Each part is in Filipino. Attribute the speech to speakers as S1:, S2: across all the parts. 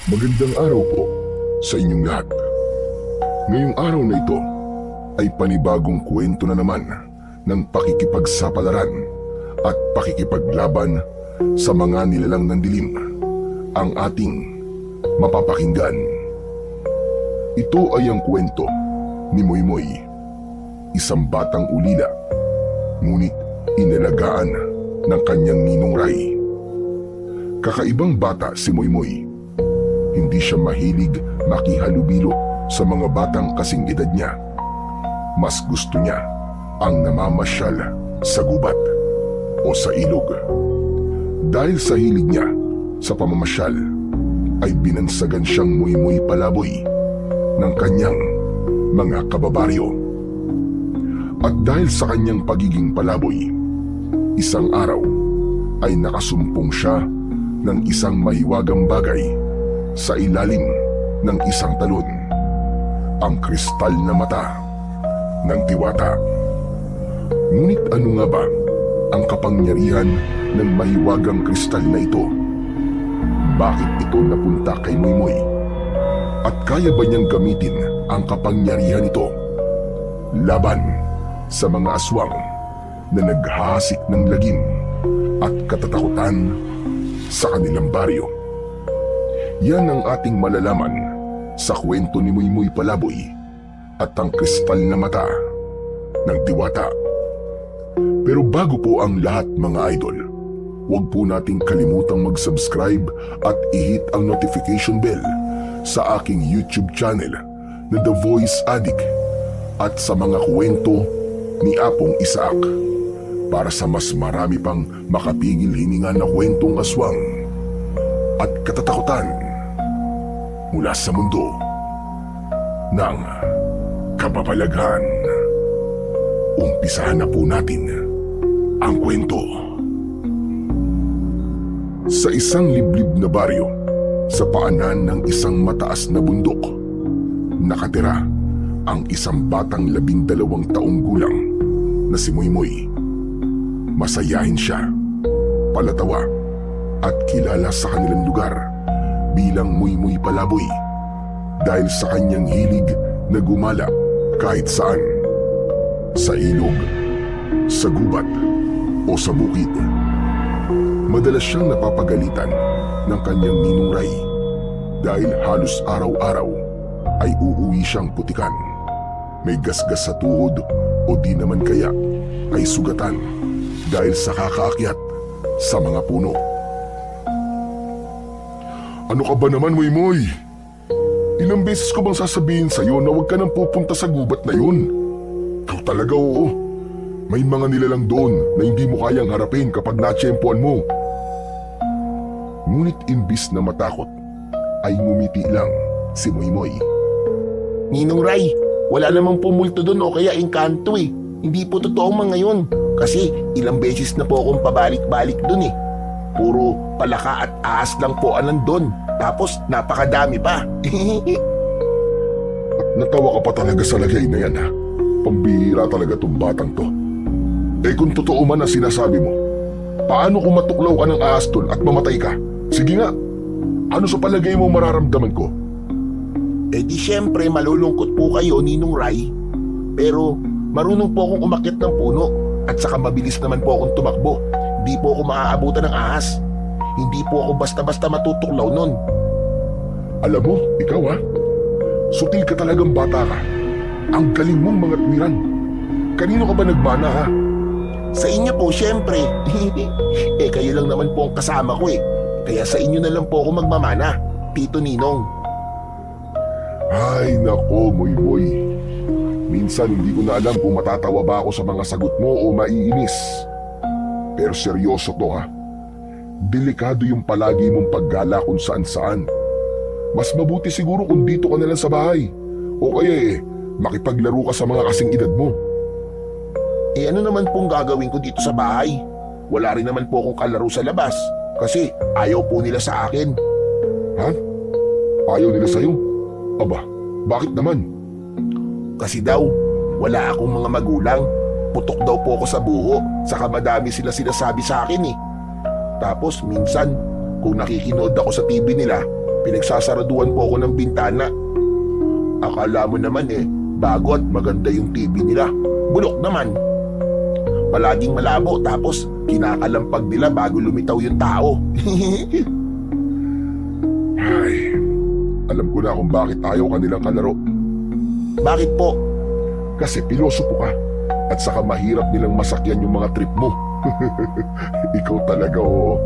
S1: Magandang araw po sa inyong lahat. Ngayong araw na ito ay panibagong kwento na naman ng pakikipagsapalaran at pakikipaglaban sa mga nilalang ng dilim ang ating mapapakinggan. Ito ay ang kwento ni Moymoy, isang batang ulila, ngunit inalagaan ng kanyang ninong Ray. Kakaibang bata si Moymoy. Hindi siya mahilig makihalubilo sa mga batang kasing edad niya. Mas gusto niya ang namamasyal sa gubat o sa ilog. Dahil sa hilig niya sa pamamasyal, ay binansagan siyang Moymoy Palaboy ng kanyang mga kababaryo. At dahil sa kanyang pagiging palaboy, isang araw ay nakasumpong siya ng isang mahiwagang bagay sa ilalim ng isang talon, ang kristal na mata ng Diwata. Ngunit ano nga ba ang kapangyarihan ng mahiwagang kristal na ito? Bakit ito napunta kay Moymoy? At kaya ba niyang gamitin ang kapangyarihan ito laban sa mga aswang na naghahasik ng lagim at katatakutan sa kanilang baryo? Yan ang ating malalaman sa kwento ni Moymoy Palaboy at ang kristal na mata ng Diwata. Pero bago po ang lahat mga idol, huwag po nating kalimutang mag-subscribe at i-hit ang notification bell sa aking YouTube channel na The Voice Addict at sa mga kwento ni Apong Isaac para sa mas marami pang makapigil hininga na kwentong aswang at katatakutan mula sa mundo ng kababalaghan. Umpisahan na po natin ang kwento. Sa isang liblib na baryo sa paanan ng isang mataas na bundok, nakatira ang isang batang 12 taong gulang na si Moymoy. Masayahin siya, palatawa at kilala sa kanilang lugar bilang Moymoy Palaboy dahil sa kanyang hilig na gumala kahit saan, sa ilog, sa gubat o sa bukid. Madalas siyang napapagalitan ng kanyang ninong Ray dahil halos araw-araw ay uuwi siyang putikan, may gasgas sa tuhod o di naman kaya ay sugatan dahil sa kakaakyat sa mga puno. Ano ka ba naman, Moymoy? Ilang beses ko bang sasabihin sa'yo na huwag ka nang pupunta sa gubat na yun? Ikaw talaga, oo. May mga nilalang doon na hindi mo kayang harapin kapag natsyempoan mo. Ngunit imbis na matakot, ay ngumiti lang si Moymoy.
S2: Ninong Ray, wala namang pumulto doon o kaya engkanto eh. Hindi po totoo mga yun. Kasi ilang beses na po akong pabalik-balik doon eh. Puro palaka at ahas lang po ang nandun. Tapos napakadami pa.
S1: At natawa ka pa talaga sa lagay na yan, ha? Pambihira talaga tong batang to. Eh kung totoo man ang sinasabi mo, paano kung matuklaw ka ng ahas doon at mamatay ka? Sige nga, ano sa palagay mo mararamdaman ko?
S2: Eh di syempre malulungkot po kayo, Ninong Ray. Pero marunong po akong umakyat ng puno. At saka mabilis naman po akong tumakbo. Hindi po ako maaabutan ng ahas. Hindi po ako basta-basta matutuklaw nun.
S1: Alam mo, ikaw ha, sutil ka talagang bata ka. Ang galing mong mga tuwiran. Kanino ka ba nagmana ha?
S2: Sa inyo po syempre. Eh kayo lang naman po ang kasama ko eh. Kaya sa inyo na lang po ako magmamana, Tito Ninong.
S1: Ay nako, Moymoy. Minsan hindi ko na alam kung matatawa ba ako sa mga sagot mo o maiinis. Pero seryoso to ha. Delikado yung palagi mong paggala kung saan-saan. Mas mabuti siguro kung dito ka na lang sa bahay. O kaya makipaglaro ka sa mga kasing edad mo.
S2: Eh ano naman pong gagawin ko dito sa bahay? Wala rin naman po akong kalaro sa labas. Kasi ayaw po nila sa akin.
S1: Ha? Ayaw nila sa'yo? Aba, bakit naman?
S2: Kasi daw, wala akong mga magulang. Putok daw po ako sa buho. Saka madami sila sinasabi sa akin eh. Tapos minsan, kung nakikinood ako sa TV nila, pinagsasaraduan po ako ng bintana. Akala mo naman bago at maganda yung TV nila. Bulok naman. Palaging malabo tapos kinakalampag nila bago lumitaw yung tao.
S1: Ay, alam ko na kung bakit ayaw kanilang kalaro.
S2: Bakit po?
S1: Kasi pilosopo ka at saka mahirap nilang masakyan yung mga trip mo. Ikaw talaga, oo.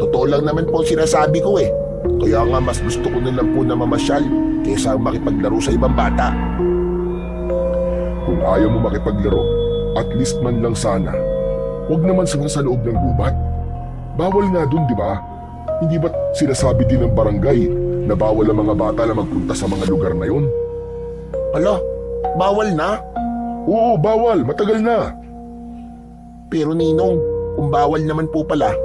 S2: Totoo lang naman po ang sinasabi ko Kaya nga mas gusto ko na lang po na mamasyal kaysa makipaglaro sa ibang bata.
S1: Kung ayaw mo makipaglaro, at least man lang sana, huwag naman sa loob ng gubat. Bawal nga dun, di ba? Hindi ba't sinasabi din ng barangay na bawal ang mga bata na magpunta sa mga lugar na yun?
S2: Ala, bawal na?
S1: Oo, bawal. Matagal na.
S2: Pero Ninong, kung bawal naman po pala,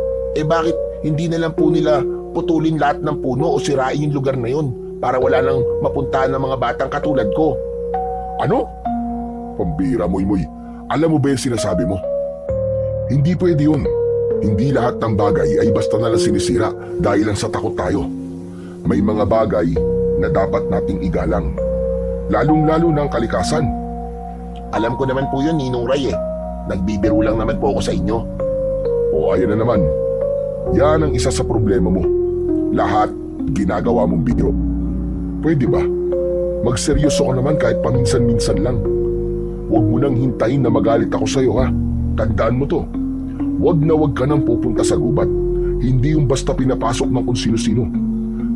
S2: bakit hindi na lang po nila putulin lahat ng puno o sirain yung lugar na yun para wala nang mapuntahan ng mga batang katulad ko?
S1: Ano? Pambira, Moy. Alam mo ba yung sinasabi mo? Hindi pwede yun. Hindi lahat ng bagay ay basta na lang sinisira dahil lang sa takot tayo. May mga bagay na dapat nating igalang. Lalong-lalo na ang kalikasan.
S2: Alam ko naman po yun, Ninong Ray Nagbibiro lang naman po ako sa inyo.
S1: O ayan na naman. Yan ang isa sa problema mo. Lahat ginagawa mong biro. Pwede ba? Magseryoso ka naman kahit paminsan-minsan lang. Huwag mo nang hintayin na magalit ako sa'yo, ha? Tandaan mo to. Huwag na huwag ka nang pupunta sa gubat. Hindi yung basta pinapasok ng kung sino-sino.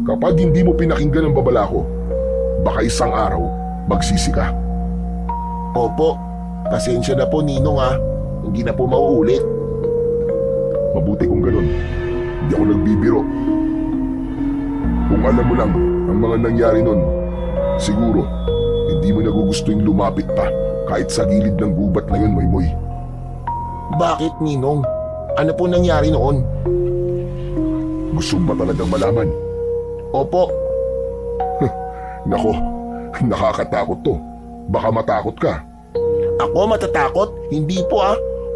S1: Kapag hindi mo pinakinggan ang babala ko, baka isang araw magsisi ka.
S2: Opo, pasensya na po Ninong Hindi na po mauulit.
S1: Mabuti kung ganun. Hindi ako nagbibiro. Kung alam mo lang ang mga nangyari nun, siguro hindi mo nagugusto yung lumapit pa kahit sa gilid ng gubat na yun, Moy.
S2: Bakit, Ninong? Ano po nangyari noon?
S1: Gusto mo ba talagang malaman?
S2: Opo.
S1: Nako, nakakatakot to. Baka matakot ka.
S2: Ako matatakot? Hindi po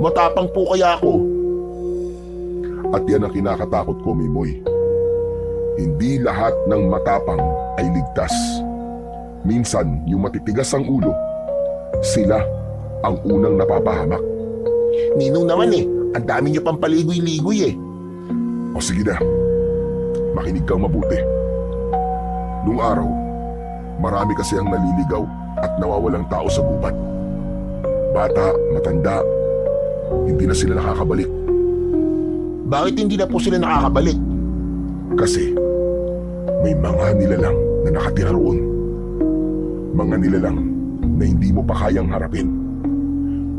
S2: Matapang po kaya ako.
S1: At yan ang kinakatakot ko, Mimoy. Hindi lahat ng matapang ay ligtas. Minsan, yung matitigas ang ulo, sila ang unang napapahamak.
S2: Ninong naman ang dami niyo pang paligoy-ligoy
S1: O sige na, makinig kang mabuti. Nung araw, marami kasi ang naliligaw at nawawalang tao sa gubat. Bata, matanda, hindi na sila nakakabalik.
S2: Bakit hindi na po sila nakakabalik?
S1: Kasi may mga nilalang na nakatira roon. Mga nilalang na hindi mo pa kayang harapin.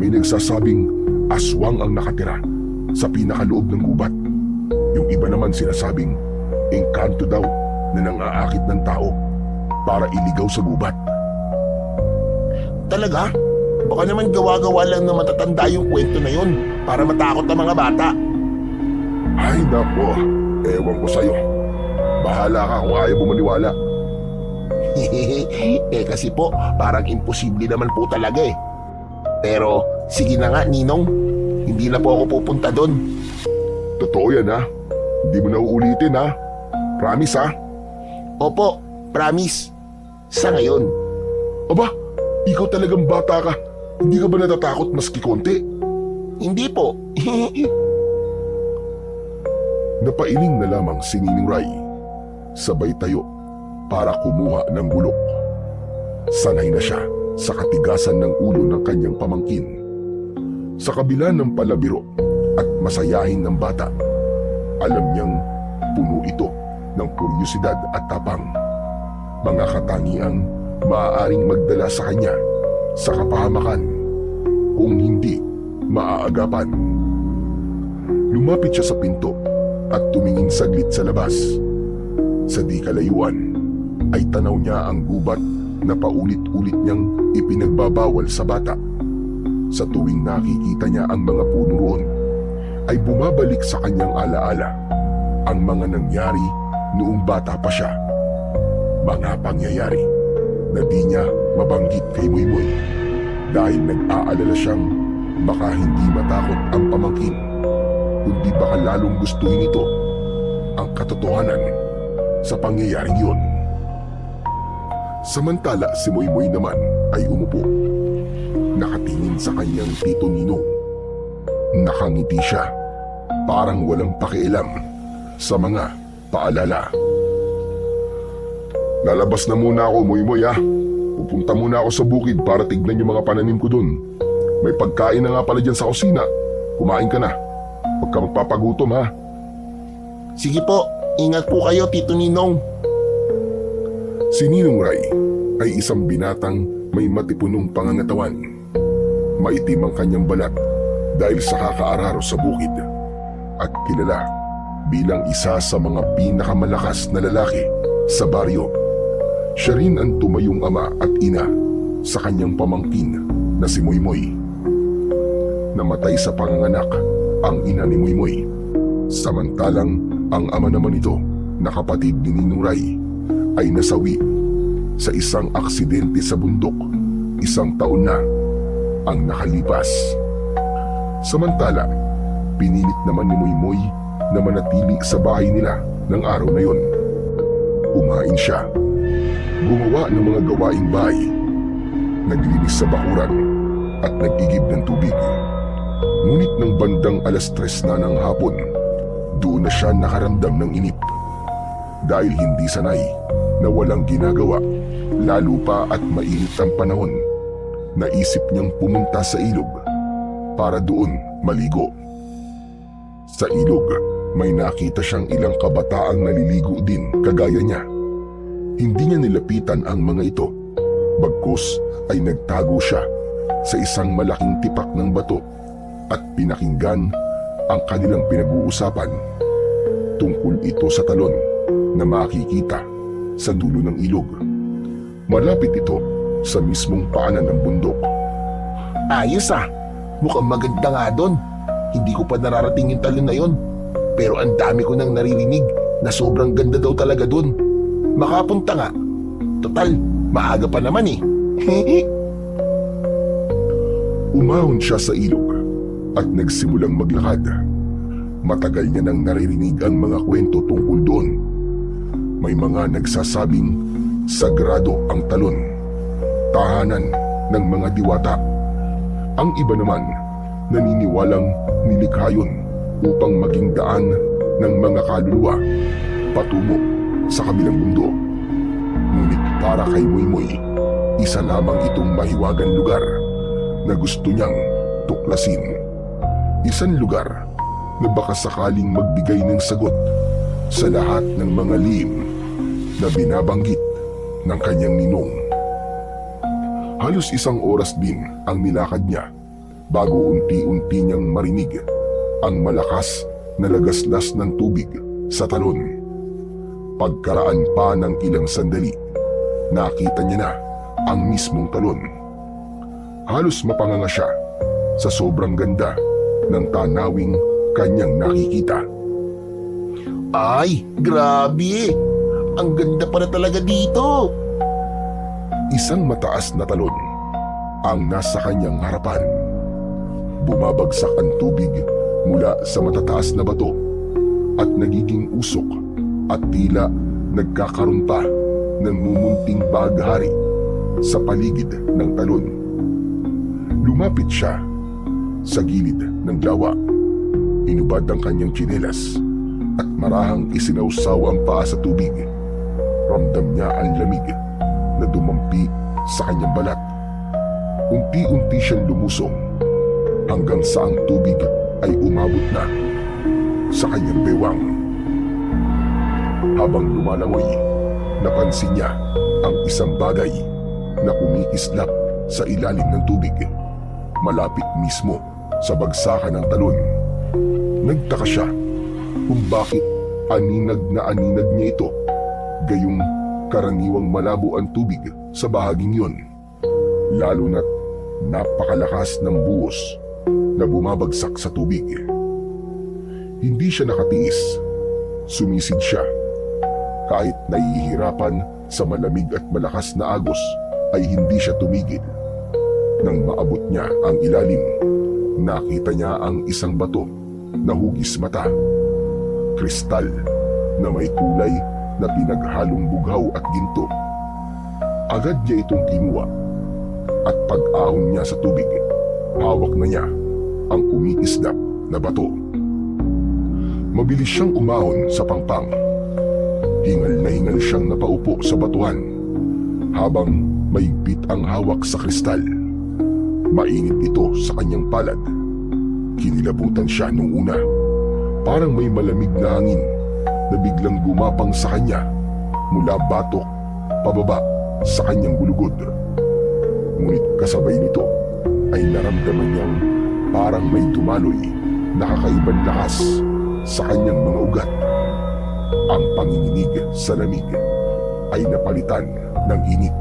S1: May nagsasabing aswang ang nakatira sa pinakaloob ng gubat. Yung iba naman sinasabing engkanto daw na nang-aakit ng tao para iligaw sa gubat.
S2: Talaga? Baka naman gawa-gawa lang na matatanda yung kwento na yun para matakot ang mga bata.
S1: Ay nako, ewan ko sa'yo. Bahala ka kung ayaw mo maniwala.
S2: Kasi po, parang imposible naman po talaga Pero sige na nga Ninong, hindi na po ako pupunta doon.
S1: Totoo yan ha. Hindi mo na uulitin ha. Promise ha.
S2: Opo, promise. Sa ngayon.
S1: Aba, ikaw talagang bata ka. Hindi ka ba natatakot maski konti?
S2: Hindi po.
S1: Napailing na lamang si Nining Ray. Sabay tayo para kumuha ng bulok. Sanay na siya sa katigasan ng ulo ng kanyang pamangkin. Sa kabila ng palabiro at masayahin ng bata, alam niyang puno ito ng kuryosidad at tapang. Mga katangiang maaaring magdala sa kanya sa kapahamakan kung hindi maaagapan. Lumapit siya sa pinto at tumingin saglit sa labas. Sa di kalayuan ay tanaw niya ang gubat na paulit-ulit niyang ipinagbabawal sa bata. Sa tuwing nakikita niya ang mga puno roon, ay bumabalik sa kanyang alaala ang mga nangyari noong bata pa siya. Mga pangyayari na di niya mabanggit kay Moymoy dahil nag-aalala siyang baka hindi matakot ang pamangkin, kundi baka lalong gustuhin ito ang katotohanan sa pangyayaring yun. Samantala si Moymoy naman ay umupo. Nakatingin sa kanyang Tito Ninong. Nakangiti siya, parang walang pakialam sa mga paalala. Lalabas na muna ako, Moymoy ha. Pupunta muna ako sa bukid para tignan yung mga pananim ko dun. May pagkain na nga pala dyan sa kusina. Kumain ka na. Huwag ka magpapagutom ha.
S2: Sige po, ingat po kayo Tito Ninong.
S1: Si Ninong Ray ay isang binatang may matipunong pangangatawan. Maitim ang kanyang balat dahil sa kakaararo sa bukid at kilala bilang isa sa mga pinakamalakas na lalaki sa baryo. Siya rin ang tumayong ama at ina sa kanyang pamangkin na si Moymoy. Namatay sa panganganak ang ina ni Moymoy. Samantalang ang ama naman nito na kapatid ni Ninong Ray ay nasawi sa isang aksidente sa bundok. 1 taon na ang nakalipas. Samantala, pinilit naman ni Moymoy na manatili sa bahay nila ng araw na yon. Kumain siya, gumawa ng mga gawaing bahay, naglinis sa bakuran at nag-igib ng tubig. Ngunit ng bandang 3:00 na ng hapon, doon na siya nakaramdam ng inip. Dahil hindi sanay na walang ginagawa, lalo pa at mainit ang panahon, naisip niyang pumunta sa ilog para doon maligo. Sa ilog, may nakita siyang ilang kabataang naliligo din kagaya niya. Hindi niya nilapitan ang mga ito, bagkus ay nagtago siya sa isang malaking tipak ng bato at pinakinggan ang kanilang pinag-uusapan. Tungkol ito sa talon na makikita sa dulo ng ilog. Malapit ito sa mismong paanan ng bundok.
S2: Ayos ah, mukhang maganda nga doon. Hindi ko pa nararating yung talon na yon. Pero ang dami ko nang naririnig na sobrang ganda daw talaga doon. Makapunta nga. Total, maaga pa naman eh.
S1: Umahon siya sa ilog at nagsimulang maglakad. Matagal niya nang naririnig ang mga kwento tungkol doon. May mga nagsasabing sagrado ang talon, tahanan ng mga diwata. Ang iba naman naniniwalang nilikha yun upang maging daan ng mga kaluluwa patungo sa kabilang mundo. Ngunit para kay Moymoy, isa lamang itong mahiwagang lugar na gusto niyang tuklasin. Isang lugar na baka sakaling magbigay ng sagot sa lahat ng mga lihim na binabanggit ng kanyang ninong. Halos 1 oras din ang nilakad niya bago unti-unti niyang marinig ang malakas na lagaslas ng tubig sa talon. Pagkaraan pa ng ilang sandali, nakita niya na ang mismong talon. Halos mapanganga siya sa sobrang ganda ng tanawing kanyang nakikita.
S2: Ay, grabe! Ang ganda pala talaga dito!
S1: Isang mataas na talon ang nasa kanyang harapan. Bumabagsak ang tubig mula sa matataas na bato at nagiging usok at tila nagkakaroon pa ng mumunting baghari sa paligid ng talon. Lumapit siya sa gilid ng lawa. Inubad ang kanyang tsinelas at marahang isinausaw ang paa sa tubig. Ramdam niya ang lamig na dumampi sa kanyang balat. Unti-unti siyang lumusong hanggang sa ang tubig ay umabot na sa kanyang bewang. Habang lumalangoy, napansin niya ang isang bagay na kumikislap sa ilalim ng tubig, malapit mismo sa bagsakan ng talon. Nagtaka siya kung bakit aninag na aninag niya ito, gayong karaniwang malabo ang tubig sa bahaging yon, lalo na't napakalakas ng buhos na bumabagsak sa tubig. Hindi siya nakatiis. Sumisid siya. Kahit nahihirapan sa malamig at malakas na agos, ay hindi siya tumigil. Nang maabot niya ang ilalim, nakita niya ang isang bato na hugis mata. Kristal na may kulay na pinaghalong bughaw at ginto. Agad niya itong kinuha at pag-ahon niya sa tubig, hawak na niya ang kumikislap na bato. Mabilis siyang umahon sa pangpang. Hingal na hingal siyang napaupo sa batuhan habang maigpit ang hawak sa kristal. Mainit ito sa kanyang palad. Kinilabutan siya nung una. Parang may malamig na hangin na biglang gumapang sa kanya mula batok pababa sa kanyang gulugod. Ngunit kasabay nito ay naramdaman niyang parang may dumaloy na kakaibang lakas sa kanyang mga ugat. Ang panginginig sa lamig ay napalitan ng init.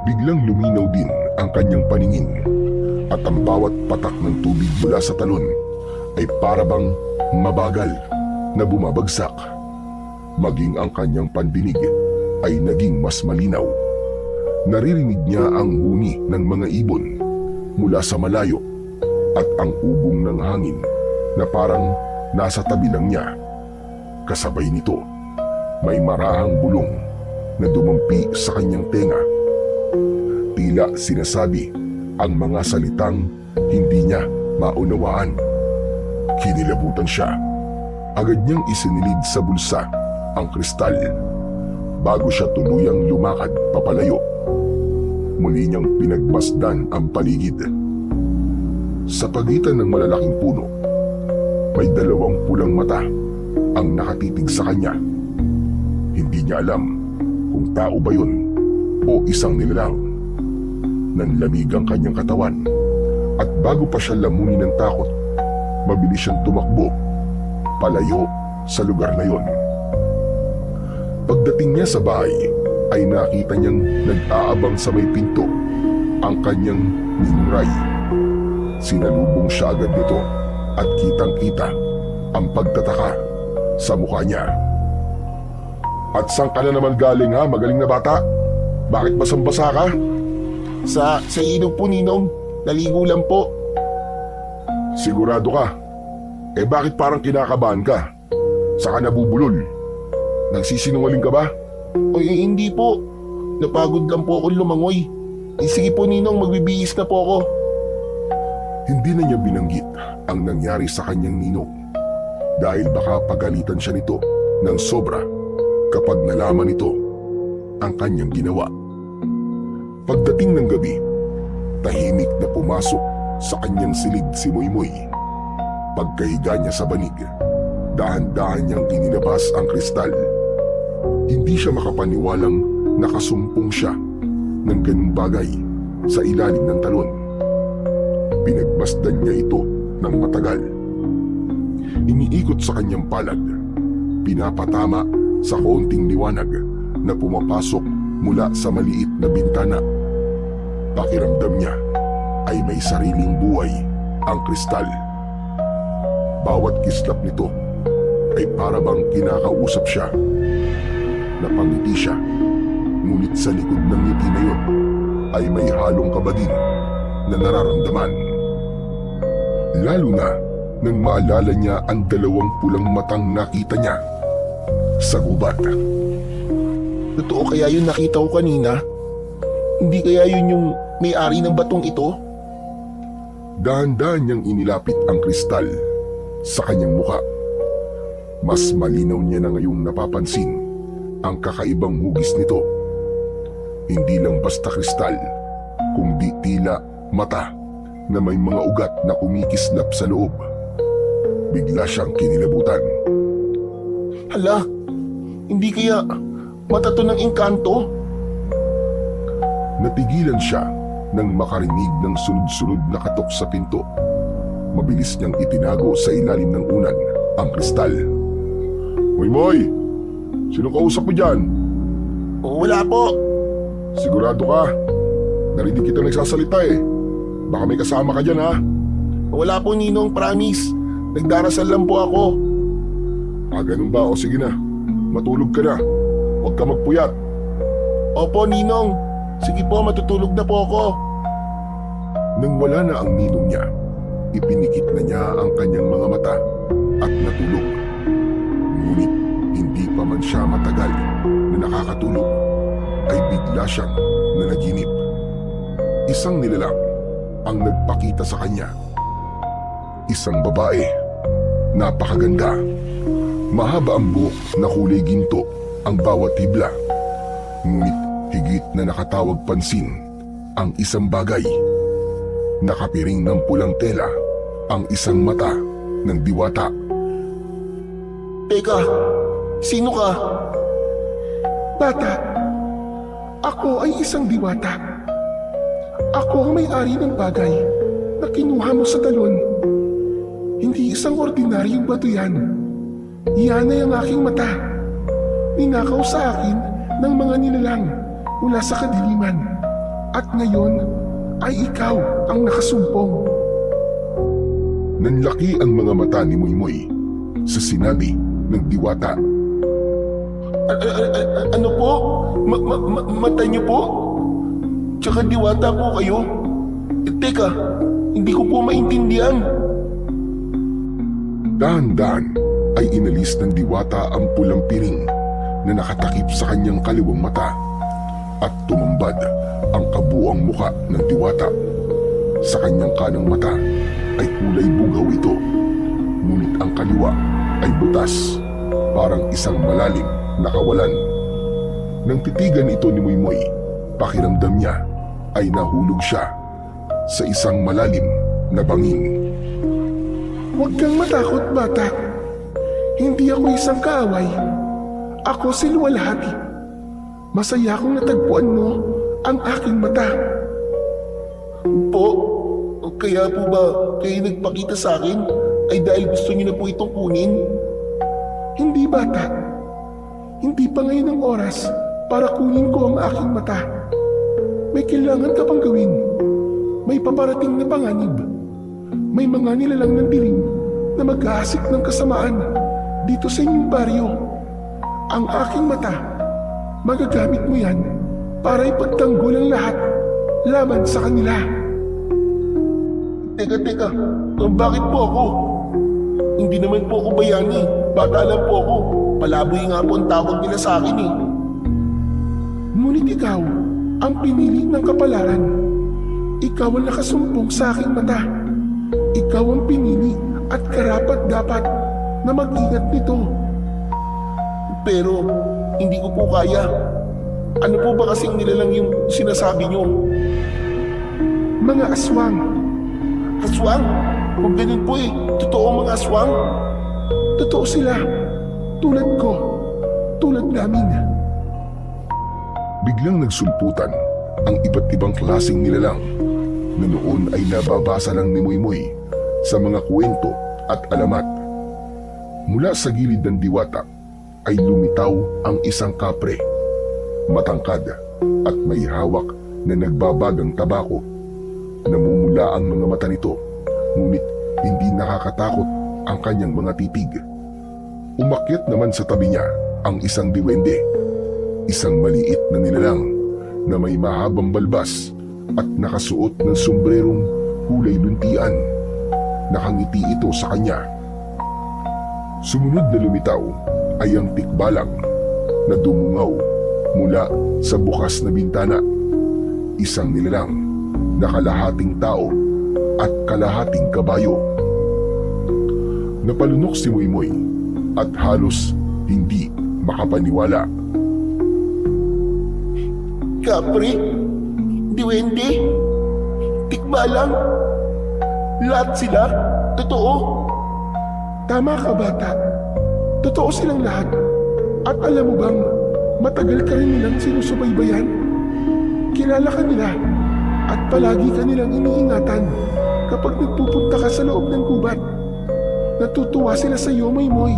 S1: Biglang luminaw din ang kanyang paningin at ang bawat patak ng tubig mula sa talon ay parabang mabagal na bumabagsak. Maging ang kanyang pandinig ay naging mas malinaw. Naririnig niya ang huni ng mga ibon mula sa malayo at ang ubong ng hangin na parang nasa tabi lang niya. Kasabay nito, may marahang bulong na dumampi sa kanyang tenga. Tila sinasabi ang mga salitang hindi niya maunawaan. Kinilabutan siya. Agad niyang isinilid sa bulsa ang kristal bago siya tuluyang lumakad papalayo. Muli niyang pinagmasdan ang paligid. Sa pagitan ng malalaking puno, may dalawang pulang mata ang nakatitig sa kanya. Hindi niya alam kung tao ba yun o isang nilalang. Nanlamig ang kanyang katawan at bago pa siya lamunin ng takot, mabilis siyang tumakbo palayo sa lugar na yon. Pagdating niya sa bahay ay nakita niyang nag-aabang sa may pinto ang kanyang ninong. Sinalubong siya agad nito at kitang-kita ang pagtataka sa mukha niya. At saan ka na naman galing ha, magaling na bata? Bakit basang-basa ka?
S2: Sa ilog po, Ninong. Naligo lang po.
S1: Sigurado ka? Eh bakit parang kinakabahan ka? Saka nabubulol? Nagsisinungaling ka ba?
S2: Oy, hindi po. Napagod lang po ako lumangoy. Sige po, Ninong, magbibihis na po ako.
S1: Hindi na niya binanggit ang nangyari sa kanyang ninong dahil baka pagalitan siya nito ng sobra kapag nalaman nito ang kanyang ginawa. Pagdating ng gabi, tahimik na pumasok sa kanyang silid si Moymoy. Pagkahiga niya sa banig, dahan-dahan niyang inilabas ang kristal. Hindi siya makapaniwalang nakasumpong siya ng ganung bagay sa ilalim ng talon. Pinagmasdan niya ito ng matagal. Iniikot sa kanyang palad, pinapatama sa kaunting liwanag na pumapasok mula sa maliit na bintana. Pakiramdam niya ay may sariling buhay ang kristal. Bawat kislap nito ay para bang kinakausap siya. Napangiti siya, ngunit sa likod ng ngiti na yun ay may halong kaba din na nararamdaman. Lalo na nang maalala niya ang dalawang pulang matang nakita niya sa gubat.
S2: Totoo kaya yung nakita ko kanina? Hindi kaya yun yung may-ari ng batong ito?
S1: Dahan-dahan niyang inilapit ang kristal sa kanyang mukha. Mas malinaw niya na ngayong napapansin ang kakaibang hugis nito. Hindi lang basta kristal, kundi tila mata na may mga ugat na kumikislap sa loob. Bigla siyang kinilabutan.
S2: Hala, hindi kaya mata to ng engkanto?
S1: Natigilan siya nang makarinig ng sunod-sunod na katok sa pinto. Mabilis niyang itinago sa ilalim ng unan ang kristal. Moy! Sino kausap mo dyan?
S2: Wala po.
S1: Sigurado ka? Narinig kita nagsasalita eh. Baka may kasama ka dyan ha?
S2: Wala po, Ninong, promise. Nagdarasal lang po ako.
S1: Ganun ba? O sige na. Matulog ka na. Huwag ka magpuyat.
S2: Opo, Ninong. Sige po, matutulog na po ako.
S1: Nang wala na ang ninong niya, ipinikit na niya ang kanyang mga mata at natulog. Ngunit hindi pa man man siya matagal na nakakatulog, ay bigla siyang nanaginip. Isang nilalang ang nagpakita sa kanya. Isang babae, napakaganda. Mahaba ang buhok na kulay ginto ang bawat hibla. Ngunit higit na nakatawag pansin ang isang bagay. Nakapiring ng pulang tela ang isang mata ng diwata.
S2: Teka, sino ka?
S3: Bata, ako ay isang diwata. Ako ang may-ari ng bagay na kinuha mo sa talon. Hindi isang ordinaryong bato yan. Yan ay ang aking mata. Ninakaw sa akin ng mga nilalang mula sa kadiliman. At ngayon ay ikaw ang nakasumpong.
S1: Nanlaki ang mga mata ni Moymoy sa sinabi ng diwata.
S2: Ano po? Mata niyo po? Tsaka diwata po kayo? Teka, hindi ko po maintindihan.
S1: Dahan-dahan ay inalis ng diwata ang pulang piring na nakatakip sa kanyang kaliwang mata at tumambad ang kabuang muka ng diwata. Sa kanyang kanang mata ay kulay bugaw ito, ngunit ang kaliwa ay butas, parang isang malalim na kawalan. Nang titigan ito ni Moymoy, pakiramdam niya ay nahulog siya sa isang malalim na bangin.
S3: Huwag kang matakot, bata. Hindi ako isang kaaway. Ako si Luwalhati. Masaya akong natagpuan mo ang aking mata.
S2: Po, kaya po ba kayo nagpakita sa akin ay dahil gusto niyo na po itong kunin?
S3: Hindi, bata. Hindi pa ngayon ang oras para kunin ko ang aking mata. May kailangan ka pang gawin. May paparating na panganib. May mga nilalang ng dilim na mag-aasik ng kasamaan dito sa inyong baryo. Ang aking mata, magagamit mo yan para ipagtanggol ang lahat laban sa kanila.
S2: Teka, bakit po ako? Hindi naman po ako bayani. Bata lang po ako. Palaboy nga po ang tawag nila sa akin eh.
S3: Ngunit ikaw ang pinili ng kapalaran. Ikaw ang nakasumpong sa aking mata. Ikaw ang pinili at karapat dapat na mag-ingat nito.
S2: Pero hindi ko po kaya. Ano po ba kasing nilalang yung sinasabi niyo?
S3: Mga aswang.
S2: Aswang? Kung ganun po eh. Totoo mga aswang?
S3: Totoo sila. Tulad ko. Tulad namin.
S1: Biglang nagsulputan ang iba't ibang klaseng nilalang na noon ay nababasa lang ni Moymoy sa mga kwento at alamat. Mula sa gilid ng diwata ay lumitaw ang isang kapre, matangkad at may hawak na nagbabagang tabako. Namumula ang mga mata nito, ngunit hindi nakakatakot ang kanyang mga titig. Umakyat naman sa tabi niya ang isang diwende, isang maliit na nilalang na may mahabang balbas at nakasuot ng sombrerong kulay luntian. Nakangiti ito sa kanya. Sumunod na lumitaw ay ang tikbalang na dumungaw mula sa bukas na bintana. Isang nilalang na kalahating tao at kalahating kabayo. Napalunok si Moymoy at halos hindi makapaniwala.
S2: Kapre? Diwende? Tikbalang? Lahat sila? Totoo?
S3: Tama ka, bata. Totoo silang lahat. At alam mo bang matagal ka rin nilang sinusubaybayan? Kilala ka nila at palagi ka nilang iniingatan kapag nagpupunta ka sa loob ng gubat. Natutuwa sila sa iyo, Moymoy.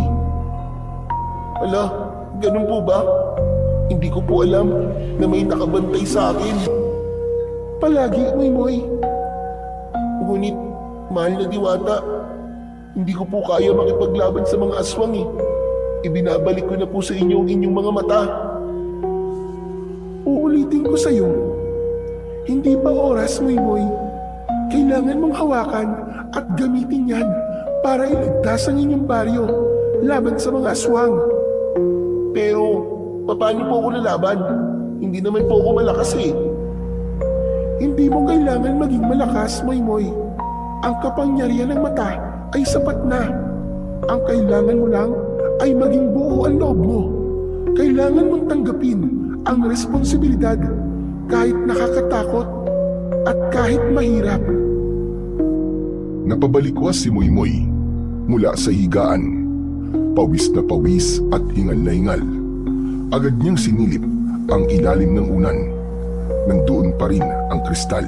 S2: Ala, ganun po ba? Hindi ko po alam na may nakabantay sa akin.
S3: Palagi, Moymoy.
S2: Ngunit, mahal na diwata, hindi ko po kaya makipaglaban sa mga aswang eh. Ibinabalik ko na po sa inyo ang inyong mga mata.
S3: Uulitin ko sa iyo. Hindi pa oras, Moymoy. Kailangan mong hawakan at gamitin yan para iligtas ang inyong baryo laban sa mga aswang.
S2: Pero, Paano po ako lalaban? Hindi naman po ako malakas eh.
S3: Hindi mo kailangan maging malakas, Moy. Ang kapangyarihan ng mata ay sapat na. Ang kailangan mo lang ay maging buo ang loob mo. Kailangan mong tanggapin ang responsibilidad kahit nakakatakot at kahit mahirap.
S1: Napabalikwas si Moymoy mula sa higaan. Pawis na pawis at hingal na hingal. Agad niyang sinilip ang ilalim ng unan. Nandoon pa rin ang kristal.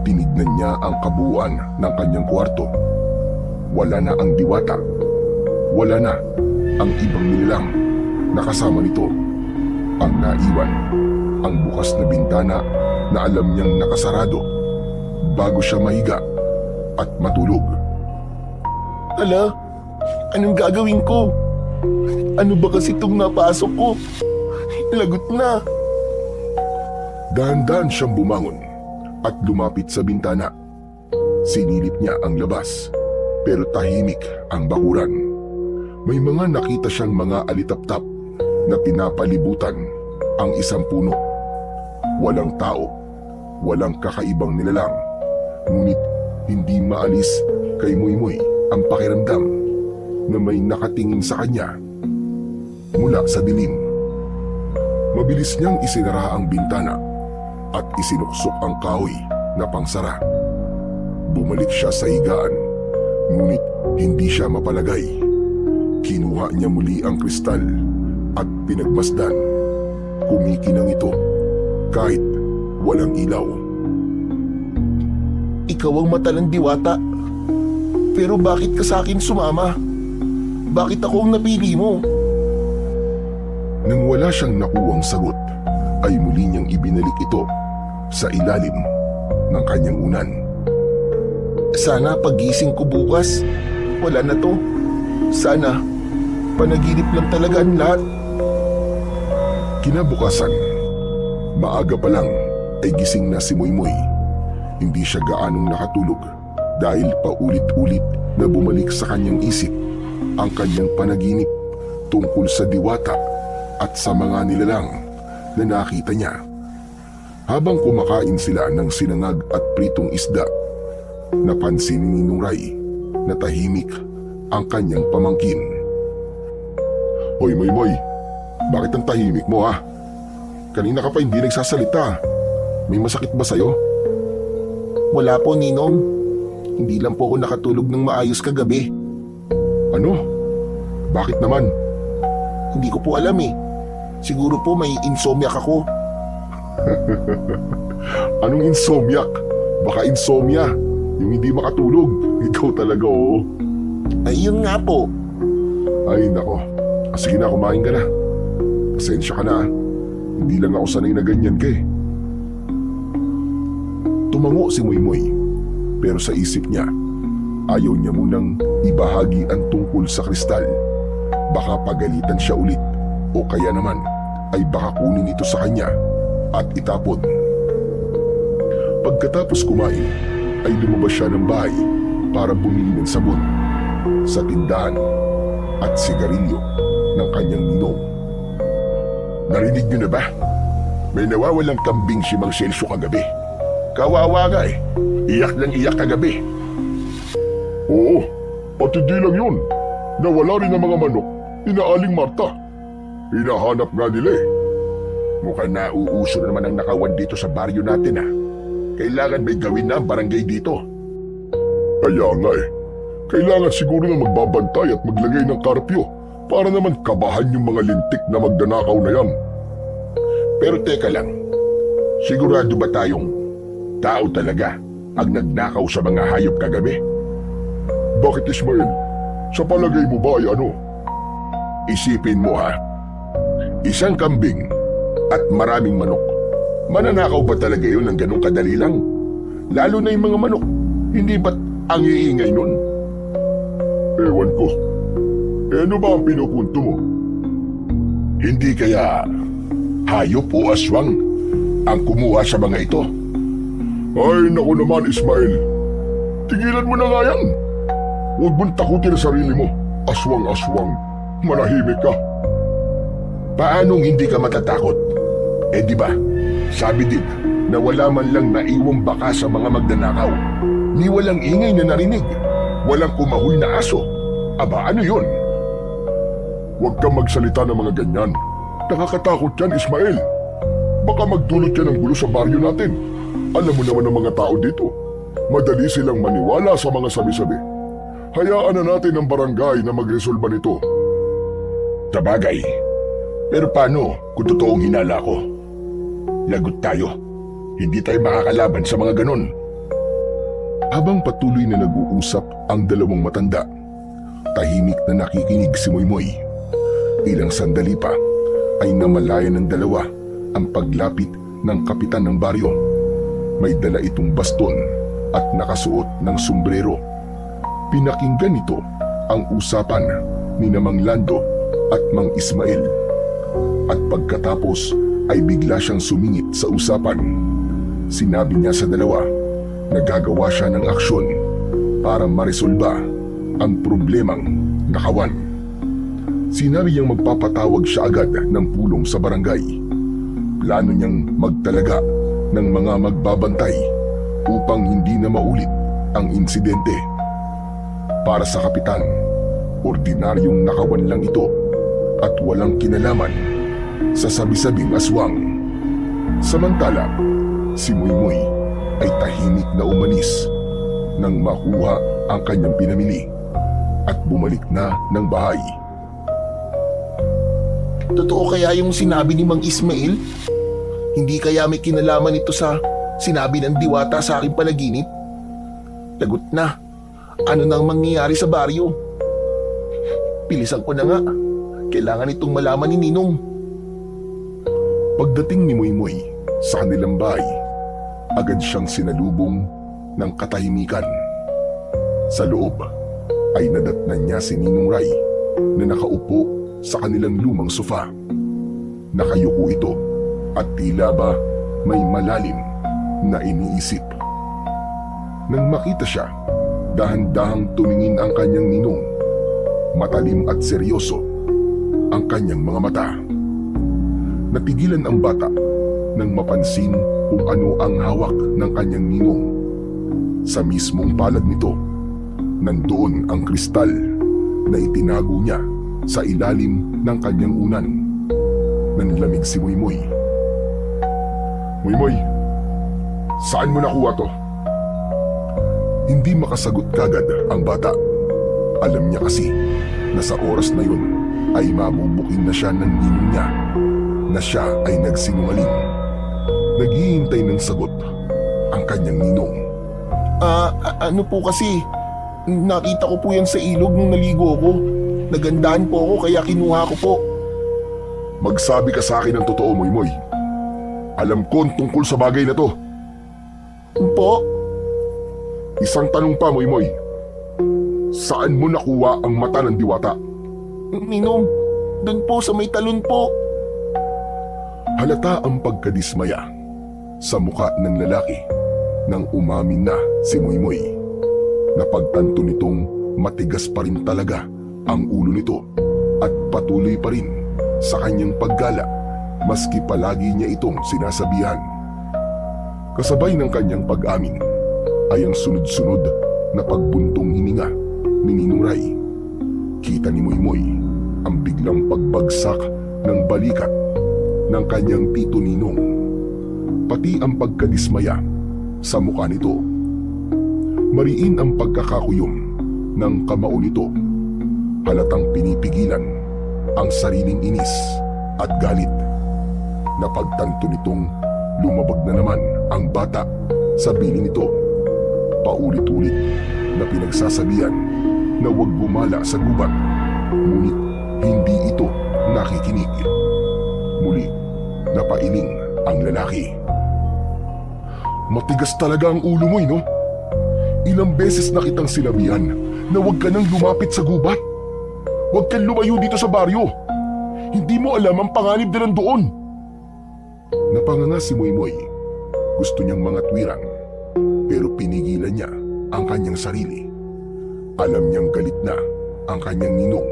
S1: Tinignan niya ang kabuuan ng kanyang kwarto. Wala na ang diwata. Wala na ang ibang nilalang na kasama nito. Ang naiwan, ang bukas na bintana na alam niyang nakasarado bago siya mahiga at matulog.
S2: Ala, anong gagawin ko? Ano ba kasi itong napasok ko? Lagot na.
S1: Dahan-dahan siyang bumangon at lumapit sa bintana. Sinilip niya ang labas, pero tahimik ang bakuran. May mga nakita siyang mga alitaptap na pinapalibutan ang isang puno. Walang tao, walang kakaibang nilalang. Ngunit hindi maalis kay Moymoy ang pakiramdam na may nakatingin sa kanya mula sa dilim. Mabilis niyang isinara ang bintana at isinuksok ang kahoy na pangsara. Bumalik siya sa higaan, ngunit hindi siya mapalagay. Kinuha niya muli ang kristal at pinagmasdan. Kumikinang ito kahit walang ilaw.
S2: Ikaw ang mata ng diwata. Pero bakit ka sa akin sumama? Bakit ako ang napili mo?
S1: Nang wala siyang nakuwang sagot, ay muli niyang ibinalik ito sa ilalim ng kanyang unan.
S2: Sana pagising ko bukas, wala na to. Sana panaginip lang talaga ang lahat.
S1: Kinabukasan, maaga pa lang ay gising na si Moymoy. Hindi siya gaanong nakatulog dahil paulit-ulit na bumalik sa kanyang isip ang kanyang panaginip tungkol sa diwata at sa mga nilalang na nakita niya. Habang kumakain sila ng sinangag at pritong isda, napansin ni Ninong Ray na tahimik ang kanyang pamangkin. Hoy Moymoy, bakit ang tahimik mo ha? Kanina ka pa hindi nagsasalita. May masakit ba sa'yo?
S2: Wala po, Ninong. Hindi lang po ako nakatulog ng maayos kagabi.
S1: Ano? Bakit naman?
S2: Hindi ko po alam eh. Siguro po may insomniac ako.
S1: Anong insomniac? Baka insomnia, yung hindi makatulog. Ikaw talaga oo.
S2: Ay, yun nga po.
S1: Ay nako, sige na kumain ka na. Pasensya ka na. Hindi lang ako sanay na ganyan ka eh. Tumango si Moymoy, pero sa isip niya, ayaw niya munang ibahagi ang tungkol sa kristal. Baka pagalitan siya ulit o kaya naman ay baka kunin ito sa kanya at itapon. Pagkatapos kumain, ay lumabas siya ng bahay para bumili ng sabon, sa tindahan at sigarilyo ng kanyang ninong. Narinig niyo na ba? May nawawalang kambing si Mang Celso kagabi. Kawawa nga eh. Iyak lang iyak kagabi. Oo, at hindi lang yun. Nawala rin ang mga manok ni na Aling Marta. Hinahanap nga nila eh. Mukhang nauuso na naman ang nakawan dito sa baryo natin ah. Kailangan may gawin na ang barangay dito. Kaya nga eh. Kailangan siguro na magbabantay at maglagay ng karpyo para naman kabahan yung mga lintik na magdanakaw na yan. Pero teka lang, sigurado ba tayong tao talaga ang nagnakaw sa mga hayop kagabi? Bakit Ismael? Sa palagay mo ba ay ano? Isipin mo ha, isang kambing at maraming manok. Mananakaw ba talaga yun ng ganong kadali lang? Lalo na yung mga manok, hindi ba't ang iingay nun? Ewan ko. Ano ba ang pinupunto mo? Hindi kaya hayop o aswang ang kumuha sa mga ito? Ay naku naman Ismael, tigilan mo na nga yan. Huwag mong takutin ang sarili mo. Aswang-aswang, manahimik ka. Paanong hindi ka matatakot? Eh di ba, sabi din na wala man lang naiwang baka sa mga magnanakaw. Ni walang ingay na narinig. Walang kumahul na aso. Aba, ano yun? Huwag kang magsalita ng mga ganyan. Nakakatakot yan, Ismael. Baka magdulot yan ng gulo sa baryo natin. Alam mo naman ang mga tao dito. Madali silang maniwala sa mga sabi-sabi. Hayaan na natin ang barangay na magresolba nito. Sabagay. Pero paano kung totoong hinala ko? Lagot tayo. Hindi tayo makakalaban sa mga ganon. Habang patuloy na nag-uusap ang dalawang matanda, tahimik na nakikinig si Moymoy. Ilang sandali pa ay namalayan ng dalawa ang paglapit ng kapitan ng baryo. May dala itong baston at nakasuot ng sombrero. Pinakinggan nito ang usapan ni Mang Lando at Mang Ismael. At pagkatapos ay bigla siyang sumingit sa usapan. Sinabi niya sa dalawa na gagawa siya ng aksyon para maresolba ang problemang nakawan. Sinabi niyang magpapatawag siya agad ng pulong sa barangay. Plano niyang magtalaga ng mga magbabantay upang hindi na maulit ang insidente. Para sa kapitan, ordinaryong nakawan lang ito at walang kinalaman sa sabi-sabing aswang. Samantala, si Moymoy ay tahimik na umalis nang makuha ang kanyang pinamili at bumalik na ng bahay.
S2: Totoo kaya yung sinabi ni Mang Ismael? Hindi kaya may kinalaman ito sa sinabi ng diwata sa aking panaginip? Lagot na. Ano nang mangyayari sa baryo? Pilisan ko na nga. Kailangan itong malaman ni Ninong.
S1: Pagdating ni Moymoy sa kanilang bahay, agad siyang sinalubong ng katahimikan. Sa loob ay nadatnan niya si Ninong Ray na nakaupo sa kanilang lumang sofa. Nakayuko ito at tila ba may malalim na iniisip. Nang makita siya, dahan-dahang tumingin ang kanyang ninong. Matalim at seryoso ang kanyang mga mata. Natigilan ang bata nang mapansin kung ano ang hawak ng kanyang ninong. Sa mismong palad nito, nandoon ang kristal na itinago niya sa ilalim ng kanyang unan. Nanlamig si Moymoy. Moymoy, saan mo nakuha to? Hindi makasagot kagad ang bata. Alam niya kasi na sa oras na yun ay mabubuking na siya ng ninong niya na siya ay nagsinungaling. Naghihintay ng sagot ang kanyang ninong.
S2: Ano po kasi, nakita ko po yan sa ilog nung naligo ko. Nagandahan po ako kaya kinuha ko po.
S1: Magsabi ka sa akin ng totoo, Moymoy. Alam ko ang tungkol sa bagay na to.
S2: Po?
S1: Isang tanong pa, Moymoy. Saan mo nakuha ang mata ng diwata?
S2: Ninong, doon po sa may talon po.
S1: Halata ang pagkadismaya sa muka ng lalaki nang umamin na si Moymoy. Napagtanto nitong matigas pa rin talaga ang ulo nito at patuloy pa rin sa kanyang paggala maski palagi niya itong sinasabihan. Kasabay ng kanyang pag-amin ay ang sunod-sunod na pagbuntong hininga ni Ninong Ray. Kita ni Moymoy ang biglang pagbagsak ng balikat ng kanyang tito Ninong, pati ang pagkadismaya sa mukha nito. Mariin ang pagkakakuyom ng kamao nito. Halatang pinipigilan ang sariling inis at galit. Napagtanto nitong lumabag na naman ang bata sa piling nito. Paulit-ulit na pinagsasabihan na huwag gumala sa gubat, ngunit hindi ito nakikinig. Muli, napailing ang lalaki. Matigas talaga ang ulo mo, no? Ilang beses na kitang sinabihan na huwag ka nang lumapit sa gubat. Huwag kang lumayo dito sa baryo. Hindi mo alam ang panganib na nandoon. Napanganga si Moymoy. Gusto niyang mga tuwirang, pero pinigilan niya ang kanyang sarili. Alam niyang galit na ang kanyang ninong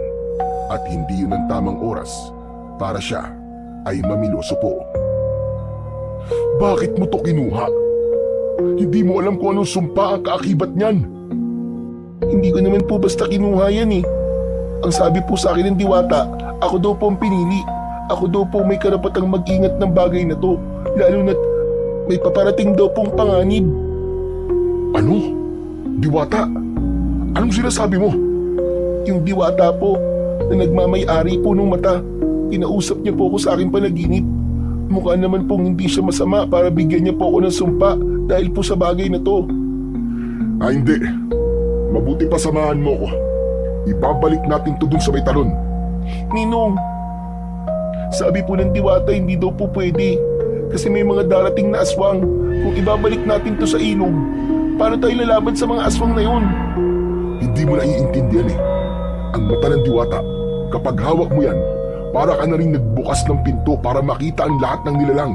S1: at hindi yun ang tamang oras para siya ay mamiloso po. Bakit mo to kinuha? Hindi mo alam kung anong sumpa ang kaakibat niyan.
S3: Hindi ko naman po basta kinuha yan eh. Ang sabi po sa akin ng diwata, ako daw po ang pinili. Ako daw po may karapatang mag-ingat ng bagay na to. Lalo na't may paparating daw pong panganib.
S1: Ano? Diwata? Anong sinasabi mo?
S3: Yung diwata po na nagmamay-ari po ng mata, kinausap niya po ako sa aking panaginip. Mukha naman pong hindi siya masama para bigyan niya po ako ng sumpa dahil po sa bagay na to.
S1: Hindi. Mabuti pa samahan mo ko. Ibabalik natin to dun sa may talon.
S3: Ninong, sabi po ng diwata hindi daw po pwede kasi may mga darating na aswang. Kung ibabalik natin to sa ilog, paano tayo lalaban sa mga aswang na yun?
S1: Hindi mo naiintindihan eh. Ang mata ng diwata, kapag hawak mo yan, para ka na rin nagbukas ng pinto para makita ang lahat ng nilalang,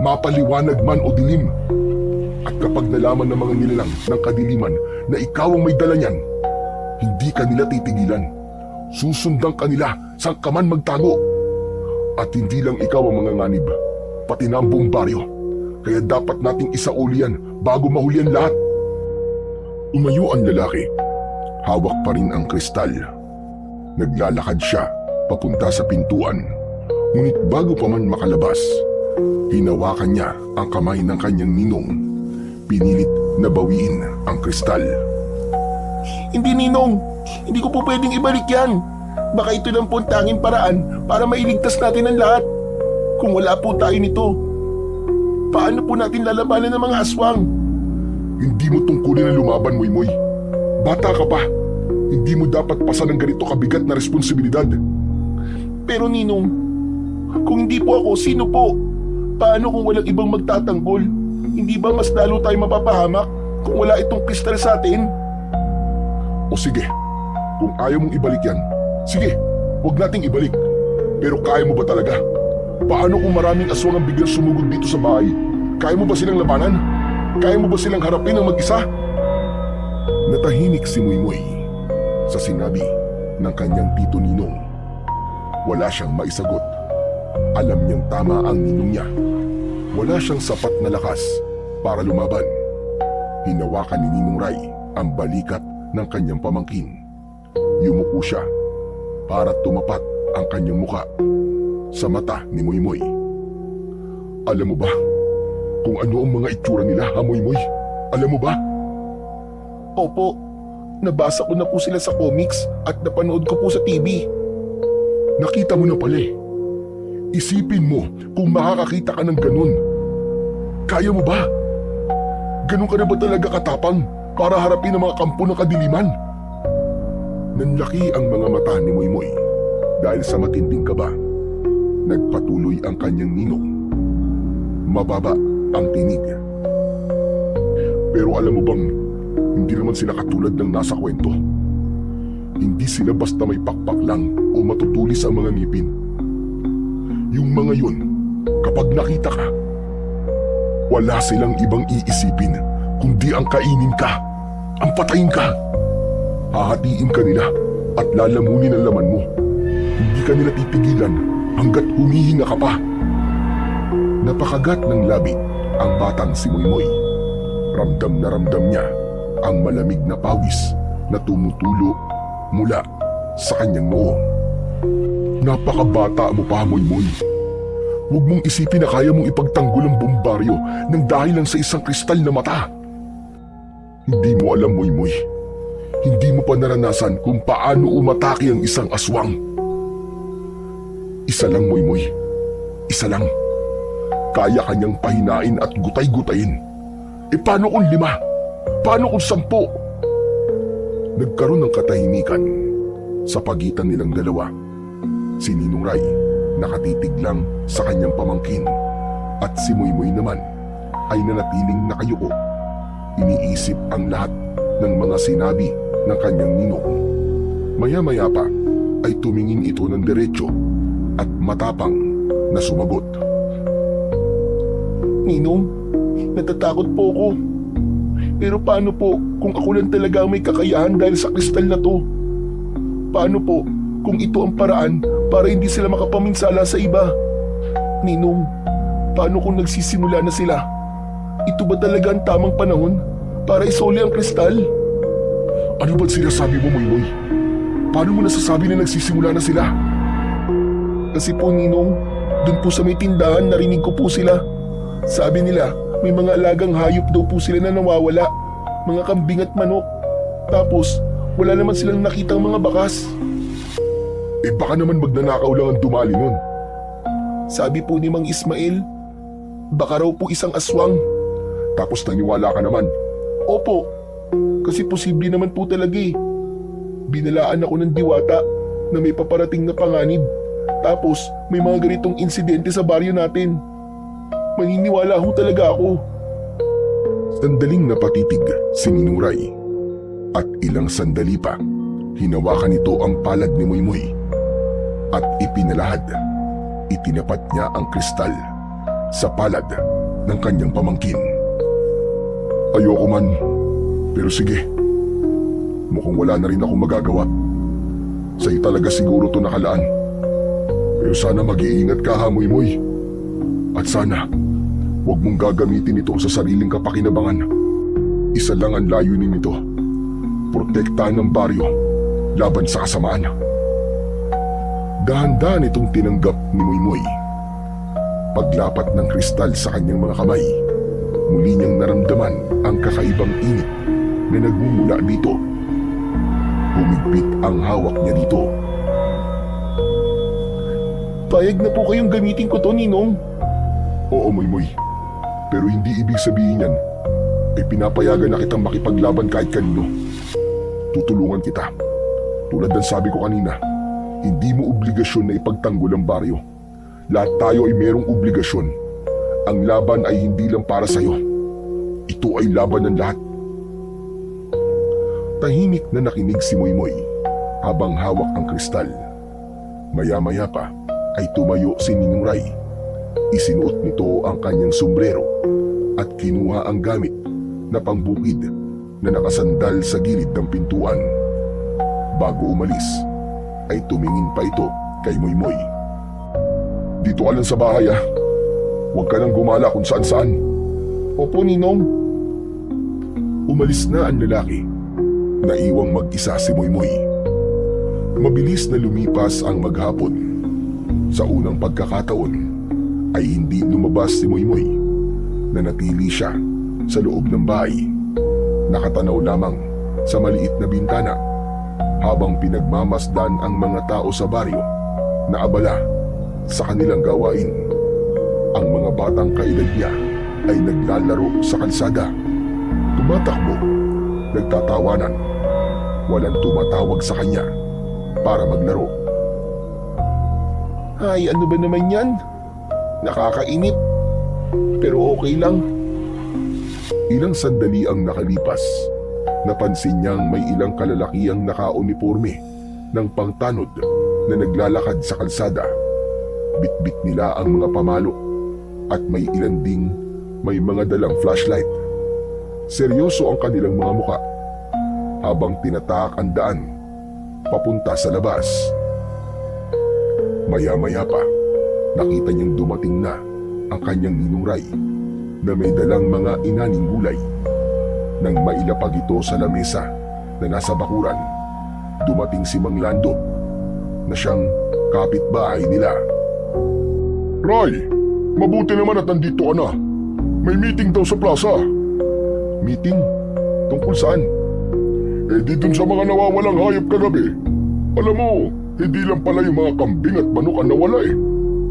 S1: mapaliwanag man o dilim. At kapag nalaman ng mga nilalang ng kadiliman na ikaw ang may dala niyan, hindi ka nila titigilan. Susundan ka nila saan ka man magtago. At hindi lang ikaw ang mga nganib, pati na ang buong baryo. Kaya dapat nating isauli yan bago mahuli ang lahat. Umayo ang lalaki. Hawak pa rin ang kristal. Naglalakad siya papunta sa pintuan. Ngunit bago pa man makalabas, hinawakan niya ang kamay ng kanyang ninong. Pinilit na bawiin ang kristal.
S3: Hindi Ninong, hindi ko po pwedeng ibalik yan. Baka ito lang po ang tanging paraan para mailigtas natin ang lahat. Kung wala po tayo nito, paano po natin lalabanan ng mga aswang?
S1: Hindi mo tungkulin ang lumaban, Moymoy. Bata ka pa. Hindi mo dapat pasan ng ganito kabigat na responsibilidad.
S3: Pero Ninong, kung hindi po ako, sino po? Paano kung walang ibang magtatanggol? Hindi ba mas lalo tayo mapapahamak kung wala itong kristal sa atin?
S1: O sige, kung ayaw mong ibalik yan, sige, huwag nating ibalik. Pero kaya mo ba talaga? Paano kung maraming aswang ang biglang sumugod dito sa bahay? Kaya mo ba silang labanan? Kaya mo ba silang harapin ng mag-isa? Natahimik si Moymoy sa sinabi ng kanyang tito Ninong. Wala siyang maisagot. Alam niyang tama ang ninong niya. Wala siyang sapat na lakas para lumaban. Hinawakan ni Ninong Ray ang balikat ng kanyang pamangkin. Yumuko siya para tumapat ang kanyang muka sa mata ni Moymoy. Alam mo ba kung ano ang mga itsura nila, ha Moymoy? Alam mo ba?
S3: Opo, nabasa ko na po sila sa comics at napanood ko po sa TV.
S1: Nakita mo na pala eh. Isipin mo kung makakakita ka ng ganun. Kaya mo ba? Ganun ka na ba talaga katapang para harapin ang mga kampo ng kadiliman? Nanlaki ang mga mata ni Moymoy dahil sa matinding kaba. Nagpatuloy ang kanyang ninong. Mababa ang tinig. Pero alam mo bang hindi naman sila katulad ng nasa kwento? Hindi sila basta may pakpak lang o matutulis ang mga ngipin. Yung mga yun, kapag nakita ka, wala silang ibang iisipin kundi ang kainin ka, ang patayin ka. Hahatiin ka nila at lalamunin ang laman mo. Hindi ka nila titigilan hanggat humihinga ka pa. Napakagat ng labi ang batang si Moymoy. Ramdam na ramdam niya ang malamig na pawis na tumutulo mula sa kanyang noo. Napakabata mo pa, Moymoy. Huwag mong isipin na kaya mong ipagtanggol ang bombaryo nang dahil lang sa isang kristal na mata. Hindi mo alam, Moymoy. Hindi mo pa naranasan kung paano umatake ang isang aswang. Isa lang, Moymoy. Isa lang. Kaya kanyang pahinain at gutay-gutayin. E paano kung 5? Paano kung 10? Nagkaroon ng katahimikan sa pagitan nilang dalawa. Si Ninong Ray nakatitig lang sa kanyang pamangkin at si Moymoy naman ay nanatiling nakayuko. Iniisip ang lahat ng mga sinabi ng kanyang ninong. Maya-maya pa ay tumingin ito ng diretso at matapang na sumagot.
S3: Ninong, natatakot po ako. Pero paano po kung ako lang talaga ang may kakayahan dahil sa kristal na to? Paano po kung ito ang paraan para hindi sila makapaminsala sa iba? Ninong, paano kung nagsisimula na sila? Ito ba talaga ang tamang panahon para isoli ang kristal?
S1: Ano ba't sinasabi mo, Moymoy? Paano mo nasasabi na nagsisimula na sila?
S3: Kasi po Ninong, dun po sa may tindahan narinig ko po sila. Sabi nila, may mga alagang hayop daw po sila na nawawala. Mga kambing at manok. Tapos, wala naman silang nakitang mga bakas.
S1: Eh baka naman magnanakaw lang ang dumali nun.
S3: Sabi po ni Mang Ismael, baka raw po isang aswang.
S1: Tapos naniwala ka naman.
S3: Opo, kasi posible naman po talaga eh. Binalaan ako ng diwata na may paparating na panganib. Tapos may mga ganitong insidente sa baryo natin. Maniniwala ho talaga ako.
S1: Sandaling napatitig si Ninong Ray. At ilang sandali pa, hinawakan nito ang palad ni Moymoy. At ipinalahad, itinapat niya ang kristal sa palad ng kanyang pamangkin. Ayoko man, pero sige. Mukhang wala na rin akong magagawa. Sa'yo talaga siguro to nakalaan. Pero sana mag-iingat ka ha, Moymoy. At sana, huwag mong gagamitin ito sa sariling kapakinabangan. Isa lang ang layunin nito. Protektahan ng baryo laban sa kasamaan. Dahan-dahan itong tinanggap ni Moymoy. Paglapat ng kristal sa kanyang mga kamay, muli niyang naramdaman ang kakaibang init na nagmumula dito. Humigpit ang hawak niya dito.
S3: Payag na po kayong gamitin ko to, Ninong.
S1: Oo, Moymoy. Pero hindi ibig sabihin yan ay pinapayagan na kitang makipaglaban kahit kanino. Tutulungan kita. Tulad ng sabi ko kanina, hindi mo obligasyon na ipagtanggol ang baryo. Lahat tayo ay merong obligasyon. Ang laban ay hindi lang para sa'yo. Ito ay laban ng lahat. Tahimik na nakinig si Moymoy habang hawak ang kristal. Maya-maya pa ay tumayo si Ninong Ray. Isinuot nito ang kanyang sombrero at kinuha ang gamit na pangbukid na nakasandal sa gilid ng pintuan. Bago umalis, ay tumingin pa ito kay Moymoy. Dito ka lang sa bahay ah. Huwag ka nang gumala kung saan-saan.
S3: Opo, Ninong.
S1: Umalis na ang lalaki. Naiwang mag-isa si Moymoy. Mabilis na lumipas ang maghapon. Sa unang pagkakataon ay hindi lumabas si Moymoy. Nanatili siya sa loob ng bahay. Nakatanaw lamang sa maliit na bintana habang pinagmamasdan ang mga tao sa baryo na abala sa kanilang gawain. Ang mga batang kaedad niya ay naglalaro sa kalsada. Tumatakbo, nagtatawanan. Walang tumatawag sa kanya para maglaro.
S3: Ay, ano ba naman yan? Nakakainip. Pero okay lang.
S1: Ilang sandali ang nakalipas. Napansin niyang may ilang kalalakiang nakauniporme ng pangtanod na naglalakad sa kalsada. Bitbit nila ang mga pamalo at may ilan ding may mga dalang flashlight. Seryoso ang kanilang mga muka habang tinataak ang daan papunta sa labas. Maya-maya pa, nakita niyang dumating na ang kanyang Ninong Ray na may dalang mga inaning gulay. Nang mailapag ito sa lamesa na nasa bakuran, dumating si Mang Lando na siyang kapitbahay nila. Ray, mabuti naman at nandito ka na. May meeting daw sa plaza. Meeting? Tungkol saan? Eh di dun sa mga nawawalang hayop kagabi. Alam mo, hindi lang pala yung mga kambing at manok ang nawala eh.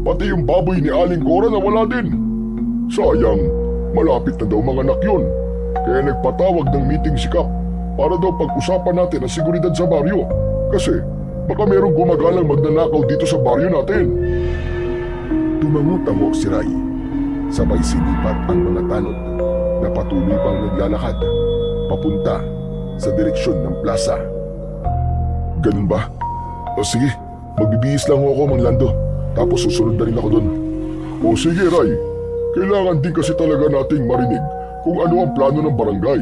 S1: Pati yung baboy ni Aling Cora nawala din. Sayang, malapit na daw mga anak yun. Kaya nagpatawag ng meeting si Kap para daw pag-usapan natin ang seguridad sa baryo. Kasi baka merong gumagalang magnanakaw dito sa baryo natin. Tumango-tango si Ray. Sabay sinipat ang mga tanod na patuloy pang naglalakad papunta sa direksyon ng plaza. Ganun ba? O sige, magbibihis lang ako, Mang Lando. Tapos susunod na rin ako dun. O sige, Ray. Kailangan din kasi talaga nating marinig kung ano ang plano ng barangay.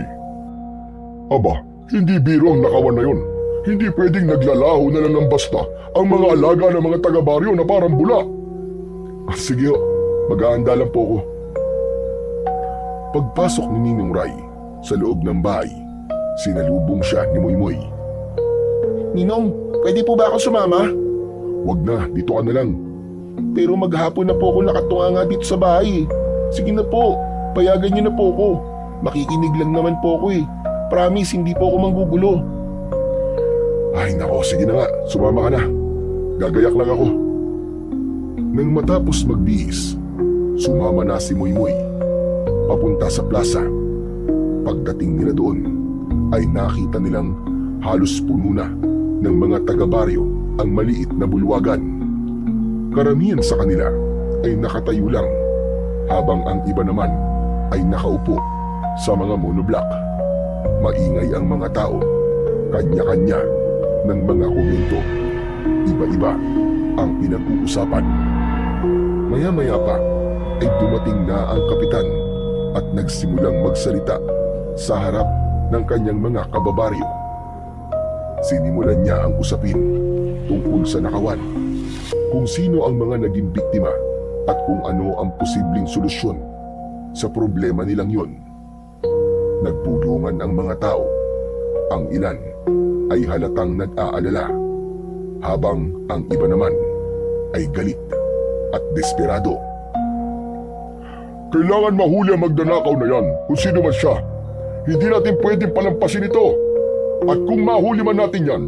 S1: Aba, hindi biro ang nakawan na yun. Hindi pwedeng naglalaho na lang ng basta ang mga alaga ng mga taga-baryo na parang bula. Sige, Mag-aanda lang po ko. Pagpasok ni Ninong Ray sa loob ng bahay, sinalubong siya ni Moymoy.
S2: Ninong, pwede po ba ako sumama?
S1: Wag na, dito ka na lang.
S2: Pero maghapon na po ako nakatunga nga dito sa bahay. Sige na po, payagan niyo na po ako. Makikinig lang naman po ako eh. Promise, hindi po ako manggugulo.
S1: Ay nako, sige na nga, sumama ka na. Gagayak lang ako. Nang matapos magbihis, sumama na si Moymoy papunta sa plaza. Pagdating nila doon, ay nakita nilang halos puno na ng mga taga-baryo ang maliit na bulwagan. Karamihan sa kanila ay nakatayo lang, habang ang iba naman ay nakaupo sa mga monoblock. Maingay ang mga tao, kanya-kanya ng mga komento. Iba-iba ang pinag-uusapan. Maya-maya pa ay dumating na ang kapitan at nagsimulang magsalita sa harap ng kanyang mga kababaryo. Sinimulan niya ang usapin tungkol sa nakawan, kung sino ang mga naging biktima at kung ano ang posibleng solusyon sa problema nilang yon. Nagbulungan ang mga tao. Ang ilan ay halatang nag-aalala, habang ang iba naman ay galit at desperado. Kailangan mahuli ang magnanakaw na yan, kung sino man siya. Hindi natin pwedeng palampasin ito. At kung mahuli man natin yan,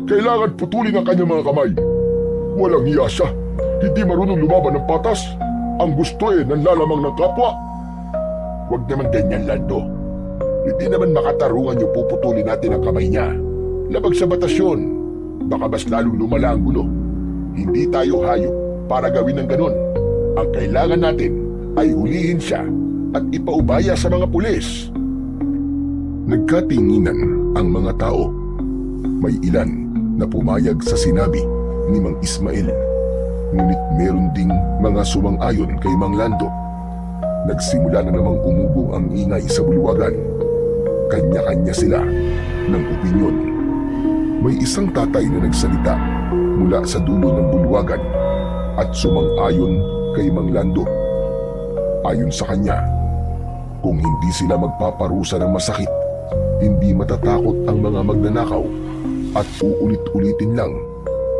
S1: kailangan putulin ang kanyang mga kamay. Walang hiya siya. Hindi marunong lumaban ng patas. Ang gusto nanlalamang ng kapwa.
S2: Huwag naman ganyan, Lando. Hindi naman makatarungan yung puputulin natin ang kamay niya. Labag sa batas yun. Baka mas lalong lumala ang gulo. Hindi tayo hayop para gawin ng ganun. Ang kailangan natin ay hulihin siya at ipaubaya sa mga pulis.
S1: Nagkatinginan ang mga tao. May ilan na pumayag sa sinabi ni Mang Ismael, ngunit meron ding mga sumang-ayon kay Mang Lando. Nagsimula na namang umubo ang ingay sa bulwagan. Kanya-kanya sila ng opinyon. May isang tatay na nagsalita mula sa dulo ng bulwagan at sumang-ayon kay Mang Lando. Ayon sa kanya, kung hindi sila magpaparusa ng masakit, hindi matatakot ang mga magnanakaw at uulit-ulitin lang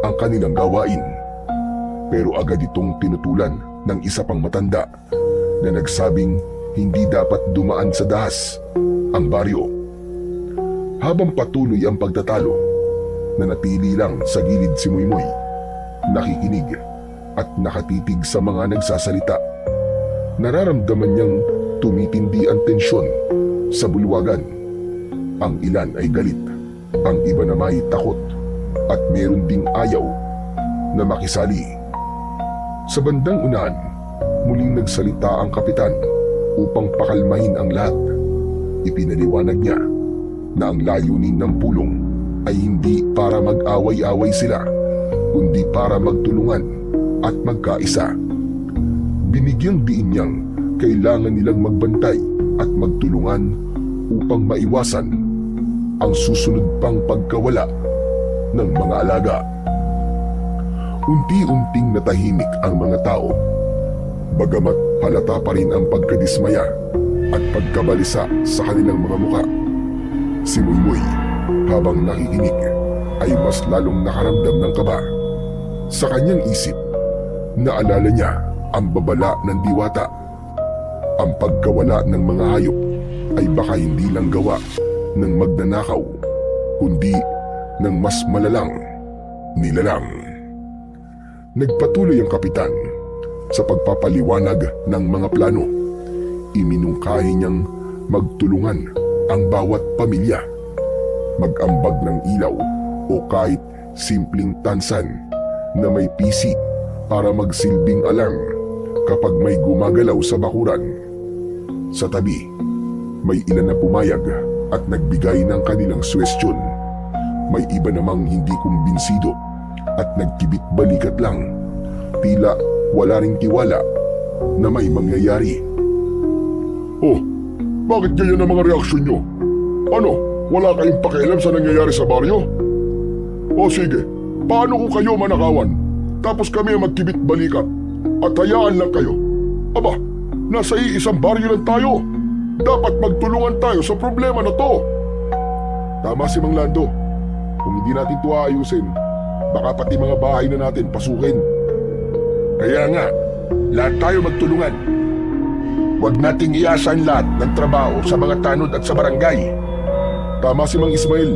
S1: ang kanilang gawain. Pero agad itong tinutulan ng isa pang matanda na nagsabing hindi dapat dumaan sa dahas ang baryo. Habang patuloy ang pagtatalo, nanatili lang sa gilid si Moymoy, nakikinig at nakatitig sa mga nagsasalita. Nararamdaman niyang tumitindi ang tensyon sa bulwagan. Ang ilan ay galit, ang iba naman ay takot, at meron ding ayaw na makisali. Sa bandang unahan, muling nagsalita ang kapitan upang pakalmahin ang lahat. Ipinaliwanag niya na ang layunin ng pulong ay hindi para mag-away-away sila, kundi para magtulungan at magkaisa. Binigyang diin niyang kailangan nilang magbantay at magtulungan upang maiwasan ang susunod pang pagkawala ng mga alaga. Unti-unting natahimik ang mga tao, bagamat halata pa rin ang pagkadismaya at pagkabalisa sa kanilang mga muka. Si Moymoy, habang nakikinig, ay mas lalong nakaramdam ng kaba. Sa kanyang isip, naalala niya ang babala ng diwata. Ang pagkawala ng mga hayop ay baka hindi lang gawa ng magnanakaw, kundi ng mas malalang nilalang. Nagpatuloy ang kapitan sa pagpapaliwanag ng mga plano. Iminungkahi niyang magtulungan ang bawat pamilya, mag-ambag ng ilaw o kahit simpleng tansan na may pisi para magsilbing alarm kapag may gumagalaw sa bakuran. Sa tabi, may ilan na pumayag at nagbigay ng kanilang suwestyon. May iba namang hindi kumbinsido at nagkibit balikat lang, tila wala ring tiwala na may mangyayari. Oh, bakit ganyan ang mga reaksyon nyo? Ano, wala kayong pakialam sa nangyayari sa baryo? O sige, paano kung kayo manakawan, tapos kami ang magkibit balikat at hayaan lang kayo? Aba, nasa iisang baryo lang tayo. Dapat magtulungan tayo sa problema na to. Tama si Mang Lando. Kung hindi natin ito aayusin, baka pati mga bahay na natin pasukin. Kaya nga, lahat tayo magtulungan. Huwag nating iasan lahat ng trabaho sa mga tanod at sa barangay. Tama si Mang Ismael.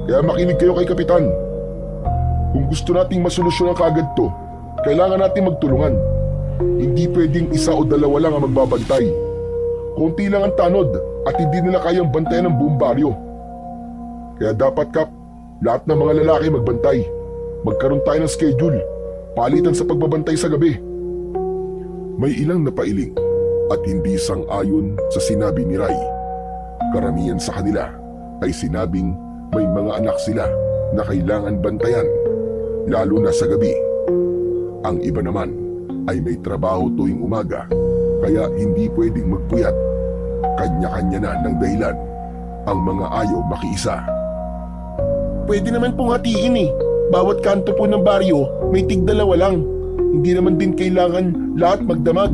S1: Kaya makinig kayo kay Kapitan. Kung gusto nating masolusyonan kaagad to, kailangan nating magtulungan. Hindi pwedeng isa o dalawa lang ang magbabantay. Konti lang ang tanod at hindi nila kayang bantayan ng buong baryo. Kaya dapat, Kap, lahat ng mga lalaki magbantay. Magkaroon tayo ng schedule, palitan sa pagbabantay sa gabi. May ilang napailing at hindi sang-ayon sa sinabi ni Ray. Karamihan sa kanila ay sinabing may mga anak sila na kailangan bantayan, lalo na sa gabi. Ang iba naman ay may trabaho tuwing umaga, kaya hindi pwedeng magpuyat. Kanya-kanya na ng dahilan ang mga ayaw makiisa.
S2: Pwede naman pong hatiin eh. Bawat kanto po ng baryo may tig-dalawa lang. Hindi naman din kailangan lahat magdamag.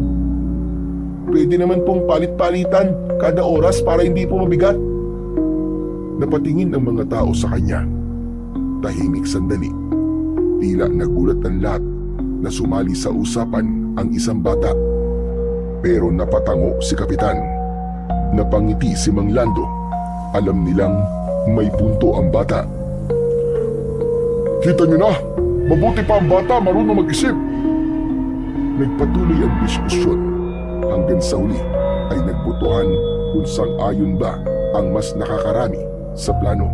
S2: Pwede naman pong palit-palitan kada oras para hindi po mabigat.
S1: Napatingin ang mga tao sa kanya. Tahimik sandali. Tila nagulat ang lahat na sumali sa usapan ang isang bata. Pero napatango si Kapitan. Napangiti si Mang Lando. Alam nilang may punto ang bata. Kita niyo na, mabuti pa ang bata marunong mag-isip. Nagpatuloy ang diskusyon hanggang sa huli ay nagbotohan kung sang-ayon ba ang mas nakakarami sa plano.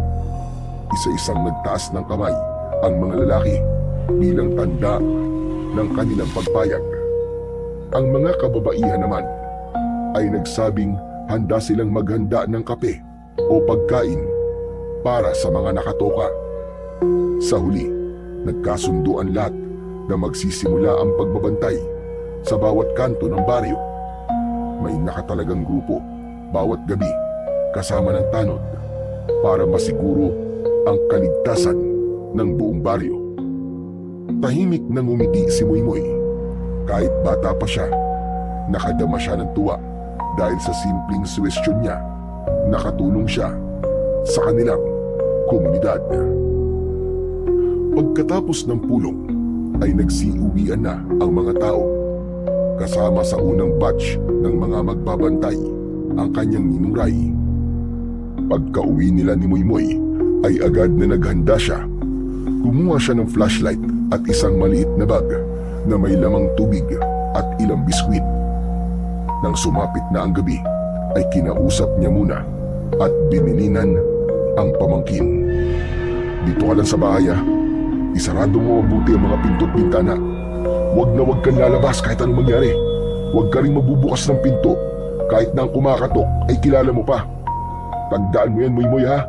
S1: Isa-isang nagtaas ng kamay ang mga lalaki bilang tanda ng kanilang pagpayag. Ang mga kababaihan naman ay nagsabing handa silang maghanda ng kape o pagkain para sa mga nakatoka. Sa huli, nagkasundo ang lahat na magsisimula ang pagbabantay sa bawat kanto ng baryo. May nakatalagang grupo bawat gabi kasama ng tanod para masiguro ang kaligtasan ng buong baryo. Tahimik na ngumiti si Moymoy. Kahit bata pa siya, nakadama siya ng tuwa dahil sa simpleng suwestyon niya, nakatulong siya sa kanilang komunidad. Pagkatapos ng pulong ay nagsiuwian na ang mga tao. Kasama sa unang batch ng mga magbabantay ang kanyang ninong Ray. Pagka-uwi nila ni Moymoy ay agad na naghanda siya. Kumuha siya ng flashlight at isang maliit na bag na may lamang tubig at ilang biskwit. Nang sumapit na ang gabi ay kinausap niya muna at binilinan ang pamangkin. Dito ka lang sa bahay ha. Isarado mo mabuti ang mga pinto at bintana. Huwag na huwag kang lalabas kahit anong mangyari. Huwag ka rin magbubukas ng pinto kahit na ang kumakatok ay kilala mo pa. Tandaan mo yan, Moymoy ha.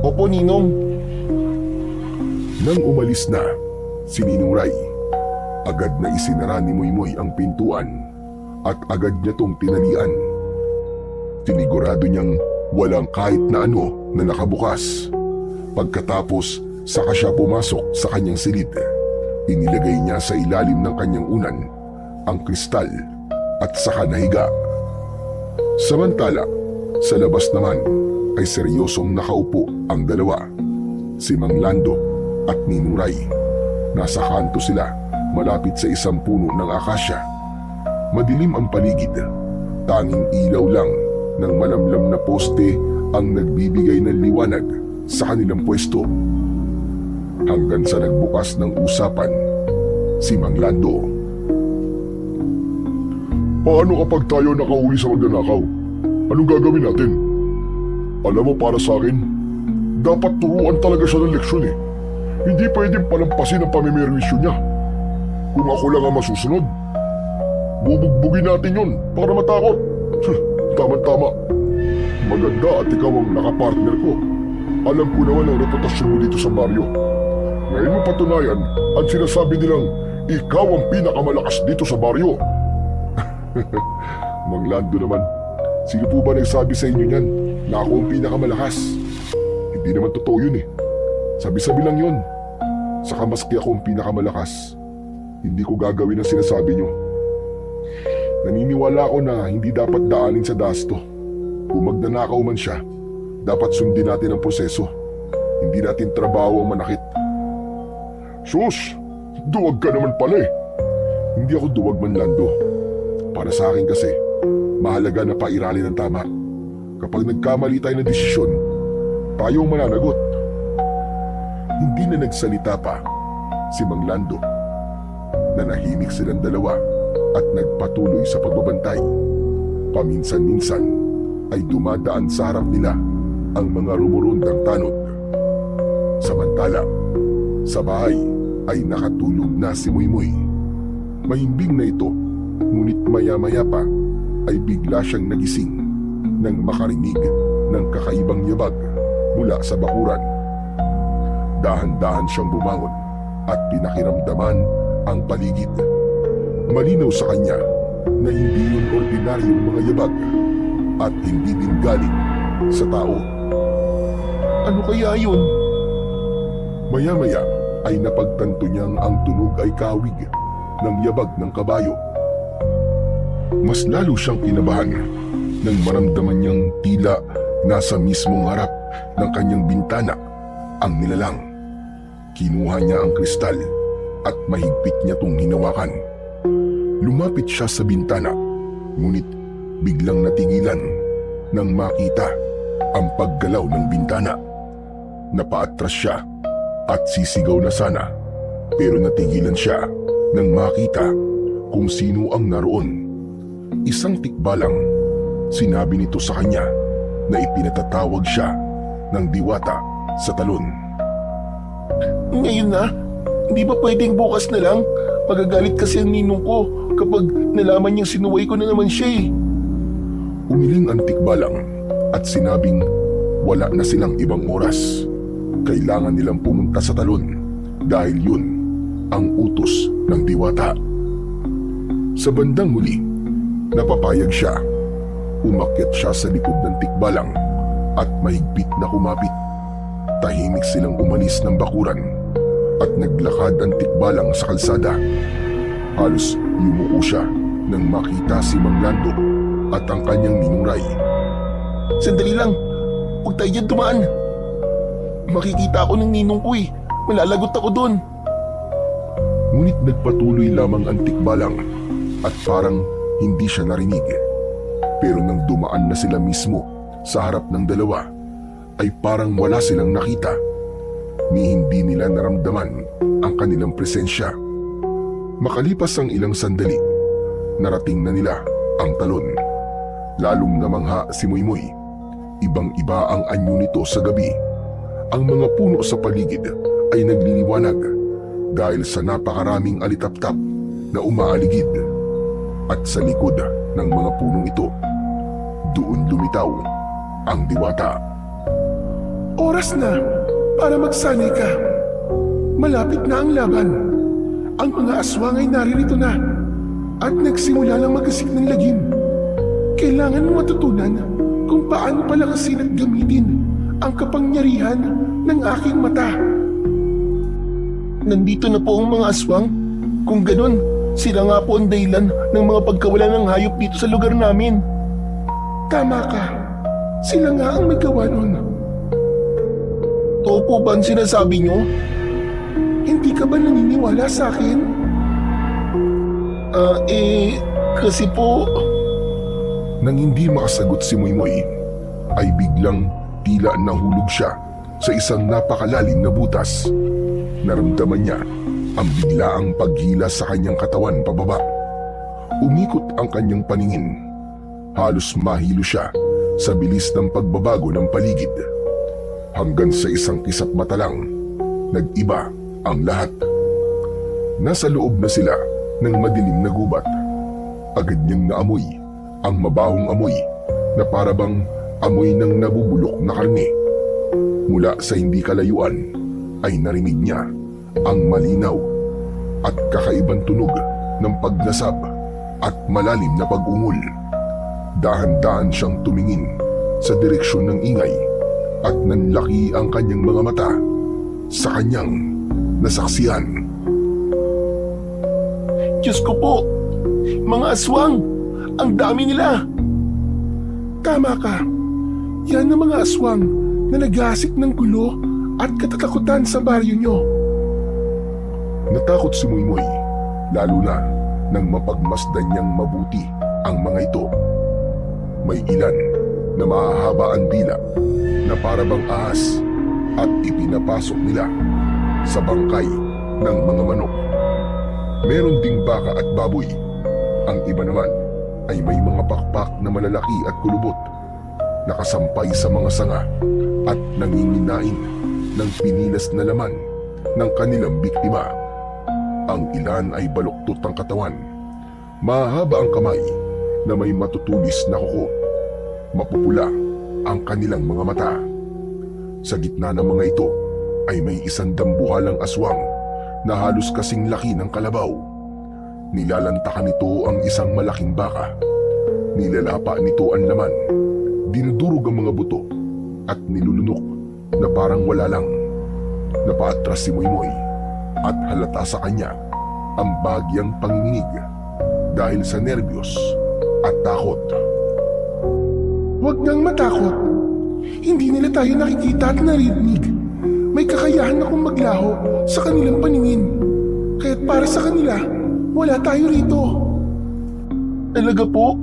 S2: Opo, Ninong.
S1: Nang umalis na si Ninong Ray, agad na isinara ni Moymoy ang pintuan at agad niya tong tinalian. Tinigurado niyang walang kahit na ano na nakabukas. Pagkatapos, saka siya pumasok sa kanyang silid. Inilagay niya sa ilalim ng kanyang unan ang kristal at saka nahiga. Samantala, sa labas naman ay seryosong nakaupo ang dalawa, si Mang Lando at Ninong Ray. Nasa kanto sila, malapit sa isang puno ng akasya. Madilim ang paligid, tanging ilaw lang ng malamlam na poste ang nagbibigay ng liwanag sa kanilang pwesto. Hanggang sa nagbukas ng usapan si Mang Lando. Paano kapag tayo nakahuli sa magnanakaw? Anong gagawin natin? Alam mo, para sa akin, dapat turuan talaga siya ng leksyon eh. Hindi pwedeng palampasin ang pamimerwisyo niya. Kung ako lang ang masusunod, bubugbugin natin yun para matakot. Tama-tama. Maganda at ikaw ang nakapartner ko. Alam ko naman ang reputasyon mo dito sa baryo. Ngayon mo patunayan ang sinasabi nilang ikaw ang pinakamalakas dito sa baryo. Mang Lando naman, sino po ba nagsabi sa inyo niyan na ako ang pinakamalakas? Hindi naman totoo yun eh. Sabi-sabi lang yun. Saka maski ako ang pinakamalakas, hindi ko gagawin ang sinasabi niyo. Naniniwala ako na hindi dapat daanin sa dasto. Kung magnanakaw man siya, dapat sundin natin ang proseso. Hindi natin trabaho ang manakit. Sus! Duwag ka naman pala eh. Hindi ako duwag man, Lando. Para sa akin kasi, mahalaga na pairalin ang tama. Kapag nagkamali tayo ng desisyon, tayo ang mananagot. Hindi na nagsalita pa si Mang Lando. Nanahimik silang dalawa at nagpatuloy sa pagbabantay. Paminsan-minsan ay dumadaan sa harap nila ang mga rumurundang tanod. Samantala, sa bahay ay nakatulog na si Muy-Muy. Mahimbing na ito, ngunit maya-maya pa ay bigla siyang nagising nang makarinig ng kakaibang yabag mula sa bakuran. Dahan-dahan siyang bumangon at pinakiramdaman ang paligid. Malinaw sa kanya na hindi yun ordinaryong mga yabag at hindi din galing sa tao.
S2: Ano kaya yun?
S1: Maya-maya ay napagtanto niyang ang tunog ay kawig ng yabag ng kabayo. Mas lalo siyang kinabahan nang maramdaman niyang tila nasa mismong harap ng kanyang bintana ang nilalang. Kinuha niya ang kristal at mahigpit niya itong hinawakan. Lumapit siya sa bintana, ngunit biglang natigilan nang makita ang paggalaw ng bintana. Napaatras siya at sisigaw na sana, pero natigilan siya nang makita kung sino ang naroon. Isang tikbalang, sinabi nito sa kanya na ipinatatawag siya ng diwata sa talon.
S2: Ngayon na? Hindi ba pwedeng bukas na lang? Magagalit kasi ang ninong ko kapag nalaman niyang sinuway ko na naman siya eh.
S1: Umiling ang tikbalang at sinabing wala na silang ibang oras. Kailangan nilang pumunta sa talon dahil yun ang utos ng diwata. Sa bandang huli, napapayag siya. Umakyat siya sa likod ng tikbalang at mahigpit na kumapit. Tahimik silang umalis ng bakuran at naglakad ang tikbalang sa kalsada. Halos yumuko siya nang makita si Mang Lando at ang kanyang ninong Ray.
S2: Sandali lang. Huwag tayo dyan dumaan. Makikita ako ng ninong ko eh. Malalagot ako doon.
S1: Ngunit nagpatuloy lamang ang tikbalang at parang hindi siya narinig. Pero nang dumaan na sila mismo sa harap ng dalawa, ay parang wala silang nakita, ni hindi nila naramdaman ang kanilang presensya. Makalipas ang ilang sandali, narating na nila ang talon. Lalong namangha si Muy-Muy. Ibang-iba ang anyo nito sa gabi. Ang mga puno sa paligid ay nagliliwanag dahil sa napakaraming alitaptap na umaaligid. At sa likod ng mga punong ito, doon lumitaw ang diwata.
S3: Oras na para magsanay ka. Malapit na ang laban. Ang mga aswang ay naririto na at nagsimula lang magasik ng lagim. Kailangan mo matutunan kung paano palakasin at gamitin ang kapangyarihan ng aking mata.
S2: Nandito na po ang mga aswang. Kung ganun, sila nga po ang dahilan ng mga pagkawala ng hayop dito sa lugar namin.
S3: Tama ka. Sila nga ang may gawa nun.
S2: Totoo po ba ang sinasabi niyo?
S3: Hindi ka ba naniniwala sa akin?
S2: Kasi po...
S1: Nang hindi makasagot si Muy-Muy, ay biglang tila nahulog siya sa isang napakalalim na butas. Naramdaman niya ang biglaang paghila sa kanyang katawan pababa. Umikot ang kanyang paningin. Halos mahilo siya sa bilis ng pagbabago ng paligid. Hanggang sa isang kisap mata lang, nag-iba ang lahat. Nasa loob na sila ng madilim na gubat. Agad niyang naamoy ang mabahong amoy na parabang amoy ng nabubulok na karne. Mula sa hindi kalayuan ay narinig niya ang malinaw at kakaibang tunog ng paglasab at malalim na pag-ungol. Dahan-dahan siyang tumingin sa direksyon ng ingay at nanlaki ang kanyang mga mata sa kanyang nasaksihan.
S2: Diyos ko po! Mga aswang! Ang dami nila!
S3: Tama ka. Yan ang mga aswang na nag-aasik ng gulo at katatakutan sa baryo nyo.
S1: Natakot si Moymoy, lalo na nang mapagmasdan niyang mabuti ang mga ito. May ilan na mahahaba ang dila na parabang ahas at ipinapasok nila sa bangkay ng mga manok. Meron ding baka at baboy. Ang iba naman ay may mga pakpak na malalaki at kulubot, nakasampay sa mga sanga at nanginginain ng pinilas na laman ng kanilang biktima. Ang ilan ay baluktot ang katawan, mahaba ang kamay na may matutulis na kuko, mapupula ang kanilang mga mata. Sa gitna ng mga ito ay may isang dambuhalang aswang na halos kasing laki ng kalabaw. Nilalantakan nito ang isang malaking baka. Nilalapa nito ang laman, dinudurog ang mga buto at nilulunok na parang wala lang. Napaatras si Moymoy at halata sa kanya ang bahagyang panginginig dahil sa nerbiyos at takot.
S3: Huwag nang matakot. Hindi nila tayo nakikita at narinig. May kakayahan akong maglaho sa kanilang paningin. Kaya't para sa kanila, wala tayo rito.
S2: Talaga po?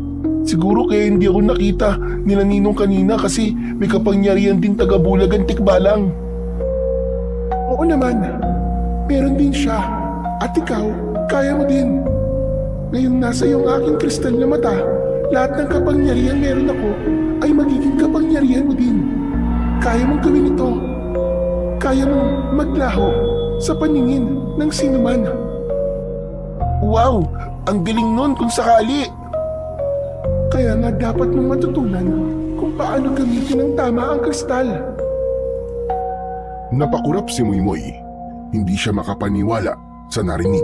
S2: Siguro kaya hindi ako nakita nila Ninong kanina kasi may kapangyarihan din taga-Bulagan Tikbalang.
S3: Oo naman. Meron din siya. At ikaw, kaya mo din. Ngayong nasa iyong aking kristal na mata, lahat ng kapangyarihan meron ako ay magiging kapangyarihan mo din. Kaya mong gawin ito. Kaya mong maglaho sa paningin ng sinuman.
S2: Wow! Ang galing nun kung sakali!
S3: Kaya nga dapat mong matutunan kung paano gamitin ng tama ang kristal.
S1: Napakurap si Moymoy. Hindi siya makapaniwala sa narinig.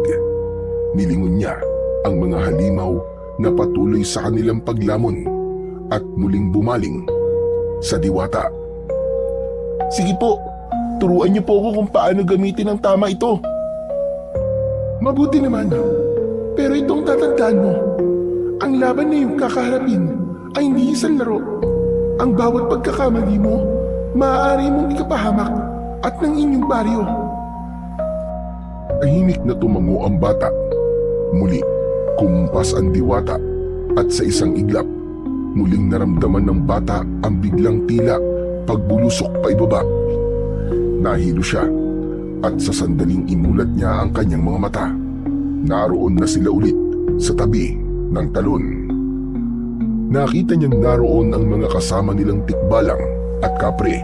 S1: Nilingon niya ang mga halimaw na patuloy sa kanilang paglamon at muling bumaling sa diwata.
S2: Sige po, turuan niyo po ako kung paano gamitin ang tama ito.
S3: Mabuti naman. Pero itong tatandaan mo, ang laban na iyong kakaharapin ay hindi isang laro. Ang bawat pagkakamali mo, maaari mong ikapahamak at ng inyong baryo.
S1: Tahimik na tumango ang bata. Muli, kumpas ang diwata at sa isang iglap, muling naramdaman ng bata ang biglang tila pagbulusok pa ibaba. Nahilo siya at sa sandaling imulat niya ang kanyang mga mata. Naroon na sila ulit sa tabi ng talon. Nakita niyang naroon ang mga kasama nilang tikbalang at kapre.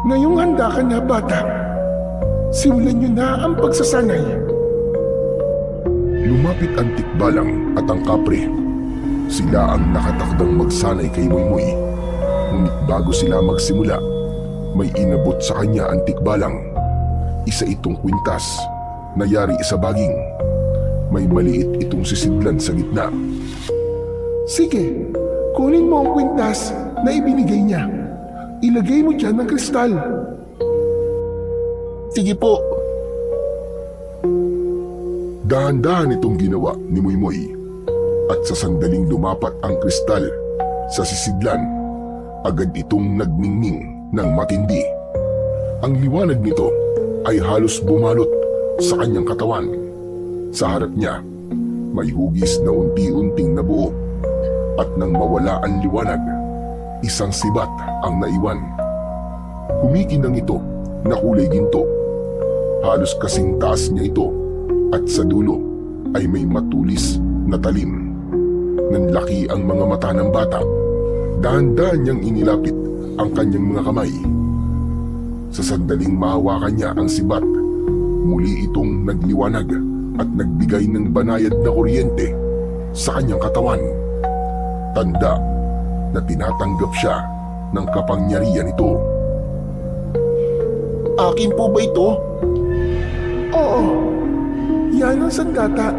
S3: Ngayong handa ka na, bata. Simulan niyo na ang pagsasanay.
S1: Lumapit ang tikbalang at ang kapre. Sila ang nakatakdang magsanay kay Moymoy. Ngunit bago sila magsimula, may inabot sa kanya ang tikbalang. Isa itong kwintas na yari sa baging. May maliit itong sisidlan sa gitna.
S3: Sige, kunin mo ang kwintas na ibinigay niya. Ilagay mo dyan ang kristal.
S2: Sige po.
S1: Dahan-dahan itong ginawa ni Moymoy at sa sandaling lumapat ang kristal sa sisidlan, agad itong nagningning ng matindi. Ang liwanag nito ay halos bumalot sa kanyang katawan. Sa harap niya, may hugis na unti-unting nabuo at nang mawala ang liwanag, isang sibat ang naiwan. Kumikinang ito na kulay ginto. Halos kasing taas niya ito at sa dulo ay may matulis na talim. Nanlaki ang mga mata ng bata. Dahan-dahan niyang inilapit ang kanyang mga kamay. Sa sandaling mahawakan niya ang sibat, muli itong nagliwanag at nagbigay ng banayad na kuryente sa kanyang katawan. Tanda na tinatanggap siya ng kapangyarihan ito.
S2: Akin po ba ito?
S3: Oo, yan ang sandata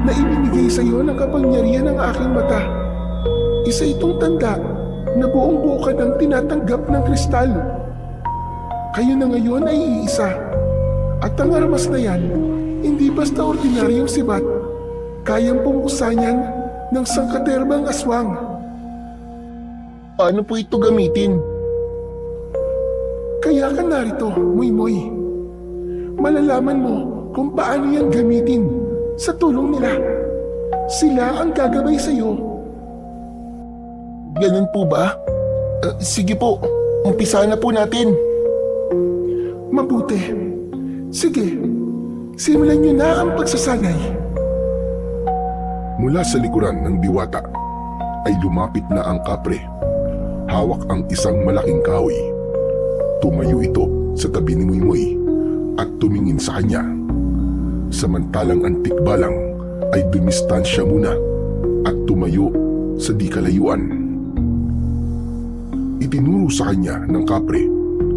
S3: na ibinigay sa iyo ng kapangyarihan ng aking mata. Isa itong tanda na buong buo ka ng tinatanggap ng kristal. Kayo na ngayon ay iisa. At ang armas na yan, hindi basta ordinaryong sibat. Kayang pumuksa niyan ng sangkaterbang aswang.
S2: Paano po ito gamitin?
S3: Kaya ka narito, Moymoy. Malalaman mo kung paano yan gamitin sa tulong nila. Sila ang gagabay sa'yo.
S2: Ganun po ba? Sige po, umpisa na po natin.
S3: Mabuti. Sige, simulan niyo na ang pagsasanay.
S1: Mula sa likuran ng diwata ay lumapit na ang kapre. Hawak ang isang malaking kahoy. Tumayo ito sa tabi ni Moymoy at tumingin sa kanya. Samantalang ang tikbalang ay dumistansya muna at tumayo sa di kalayuan. Itinuro sa kanya ng kapre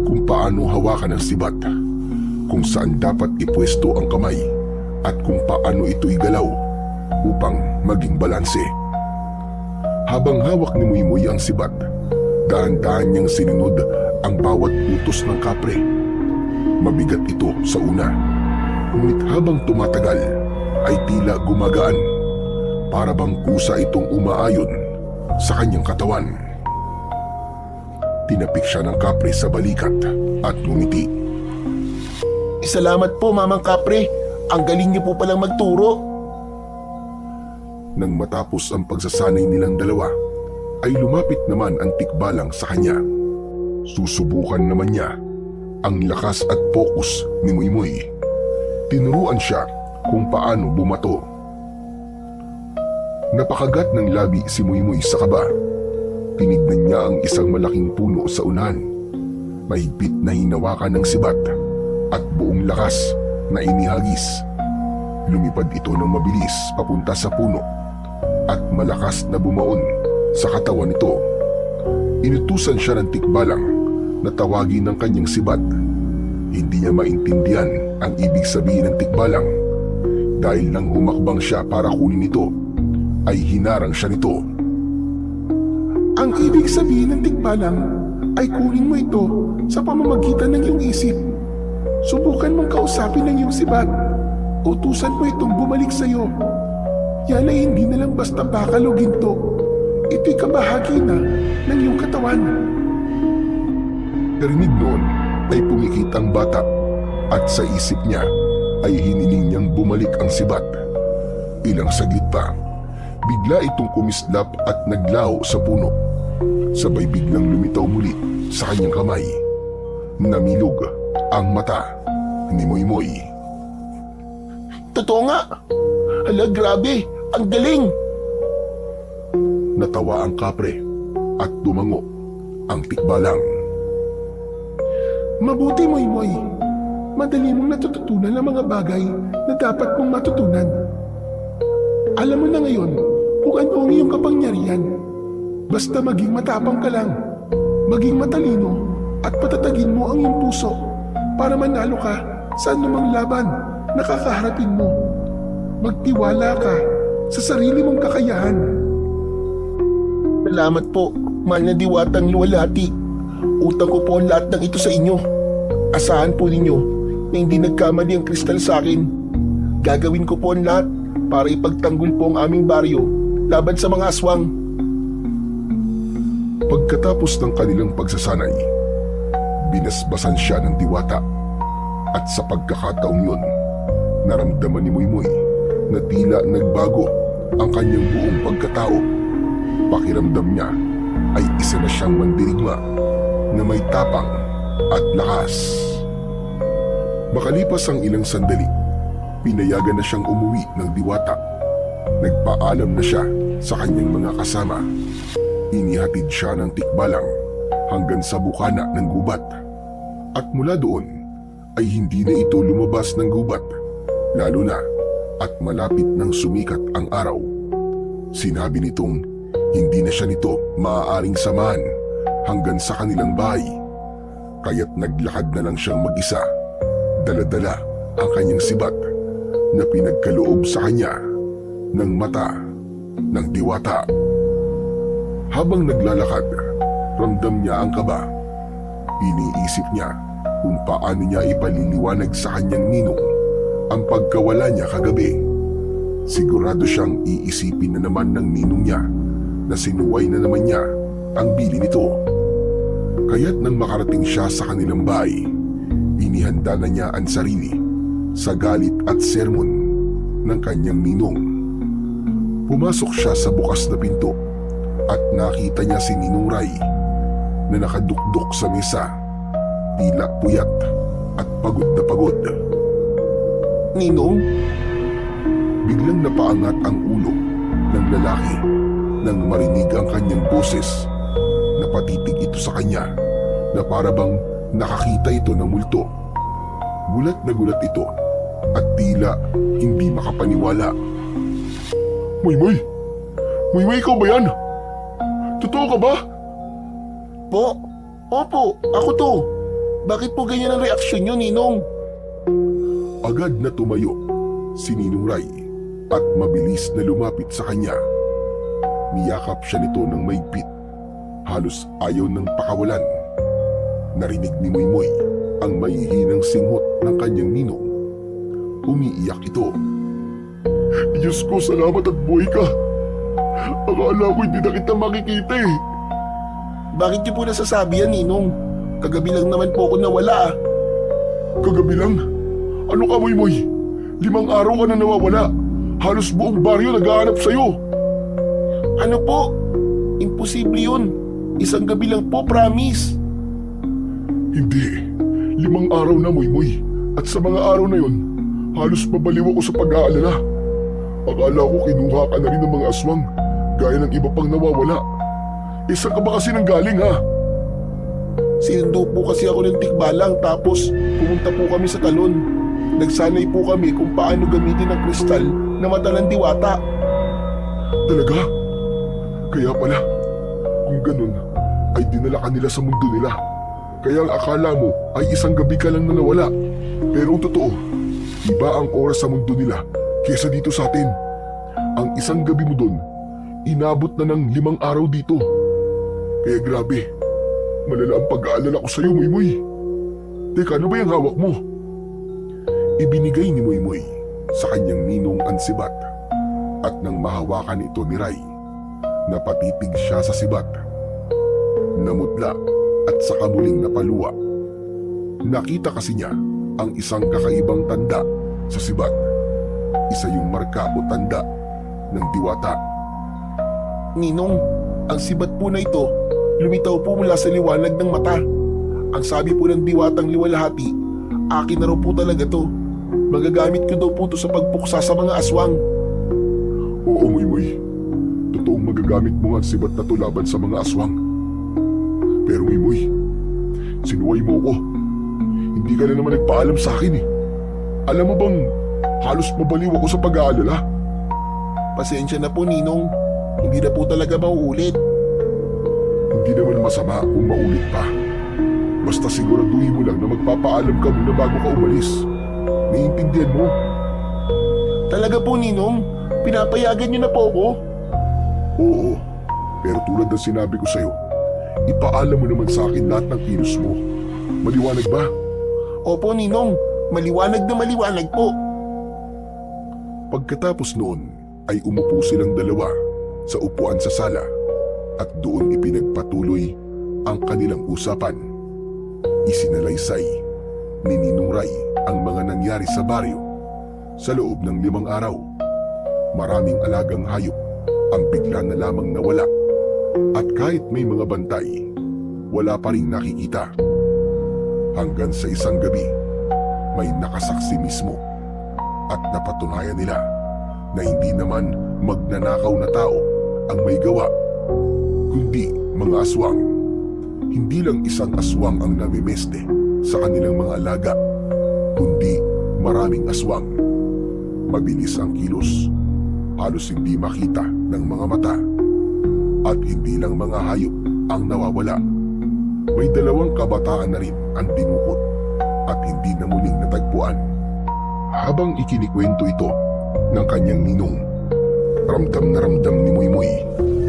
S1: kung paano hawakan ang sibat, kung saan dapat ipwesto ang kamay at kung paano ito igalaw upang maging balanse. Habang hawak ni Moymoy ang sibat, dahan-dahan niyang sinunod ang bawat utos ng kapre. Mabigat ito sa una, ngunit habang tumatagal ay tila gumagaan, para bang kusa itong umaayon sa kanyang katawan. Tinapik siya ng kapre sa balikat at ngumiti.
S2: Salamat po, Mamang Kapre. Ang galing niyo po palang magturo.
S1: Nang matapos ang pagsasanay nilang dalawa, ay lumapit naman ang tikbalang sa kanya. Susubukan naman niya ang lakas at pokus ni Moymoy. Tinuruan siya kung paano bumato. Napakagat ng labi si Moymoy sa kaba. Tinignan niya ang isang malaking puno sa unahan. Mahigpit na hinawakan ng sibat at buong lakas na inihagis. Lumipad ito ng mabilis papunta sa puno at malakas na bumaon sa katawan nito. Inutusan siya ng tikbalang na tawagin ng kanyang sibat. Hindi niya maintindihan ang ibig sabihin ng tikbalang. Dahil nang humakbang siya para kunin ito, ay hinarang siya nito.
S3: Ang ibig sabihin ng tikbalang ay kunin mo ito sa pamamagitan ng iyong isip. Subukan mong kausapin ng iyong sibat. Utusan mo itong bumalik sa iyo. Yan ay hindi na lang basta bakal o ginto. Ito'y kabahagi na ng iyong katawan.
S1: Narinig noon ay pumikit ang bata at sa isip niya ay hiniling niyang bumalik ang sibat. Ilang saglit pa, bigla itong kumislap at naglaho sa puno. Sabay biglang lumitaw muli sa kanyang kamay. Namilog ang mata ni Moymoy.
S2: Totoo nga. Hala, grabe. Ang galing.
S1: Natawa ang kapre at tumango ang tikbalang.
S3: Mabuti, Moymoy. Madali mong natututunan ang mga bagay na dapat mong matutunan. Alam mo na ngayon kung ano ang iyong kapangyarihan. Basta maging matapang ka lang, maging matalino at patatagin mo ang iyong puso para manalo ka sa anumang laban na kakaharapin mo. Magtiwala ka sa sarili mong kakayahan.
S2: Salamat po, mahal na diwatang luwalhati. Utang ko po ang lahat ng ito sa inyo. Asahan po ninyo na hindi nagkamali ang kristal sa akin. Gagawin ko po ang lahat para ipagtanggol po ang aming baryo laban sa mga aswang.
S1: Pagkatapos ng kanilang pagsasanay, binasbasan siya ng diwata at sa pagkakataong yun, naramdaman ni Moymoy na tila nagbago ang kanyang buong pagkatao. Pakiramdam niya ay isa na siyang mandirigma na may tapang at lakas. Makalipas ang ilang sandali, pinayagan na siyang umuwi ng diwata. Nagpaalam na siya sa kanyang mga kasama. Inihatid siya ng tikbalang hanggang sa bukana ng gubat. At mula doon ay hindi na ito lumabas ng gubat, lalo na at malapit nang sumikat ang araw. Sinabi nitong hindi na siya nito maaaring samahan hanggang sa kanilang bahay. Kaya't naglakad na lang siyang mag-isa, dala-dala ang kanyang sibat na pinagkaloob sa kanya ng mata ng diwata. Habang naglalakad, ramdam niya ang kaba. Iniisip niya kung paano niya ipaliliwanag sa kanyang ninong ang pagkawala niya kagabi. Sigurado siyang iisipin na naman ng ninong niya na sinuway na naman niya ang bili nito. Kaya't nang makarating siya sa kanilang bahay, inihanda na niya ang sarili sa galit at sermon ng kanyang ninong. Pumasok siya sa bukas na pinto at nakita niya si Ninong Ray na nakadukdok sa mesa, tila puyat at pagod na pagod.
S2: Ninong,
S1: Biglang napaangat ang ulo ng lalaki nang marinig ang kanyang boses. Napatitig ito sa kanya na para bang nakakita ito ng multo. Gulat na gulat ito at tila hindi makapaniwala. Moy! Moy, ikaw ba yan? Totoo ka ba?
S2: po, opo, ako to. Bakit po ganyan ang reaksyon niyo, Ninong?
S1: Agad na tumayo si Ninong Ray at mabilis na lumapit sa kanya. Niyakap siya nito ng maigpit. Halos ayaw ng pakawalan. Narinig ni Moymoy ang mahihinang singhot ng kanyang ninong. Umiiyak ito. Diyos ko, salamat at buhay ka. Akala ko hindi na kita makikita eh.
S2: Bakit niyo po nasasabi yan, Ninong? Kagabi lang naman po ako nawala.
S1: Kagabi lang? Ano ka, Moymoy? 5 araw ka na nawawala. Halos buong baryo naghahanap sa'yo.
S2: Ano po? Imposible yun. Isang gabi lang po, promise.
S1: Hindi. 5 araw na, Moymoy. At sa mga araw na yon, halos pabaliw ako sa pag-aalala. Akala ko kinuha ka na rin ng mga aswang, gaya ng iba pang nawawala. Isa ka ba kasi nang galing, ha?
S2: Sinundo po kasi ako ng tikbalang tapos pumunta po kami sa talon. Nagsanay po kami kung paano gamitin ang kristal na mata ng diwata.
S1: Talaga? Kaya pala, kung ganun, ay dinala ka nila sa mundo nila. Kaya ang akala mo ay isang gabi ka lang na nawala. Pero ang totoo, iba ang oras sa mundo nila kesa dito sa atin. Ang isang gabi mo doon, inabot na ng 5 araw dito. Kaya grabe, malala ang pag-aalala ko sa'yo, Moymoy. Teka, ano ba yung hawak mo? Ibinigay ni Moymoy sa kanyang ninong ang sibat. At nang mahawakan ito ni Ray, napatitig siya sa sibat. Namutla at saka muling napaluwa. Nakita kasi niya ang isang kakaibang tanda sa sibat. Isa yung marka o tanda ng diwata.
S2: Ninong, ang sibat po na ito, lumitaw po mula sa liwanag ng mata. Ang sabi po ng diwatang liwalhati, akin na raw po talaga to. Magagamit ko daw po to sa pagpuksa sa mga aswang.
S1: Oo, Moymoy. Totoong magagamit mo nga ang sibat na to laban sa mga aswang. Pero Moymoy, sinuway mo ko. Hindi ka na naman nagpaalam sa akin eh. Alam mo bang halos mabaliw ako sa pag-aalala?
S2: Pasensya na po, Ninong. Hindi na po talaga mauulit.
S1: Hindi naman masama kung maulit pa. Basta siguraduhin mo lang na magpapaalam ka muna bago ka umalis. Naiintindihan mo?
S2: Talaga po, Ninong? Pinapayagan niyo na po ako?
S1: Oo, pero tulad ng sinabi ko sa'yo, ipaalam mo naman sa akin lahat ng kilos mo. Maliwanag ba?
S2: Opo, Ninong. Maliwanag na maliwanag po.
S1: Pagkatapos noon ay umupo silang dalawa sa upuan sa sala at doon ipinagpatuloy ang kanilang usapan. Isinalaysay ni Ninong Ray ang mga nangyari sa baryo sa loob ng 5 araw. Maraming alagang hayop ang bigla na lamang nawala at kahit may mga bantay, wala pa rin nakikita. Hanggang sa isang gabi, may nakasaksi mismo at napatunayan nila na hindi naman magnanakaw na tao ang may gawa, kundi mga aswang. Hindi lang isang aswang ang namimeste sa kanilang mga alaga, kundi maraming aswang. Mabilis ang kilos, halos hindi makita ng mga mata. At hindi lang mga hayop ang nawawala. May 2 kabataan na rin ang dinukot at hindi na muling natagpuan. Habang ikinikwento ito ng kanyang ninong, ramdam na ramdam ni Moymoy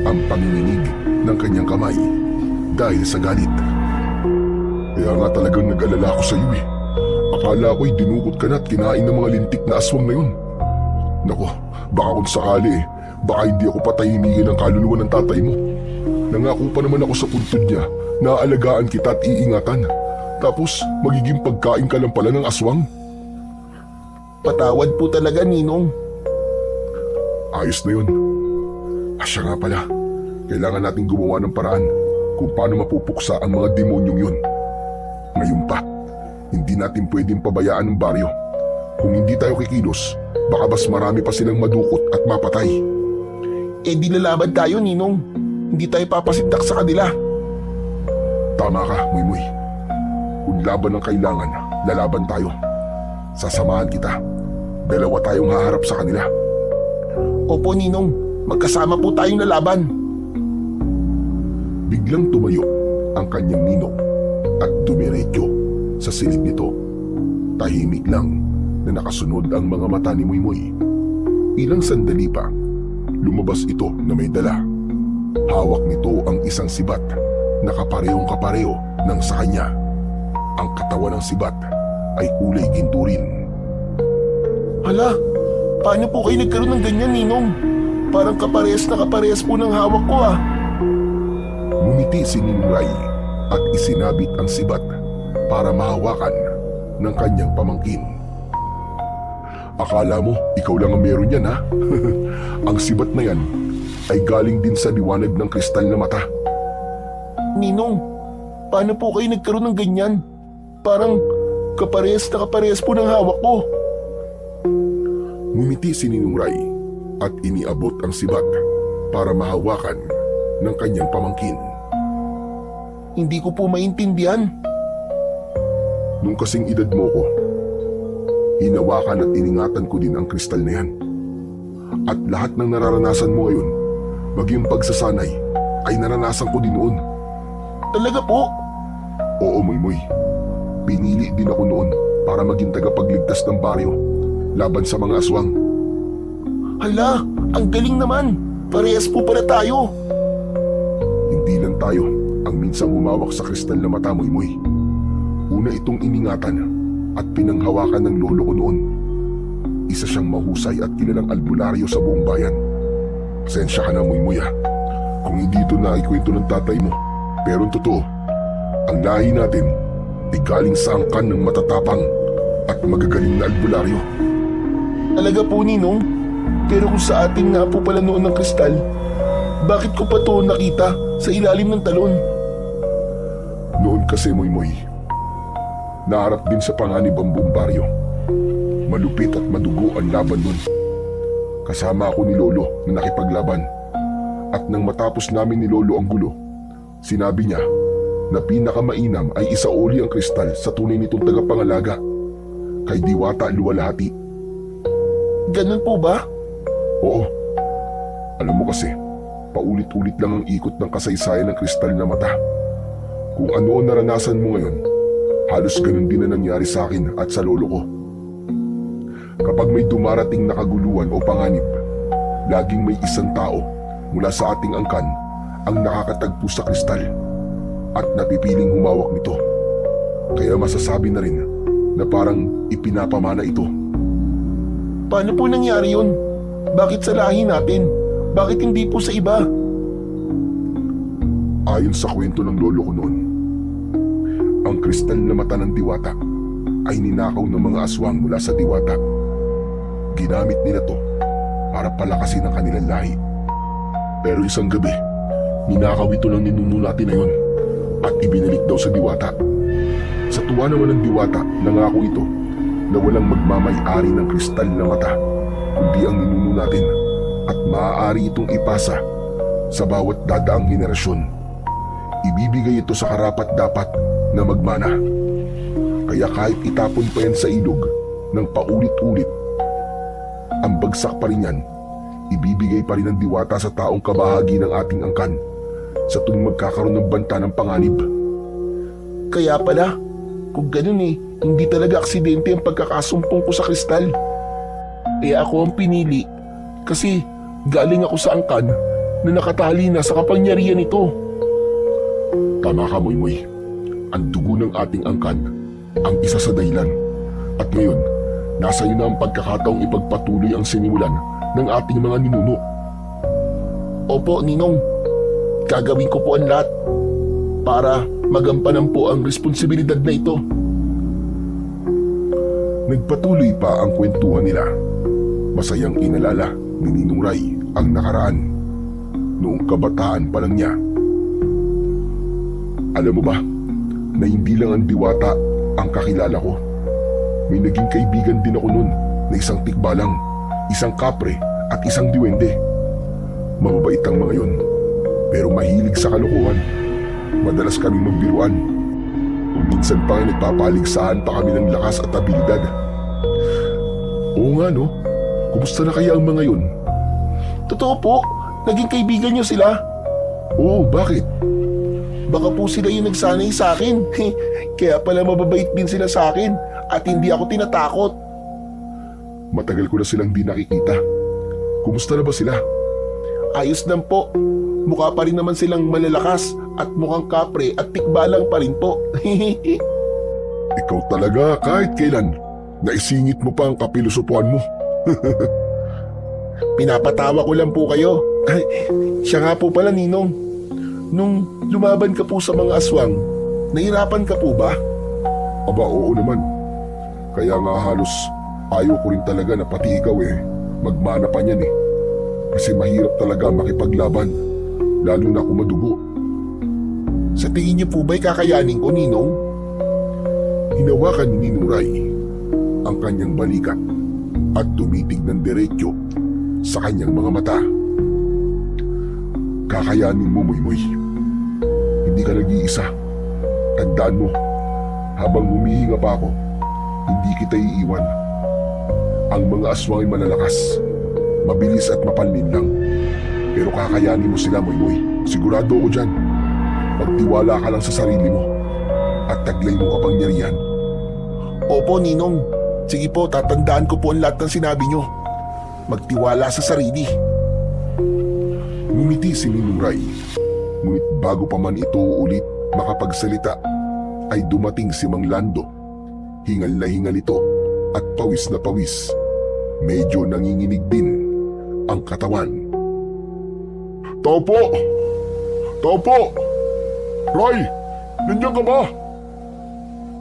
S1: ang panginginig ng kanyang kamay dahil sa galit. Kaya nga talagang nag-alala ako sa iyo eh. Akala ko'y dinukot ka na at kinain ng mga lintik na aswang na yun. Nako, baka kung sakali baka hindi ako patahimigin ng kaluluwa ng tatay mo. Nangako pa naman ako sa puntod niya na aalagaan kita at iingatan. Tapos magiging pagkain ka lang pala ng aswang.
S2: Patawad po talaga, Ninong.
S1: Ayos na yun. Asya nga pala, kailangan nating gumawa ng paraan kung paano mapupuksa ang mga demonyong yun. Ngayon pa, hindi natin pwedeng pabayaan ng baryo. Kung hindi tayo kikilos, baka mas marami pa silang madukot at mapatay.
S2: Eh di lalaban tayo, Ninong. Hindi tayo papasindak sa kanila.
S1: Tama ka, Muymoy. Kung laban ang kailangan, lalaban tayo. Sasamahan kita. Dalawa tayong haharap sa kanila.
S2: Opo, Ninong. Magkasama po tayong lalaban.
S1: Biglang tumayo ang kanyang ninong at dumiretso sa silid nito. Tahimik lang na nakasunod ang mga mata ni Muymoy. Ilang sandali pa, lumabas ito na may dala. Hawak nito ang isang sibat na kaparehong kapareho ng sa kanya. Ang katawan ng sibat ay kulay ginto rin.
S2: Hala, paano po kayo nagkaroon ng ganyan, Ninong? Parang kaparehas na kaparehas po ng hawak ko ah.
S1: Ngumiti si Ninong Ray at isinabit ang sibat para mahawakan ng kanyang pamangkin. Akala mo, ikaw lang ang meron yan ha? Ang sibat na yan ay galing din sa liwanag ng kristal na mata.
S2: Ninong, paano po kayo nagkaroon ng ganyan? Parang kaparehas na kaparehas po ng hawak ko.
S1: Ngumiti si Ninong Ray at iniabot ang sibat para mahawakan ng kanyang pamangkin.
S2: Hindi ko po maintindihan.
S1: Nung kasing edad mo ko, hinawakan at iningatan ko din ang kristal na yan. At lahat ng nararanasan mo ngayon, maging pagsasanay, ay naranasan ko din noon.
S2: Talaga po?
S1: Oo, Muymoy. Pinili din ako noon para maging tagapagligtas ng baryo laban sa mga aswang.
S2: Hala, ang galing naman. Parehas po pala tayo.
S1: Hindi lang tayo ang minsang humawak sa kristal na mata, Muymoy. Una itong iningatan at pinanghawakan ng lolo ko noon. Isa siyang mahusay at kilalang albularyo sa buong bayan. Pasensya ka na, Muymoy ha, kung hindi ito naikwento ng tatay mo. Pero totoo, ang lahi natin ay galing sa angkan ng matatapang at magagaling na albularyo.
S2: Talaga po, Ninong? Pero kung sa atin nga po pala noon ng kristal, bakit ko pa to nakita sa ilalim ng talon?
S1: Noon kasi, Muymoy, naharap din sa panganib ang buong baryo. Malupit at madugo ang laban nun. Kasama ako ni Lolo na nakipaglaban. At nang matapos namin ni Lolo ang gulo, sinabi niya na pinakamainam ay isauli ang kristal sa tunay nitong tagapangalaga, kay Diwata Luwalhati.
S2: Ganun po ba?
S1: Oo. Alam mo kasi, paulit-ulit lang ang ikot ng kasaysayan ng kristal na mata. Kung ano ang naranasan mo ngayon, halos ganun din na nangyari sa akin at sa lolo ko. Kapag may dumarating na kaguluhan o panganib, laging may isang tao mula sa ating angkan ang nakakatagpo sa kristal at napipiling humawak nito. Kaya masasabi na rin na parang ipinapamana ito.
S2: Paano po nangyari yun? Bakit sa lahi natin? Bakit hindi po sa iba?
S1: Ayon sa kwento ng lolo ko noon, ang kristal na mata ng Diwata ay ninakaw ng mga aswang mula sa Diwata. Ginamit nila to para palakasin ang kanilang lahi. Pero isang gabi, ninakaw ito ng ninuno natin na yun at ibinalik daw sa Diwata. Sa tuwa naman ng Diwata, nangako ito na walang magmamay-ari ng kristal na mata kundi ang ninuno natin at maaari itong ipasa sa bawat dadaang henerasyon. Ibibigay ito sa karapat-dapat na magmana. Kaya kahit itapon pa yan sa ilog ng paulit-ulit, ang bagsak pa rin yan, ibibigay pa rin ng Diwata sa taong kabahagi ng ating angkan sa tuwing magkakaroon ng banta ng panganib.
S2: Kaya pala, kung ganun hindi talaga aksidente ang pagkakasumpong ko sa kristal. Kaya ako ang pinili kasi galing ako sa angkan na nakatali na sa kapangyarihan nito.
S1: Tama ka, Muymoy. Ang dugo ng ating angkan ang isa sa dahilan. At ngayon, Nasa iyo na ang pagkakataong ipagpatuloy ang sinimulan ng ating mga ninuno.
S2: Opo, Ninong. Gagawin ko po ang lahat para magampanan po ang responsibilidad na ito.
S1: Nagpatuloy pa ang kwentuhan nila. Masayang inalala ni Ninong Ray ang nakaraan. Noong kabataan pa lang niya. Alam mo ba, na hindi lang ang diwata ang kakilala ko. May naging kaibigan din ako noon na isang tikbalang, isang kapre at isang diwende. Mababait ang mga yon, pero mahilig sa kalokohan. Madalas kami magbiruan. Minsan pa nga nagpapaligsahan pa kami ng lakas at abilidad. Oo nga no, kumusta na kaya ang mga yon?
S2: Totoo po, naging kaibigan niyo sila.
S1: Oo, bakit?
S2: Baka po sila yung nagsanay sa akin. Kaya pala mababait din sila sa akin at hindi ako tinatakot.
S1: Matagal ko na silang di nakikita. Kumusta na ba sila?
S2: Ayos lang po. Mukha pa rin naman silang malalakas at mukhang kapre at tikbalang pa rin po.
S1: Ikaw talaga kahit kailan, naisingit mo pa ang kapilosopuan mo.
S2: Pinapatawa ko lang po kayo. Siya nga po pala, Ninong. Nung lumaban ka po sa mga aswang, nahirapan ka po ba?
S1: Aba, oo naman. Kaya nga halos ayaw ko rin talaga na pati ikaw magmana pa niyan Kasi mahirap talaga makipaglaban, lalo na kung madugo.
S2: Sa tingin niyo po ba'y kakayanin ko, Ninong?
S1: Hinawakan ni Ninong Ray ang kanyang balikat at tumitig ng diretsyo sa kanyang mga mata. Kakayanin mo, Moymoy. Hindi ka nag-iisa. Tandaan mo, habang humihinga pa ako, hindi kita iiwan. Ang mga aswang ay malalakas, mabilis at mapalmin lang. Pero kakayanin mo sila, Moymoy. Sigurado ako dyan. Magtiwala ka lang sa sarili mo at taglay mo kapangyarihan.
S2: Opo, Ninong. Sige po, tatandaan ko po ang lahat ng sinabi niyo. Magtiwala sa sarili.
S1: Ngumiti si Ninong Ray. Ngunit bago pa man ito ulit makapagsalita, ay dumating si Mang Lando. Hingal na hingal ito at pawis na pawis. Medyo nanginginig din ang katawan. Tao po! Tao po! Ray! Nandiyan ka ba?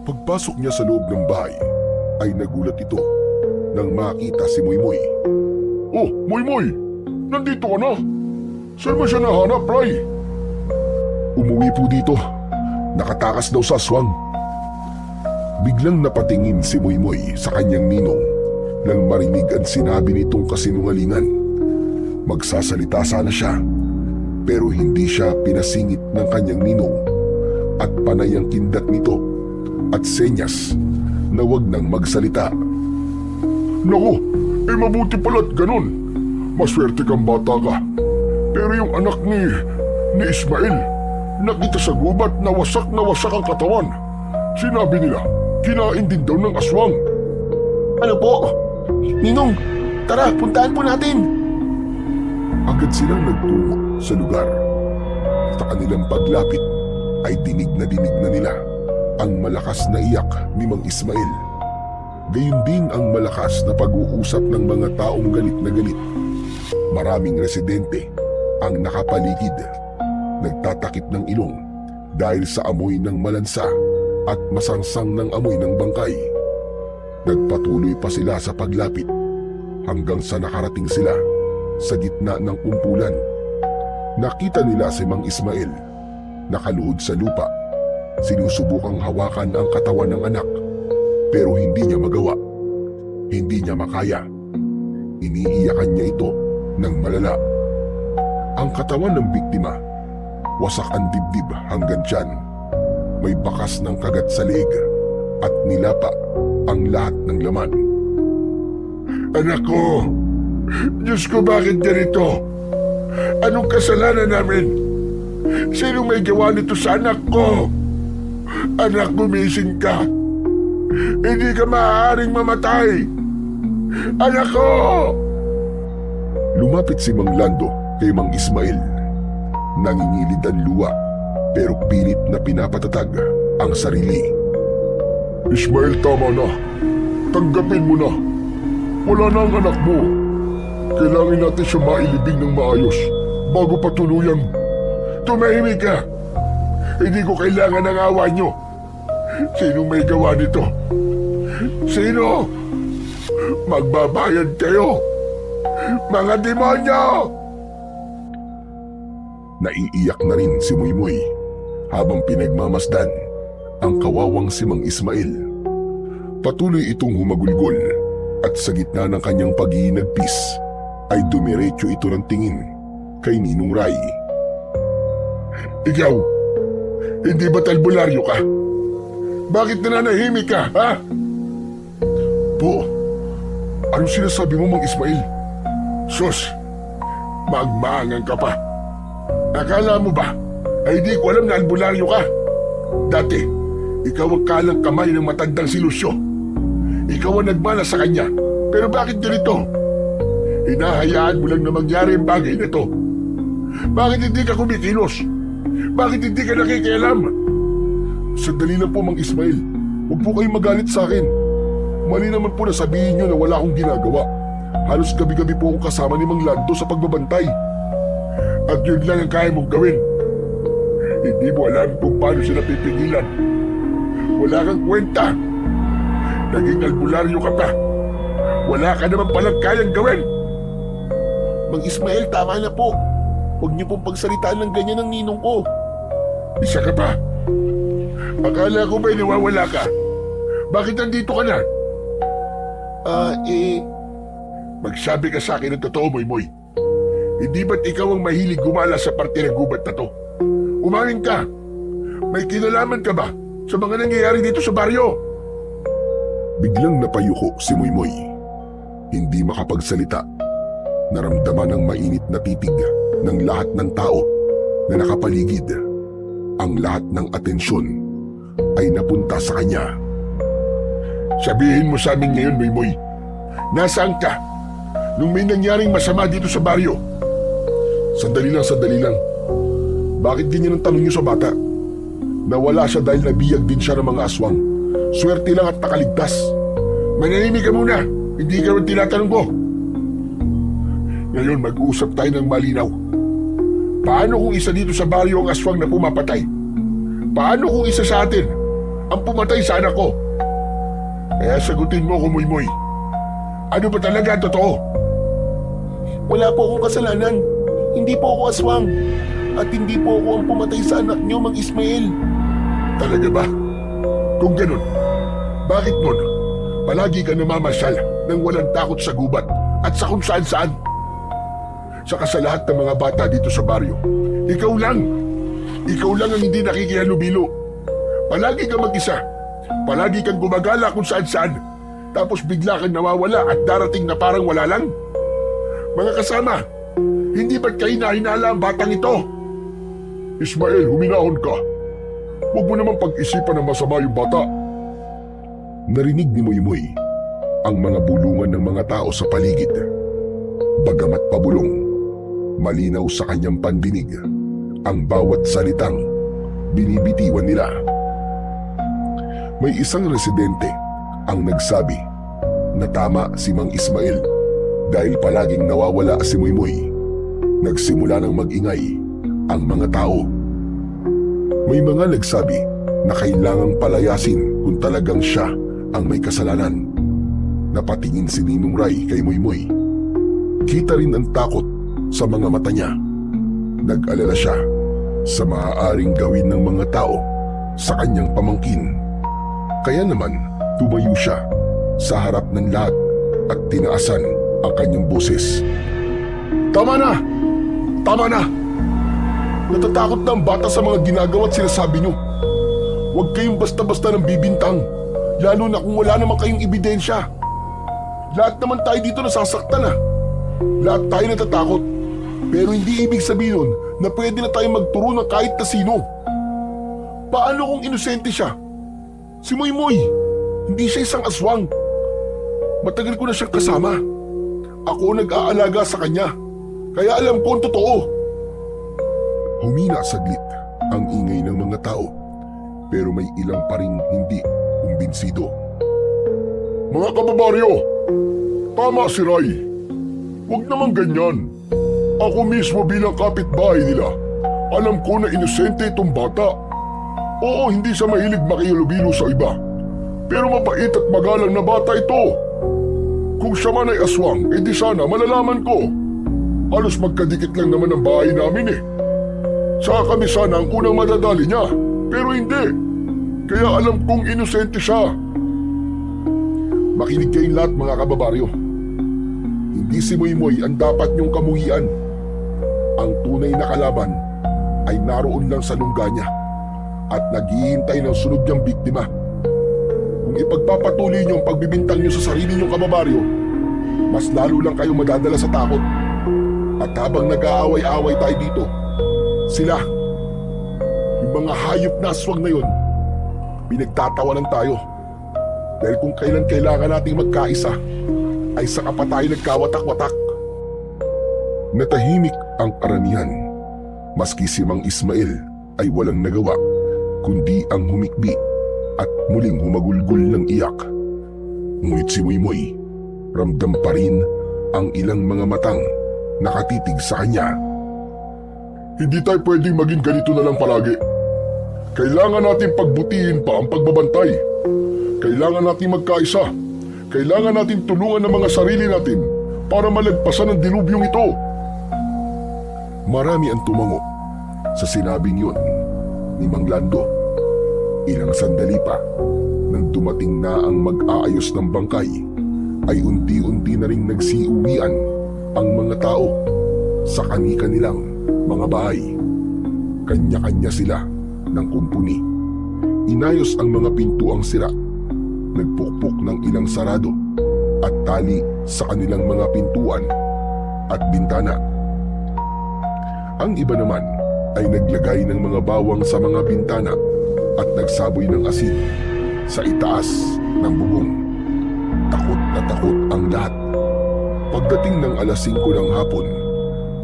S1: Pagpasok niya sa loob ng bahay, ay nagulat ito nang makita si Moymoy. Oh, Moymoy! Nandito ka na! Saan ba siya nahanap, Ray? Umuwi po dito. Nakatakas daw sa aswang. Biglang napatingin si Moymoy sa kanyang ninong nang marinig ang sinabi nitong kasinungalingan. Magsasalita sana siya, pero hindi siya pinasingit ng kanyang ninong at panay ang kindat nito at senyas na wag nang magsalita. Naku, mabuti pala't ganun. Maswerte kang bata ka. Pero yung anak ni Ismael, nakita sa gubat na wasak ang katawan. Sinabi nila, kinain din daw ng aswang.
S2: Ano po? Ninong, tara, puntahan po natin.
S1: Agad silang nagtungo sa lugar. Sa kanilang paglapit ay dinig na nila ang malakas na iyak ni Mang Ismael. Gayun din ang malakas na pag-uusap ng mga taong galit na galit. Maraming residente ang nakapaligid, nagtatakip ng ilong dahil sa amoy ng malansa at masangsang ng amoy ng bangkay. Nagpatuloy pa sila sa paglapit hanggang sa nakarating sila sa gitna ng kumpulan. Nakita nila si Mang Ismael nakaluhod sa lupa. Sinusubukang hawakan ang katawan ng anak pero hindi niya magawa. Hindi niya makaya. Iniiyakan niya ito ng malala. Ang katawan ng biktima, wasak ang dibdib hanggang tiyan. May bakas ng kagat sa leeg at nilapa ang lahat ng laman. Anak ko! Diyos ko, bakit ganito? Anong kasalanan namin? Sino may gawa nito sa anak ko? Anak, gumising ka. Hindi ka maaaring mamatay. Anak ko! Lumapit si Mang Lando kay Mang Ismael. Nangingilid ang luha pero pilit na pinapatatag ang sarili. Ismael, tama na. Tanggapin mo na. Wala na ang anak mo. Kailangan natin siya mailibing ng maayos bago pa tuluyang tumahimik ka. Hindi ko kailangan ng awa nyo. Sinong may gawa nito? Sino? Magbabayad kayo. Mga demonyo! Naiiyak na rin si Muymoy habang pinagmamasdan ang kawawang si Mang Ismael. Patuloy itong humagulgol at sa gitna ng kanyang paghihinagpis ay dumiretso ito ng tingin kay Ninong Ray. Ikaw, hindi ba talbularyo ka? Bakit nananahimik ka, ha? Po, anong sinasabi mo, Mang Ismael? Sus, magmaangan ka pa. Akala mo ba ay di ko alam na albularyo ka? Dati, ikaw ang kalang kamay ng matandang si Lucio. Ikaw ang nagmana sa kanya. Pero bakit ganito? Hinahayaan mo lang na mangyari ang bagay na to. Bakit hindi ka kumikilos? Bakit hindi ka nakikialam? Sandali lang po, Mang Ismael. Huwag po kayong magalit sa akin. Mali naman po na sabihin nyo na wala akong ginagawa. Halos gabi-gabi po akong kasama ni Mang Lando sa pagbabantay. At yun lang ang kaya mong gawin. Hindi mo alam kung paano siya napipigilan. Wala kang kwenta. Naging albularyo ka pa. Wala ka naman palang kayang gawin.
S2: Mang Ismael, tama na po. Huwag niyo pong pagsalitaan ng ganyan ng ninong ko.
S1: Isa ka pa. Akala ko ba'y nawawala ka? Bakit nandito ka na? Magsabi ka sa akin ng totoo, Moymoy. Hindi ba't ikaw ang mahilig gumala sa parte ng gubat na to? Umamin ka. May kinalaman ka ba sa mga nangyayari dito sa baryo? Biglang napayuko si Moymoy. Hindi makapagsalita. Naramdaman ang mainit na titig ng lahat ng tao na nakapaligid. Ang lahat ng atensyon ay napunta sa kanya. Sabihin mo sa amin ngayon, Moymoy, nasaan ka nung may nangyaring masama dito sa baryo? Sandali lang. Bakit ganyan ang tanong niyo sa bata? Nawala siya dahil nabiyag din siya ng mga aswang. Swerte lang at nakaligtas. Manahimik ka muna, hindi ka rin tinatanong ko. Ngayon mag-uusap tayo ng malinaw. Paano kung isa dito sa baryo ang aswang na pumapatay? Paano kung isa sa atin ang pumatay sa anak ko? Kaya sagutin mo ko, Moymoy. Ano ba talaga ang totoo?
S2: Wala po akong kasalanan. Hindi po ako aswang. At hindi po ako ang pumatay sa anak niyo, Mang Ismael.
S1: Talaga ba? Kung ganun, bakit nun palagi ka namamasyal ng walang takot sa gubat at sa kung saan-saan? Saka sa lahat ng mga bata dito sa baryo, ikaw lang ang hindi nakikihalubilo. Palagi kang mag-isa, palagi kang gumagala kung saan-saan, tapos bigla kang nawawala at darating na parang wala lang. Mga kasama, hindi ba't kayo nahinala ang batang ito? Ismael, huminahon ka. Huwag mo naman pag-isipan na masama yung bata. Narinig ni Moymoy ang mga bulungan ng mga tao sa paligid. Bagamat pabulong, malinaw sa kanyang pandinig ang bawat salitang binibitiwan nila. May isang residente ang nagsabi na tama si Mang Ismael dahil palaging nawawala si Moymoy. Nagsimula ng mag-ingay ang mga tao. May mga nagsabi na kailangang palayasin kung talagang siya ang may kasalanan. Napatingin si Ninong Ray kay Moymoy. Kita rin ang takot sa mga mata niya. Nag-alala siya sa maaaring gawin ng mga tao sa kanyang pamangkin. Kaya naman tumayo siya sa harap ng lahat at tinaasan ang kanyang boses. Tama na! Tama na! Natatakot na ang bata sa mga ginagawa at sinasabi niyo. Huwag kayong basta-basta ng bibintang, lalo na kung wala naman kayong ebidensya. Lahat naman tayo dito nasasaktan na. Lahat tayo natatakot. Pero hindi ibig sabihin nun na pwede na tayo magturo ng kahit na sino. Paano kung inosente siya? Si Moymoy, hindi siya isang aswang. Matagal ko na siyang kasama. Ako nag-aalaga sa kanya. Kaya alam ko ang totoo. Humina saglit ang ingay ng mga tao, pero may ilang pa ring hindi kumbinsido. Mga kababaryo, tama si Ray. Huwag naman ganyan. Ako mismo bilang kapitbahay nila, alam ko na inosente itong bata. Oo, hindi siya mahilig makihilubilo sa iba. Pero mabait at magalang na bata ito. Kung siya man ay aswang, edi sana malalaman ko. Halos magkadikit lang naman ang bahay namin eh. Saka kami sana ang unang madadali niya, pero hindi. Kaya alam kong inosente siya. Makinig kayong lahat mga kababaryo. Hindi si Moymoy ang dapat niyong kamuhian. Ang tunay na kalaban ay naroon lang sa lungga niya at naghihintay ng sunod niyang biktima. Kung ipagpapatuloy niyo ang pagbibintang niyo sa sarili niyong kababaryo, mas lalo lang kayo madadala sa takot. At habang nag-aaway-aaway tayo dito, sila, yung mga hayop na aswang na yun, pinagtatawanan tayo. Dahil kung kailan kailangan nating magkaisa, ay saka pa tayo nagkawatak-watak. Natahimik ang karamihan, maski si Mang Ismael ay walang nagawa, kundi ang humikbi at muling humagulgol ng iyak. Ngunit si Moymoy, ramdam pa rin ang ilang mga matang nakatitig sa kanya. Hindi tayo pwedeng maging ganito na lang palagi. Kailangan natin pagbutihin pa ang pagbabantay. Kailangan natin magkaisa. Kailangan natin tulungan ang mga sarili natin para malagpasan ang dilubyong ito. Marami ang tumango sa sinabing yun ni Mang Lando. Ilang sandali pa nang dumating na ang mag-aayos ng bangkay, ay unti-unti na ring nagsiuwian ang mga tao sa kani-kanilang mga bahay. Kanya-kanya sila ng kumpuni. Inayos ang mga pintuang sira, nagpukpok ng ilang sarado at tali sa kanilang mga pintuan at bintana. Ang iba naman ay naglagay ng mga bawang sa mga bintana at nagsaboy ng asin sa itaas ng bubong. Takot na takot ang lahat. Pagdating ng alas 5 ng hapon,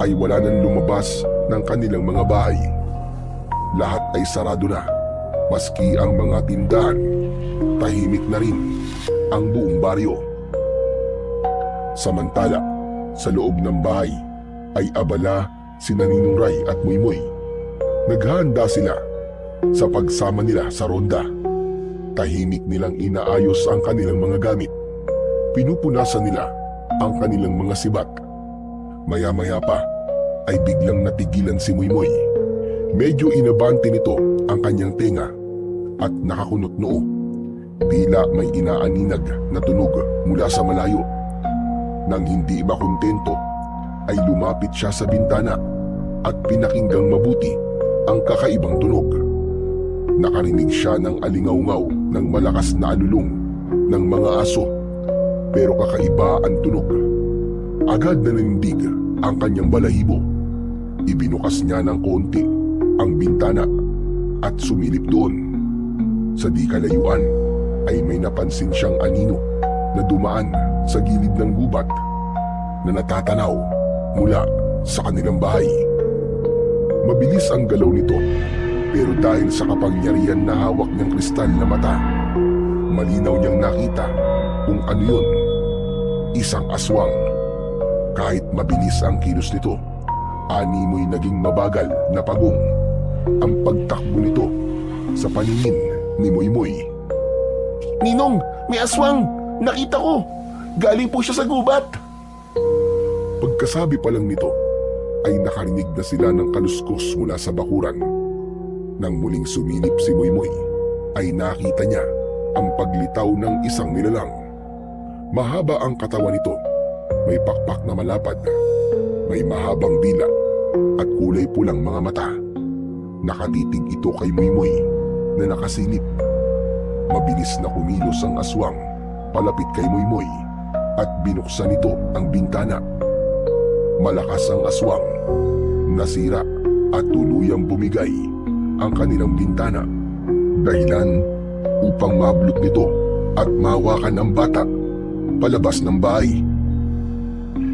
S1: ay wala nang lumabas ng kanilang mga bahay. Lahat ay sarado na, maski ang mga tindahan. Tahimik na rin ang buong baryo. Samantala, sa loob ng bahay ay abala sina Ninong Ray at Moymoy. Naghahanda sila sa pagsama nila sa ronda. Tahimik nilang inaayos ang kanilang mga gamit. Pinupunasan nila ang kanilang mga sibat. Maya-maya pa ay biglang natigilan si Moymoy. Medyo inabante nito ang kanyang tenga at nakakunot noo. Tila may inaaninag na tunog mula sa malayo. Nang hindi makontento, ay lumapit siya sa bintana at pinakinggang mabuti ang kakaibang tunog. Nakarinig siya ng alingaw-ngaw ng malakas na alulong ng mga aso, pero kakaiba ang tunog. Agad na nanindig ang kanyang balahibo. Ibinukas niya ng konti ang bintana at sumilip doon. Sa di kalayuan ay may napansin siyang anino na dumaan sa gilid ng gubat na natatanaw mula sa kanilang bahay. Mabilis ang galaw nito, pero dahil sa kapangyarihan na hawak niyang kristal na mata, malinaw niyang nakita kung ano yun. Isang aswang. Kahit mabilis ang kilos nito, animoy naging mabagal na pagong ang pagtakbo nito sa paningin ni Moymoy.
S2: Ninong, may aswang! Nakita ko! Galing po siya sa gubat!
S1: Pagkasabi pa lang nito, ay nakarinig na sila ng kaluskos mula sa bakuran. Nang muling sumilip si Moymoy, ay nakita niya ang paglitaw ng isang nilalang. Mahaba ang katawan nito, may pakpak na malapad, may mahabang dila at kulay pulang mga mata. Nakatitig ito kay Moymoy na nakasilip. Mabilis na kumilos ang aswang palapit kay Moymoy at binuksan nito ang bintana. Malakas ang aswang, nasira at tuluyang bumigay ang kanilang bintana, dahilan upang mablot nito at mahawakan ang bata palabas ng bahay.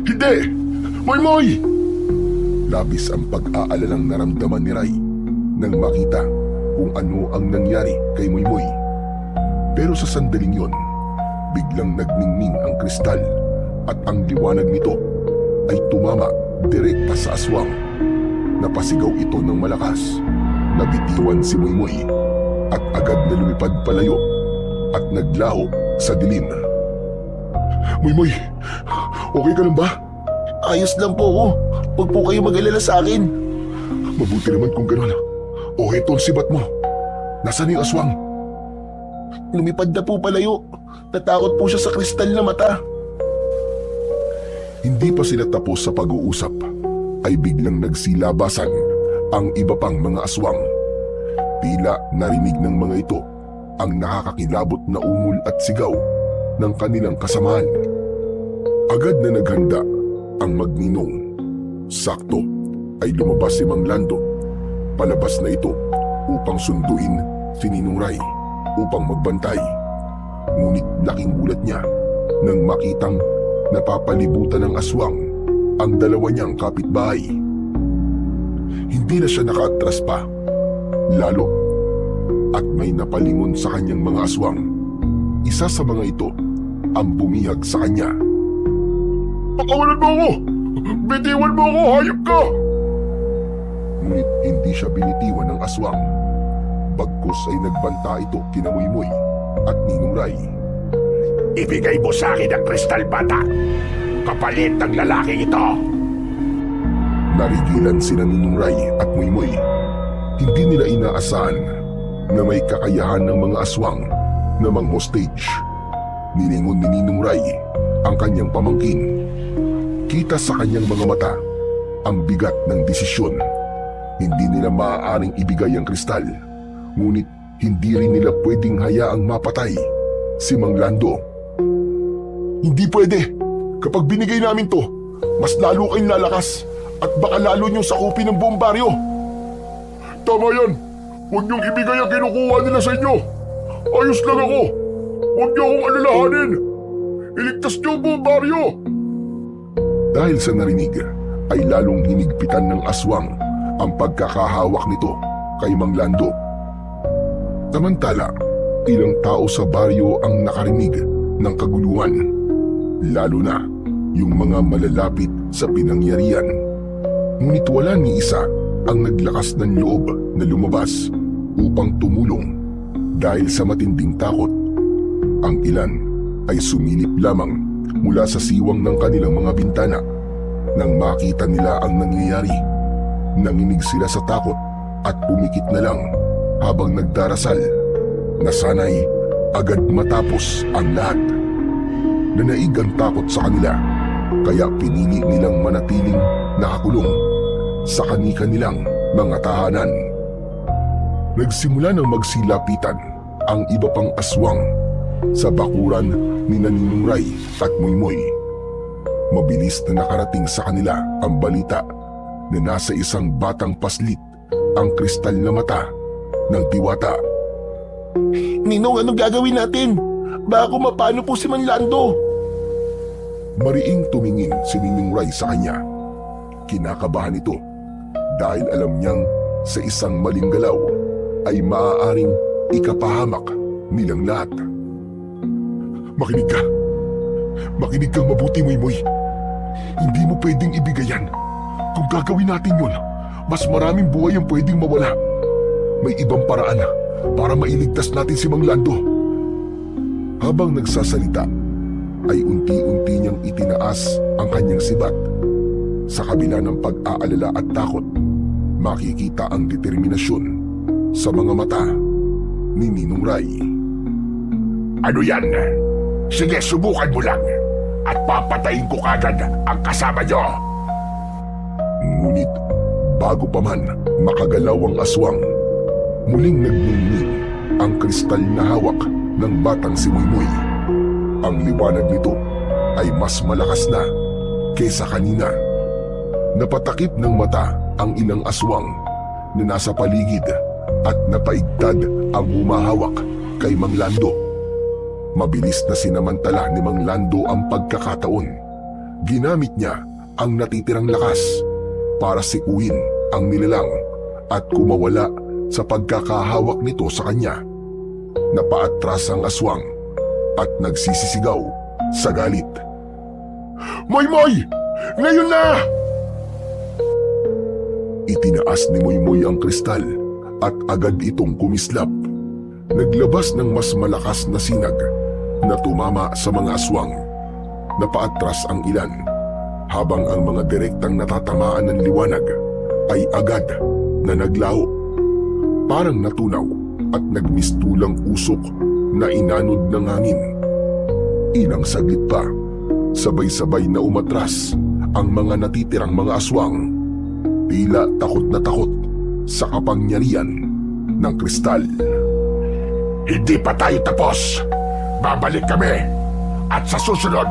S1: Hindi! Moymoy! Labis ang pag-aalalang naramdaman ni Ray nang makita kung ano ang nangyari kay Moymoy. Pero sa sandaling yon, biglang nagningning ang kristal at ang liwanag nito ay tumama direkta sa aswang. Napasigaw ito ng malakas, nabitiwan si Moymoy at agad na lumipad palayo at naglaho sa dilim. Moymoy, okay ka lang ba?
S2: Ayos lang po ako. Huwag po kayo mag-alala sa akin.
S1: Mabuti naman kung gano'n. O heto ang sibat mo. Nasaan yung aswang?
S2: Lumipad na po palayo. Natakot po siya sa kristal na mata.
S1: Hindi pa sila tapos sa pag-uusap ay biglang nagsilabasan ang iba pang mga aswang. Tila narinig ng mga ito ang nakakakilabot na ungol at sigaw ng kanilang kasamaan. Agad na naghanda ang magninong. Sakto ay lumabas si Mang Lando. Palabas na ito upang sunduin si Ninong Ray upang magbantay. Ngunit laking gulat niya nang makitang napapalibutan ng aswang ang dalawa niyang kapitbahay. Hindi na siya nakaatras pa, lalo at may napalingon sa kanyang mga aswang. Isa sa mga ito ang bumihag sa kanya. Pakawalan mo ako! Bitiwan mo ako! Hayop ka! Ngunit hindi siya binitiwan ng aswang. Bagkus ay nagbanta ito kina Moymoy at Ninong Ray.
S4: Ibigay mo sa akin ang kristal, bata. Kapalit ng lalaking ito.
S1: Narigilan sina Ninong Ray at Moymoy. Hindi nila inaasahan na may kakayahan ng mga aswang na mang-hostage. Nilingon ni Ninong Ray ang kanyang pamangkin. Kita sa kanyang mga mata ang bigat ng desisyon. Hindi nila maaaring ibigay ang kristal, ngunit hindi rin nila pwedeng hayaang mapatay si Mang Lando. Hindi pwede! Kapag binigay namin to, mas lalo kayong lalakas at baka lalo niyong sakupin ng buong baryo. Tama yan! Huwag niyong ibigay ang kinukuha nila sa inyo! Ayos lang ako! Huwag niyo akong alalahanin! Iligtas niyo ang buong baryo! Dahil sa narinig, ay lalong hinigpitan ng aswang ang pagkakahawak nito kay Mang Lando. Samantala, ilang tao sa baryo ang nakarinig ng kaguluhan, lalo na yung mga malalapit sa pinangyarihan. Ngunit wala ni isa ang naglakas ng loob na lumabas upang tumulong dahil sa matinding takot. Ang ilan ay sumilip lamang mula sa siwang ng kanilang mga bintana. Nang makita nila ang nangyayari, nanginig sila sa takot at pumikit na lang habang nagdarasal na sana'y agad matapos ang lahat. Nanaig ang takot sa kanila, kaya pinili nilang manatiling nakakulong sa kani-kanilang mga tahanan. Nagsimula ng magsilapitan ang iba pang aswang sa bakuran ni Ninong Ray at Moymoy. Mabilis na nakarating sa kanila ang balita na nasa isang batang paslit ang kristal na mata ng Diwata.
S2: Ninong, anong gagawin natin? Baka mapano po si Mang Lando?
S1: Mariing tumingin si Ninong Ray sa kanya. Kinakabahan ito dahil alam niyang sa isang maling galaw ay maaaring ikapahamak nilang lahat. Makinig ka! Makinig kang mabuti, Moymoy. Hindi mo pwedeng ibigay yan. Kung gagawin natin yun, mas maraming buhay ang pwedeng mawala. May ibang paraan para mailigtas natin si Mang Lando. Habang nagsasalita, ay unti-unti niyang itinaas ang kanyang sibat. Sa kabila ng pag-aalala at takot, makikita ang determinasyon sa mga mata ni Ninong Ray.
S4: Ano yan? Sige, subukan mo lang. At papatayin ko kagad ang kasama niyo.
S1: Ngunit bago pa man makagalaw ang aswang, muling nagningning ang kristal na hawak ng batang si Moymoy. Ang liwanag nito ay mas malakas na kaysa kanina. Napatakip ng mata ang ilang aswang na nasa paligid at napaigtad ang humahawak kay Mang Lando. Mabilis na sinamantala ni Mang Lando ang pagkakataon. Ginamit niya ang natitirang lakas para sikuhin ang nilalang at kumawala sa pagkakahawak nito sa kanya. Napaatras ang aswang at nagsisisigaw sa galit.
S4: Moymoy! Ngayon na!
S1: Itinaas ni Moymoy ang kristal at agad itong kumislap. Naglabas ng mas malakas na sinag na tumama sa mga aswang. Napaatras ang ilan, habang ang mga direktang natatamaan ng liwanag ay agad na naglaho. Parang natunaw at nagmistulang usok na inanod ng hangin. Ilang saglit pa, sabay-sabay na umatras ang mga natitirang mga aswang. Tila takot na takot sa kapangyarihan ng kristal.
S4: Hindi pa tayo tapos. Babalik kami. At sa susunod,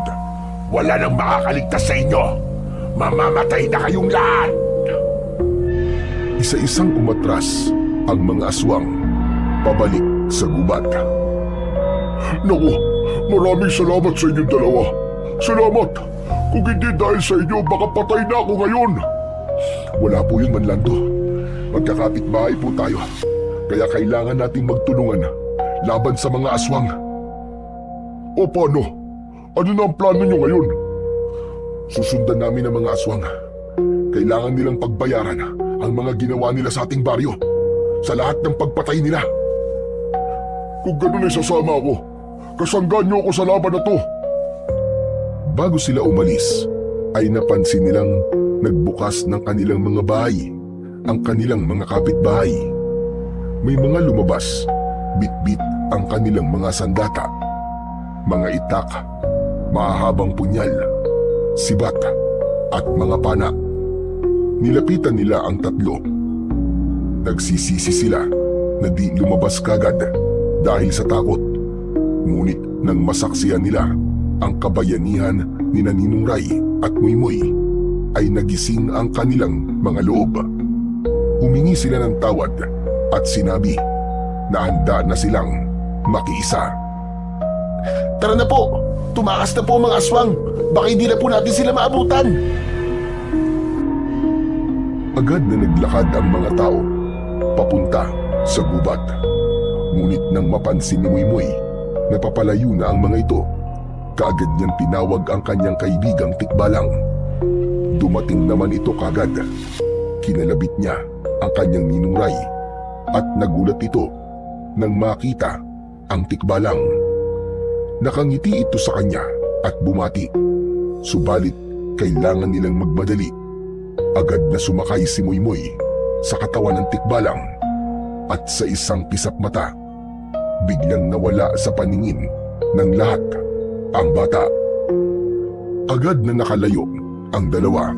S4: wala nang makakaligtas sa inyo. Mamamatay na kayong lahat.
S1: Isa-isang umatras ang mga aswang pabalik sa gubat.
S4: Naku, maraming salamat sa inyong dalawa. Salamat. Kung hindi dahil sa inyo, baka patay na ako ngayon.
S1: Wala po yun, Manlando. Magkakapit-bahay po tayo. Kaya kailangan nating magtulungan laban sa mga aswang.
S4: O paano? Ano na ang plano nyo ngayon?
S1: Susundan namin ang mga aswang. Kailangan nilang pagbayaran ang mga ginawa nila sa ating baryo. Sa lahat ng pagpatay nila.
S4: Kung ganun ay sasama ako. Kasanggan nyo ako sa laban na to.
S1: Bago sila umalis, ay napansin nilang nagbukas ng kanilang mga bahay ang kanilang mga kapitbahay. May mga lumabas, bit-bit ang kanilang mga sandata, mga itak, mahahabang punyal, sibat at mga pana. Nilapitan nila ang tatlo. Nagsisisi sila na di lumabas kagad dahil sa takot. Ngunit nang masaksihan nila ang kabayanihan ni Ninong Ray at Moymoy, ay nagising ang kanilang mga loob. Humingi sila ng tawad at sinabi na handa na silang makiisa.
S2: Tara na po! Tumakas na po ang mga aswang! Baka hindi na po natin sila maabutan!
S1: Agad na naglakad ang mga tao papunta sa gubat. Ngunit nang mapansin ni Moymoy na papalayo na ang mga ito, kaagad niyang tinawag ang kanyang kaibigang Tikbalang. Dumating naman ito kagad. Kinalabit niya ang kanyang Ninong Ray at nagulat ito nang makita ang Tikbalang. Nakangiti ito sa kanya at bumati. Subalit kailangan nilang magmadali. Agad na sumakay si Moymoy sa katawan ng Tikbalang at sa isang pisap mata, biglang nawala sa paningin ng lahat ang bata. Agad na nakalayo ang dalawa.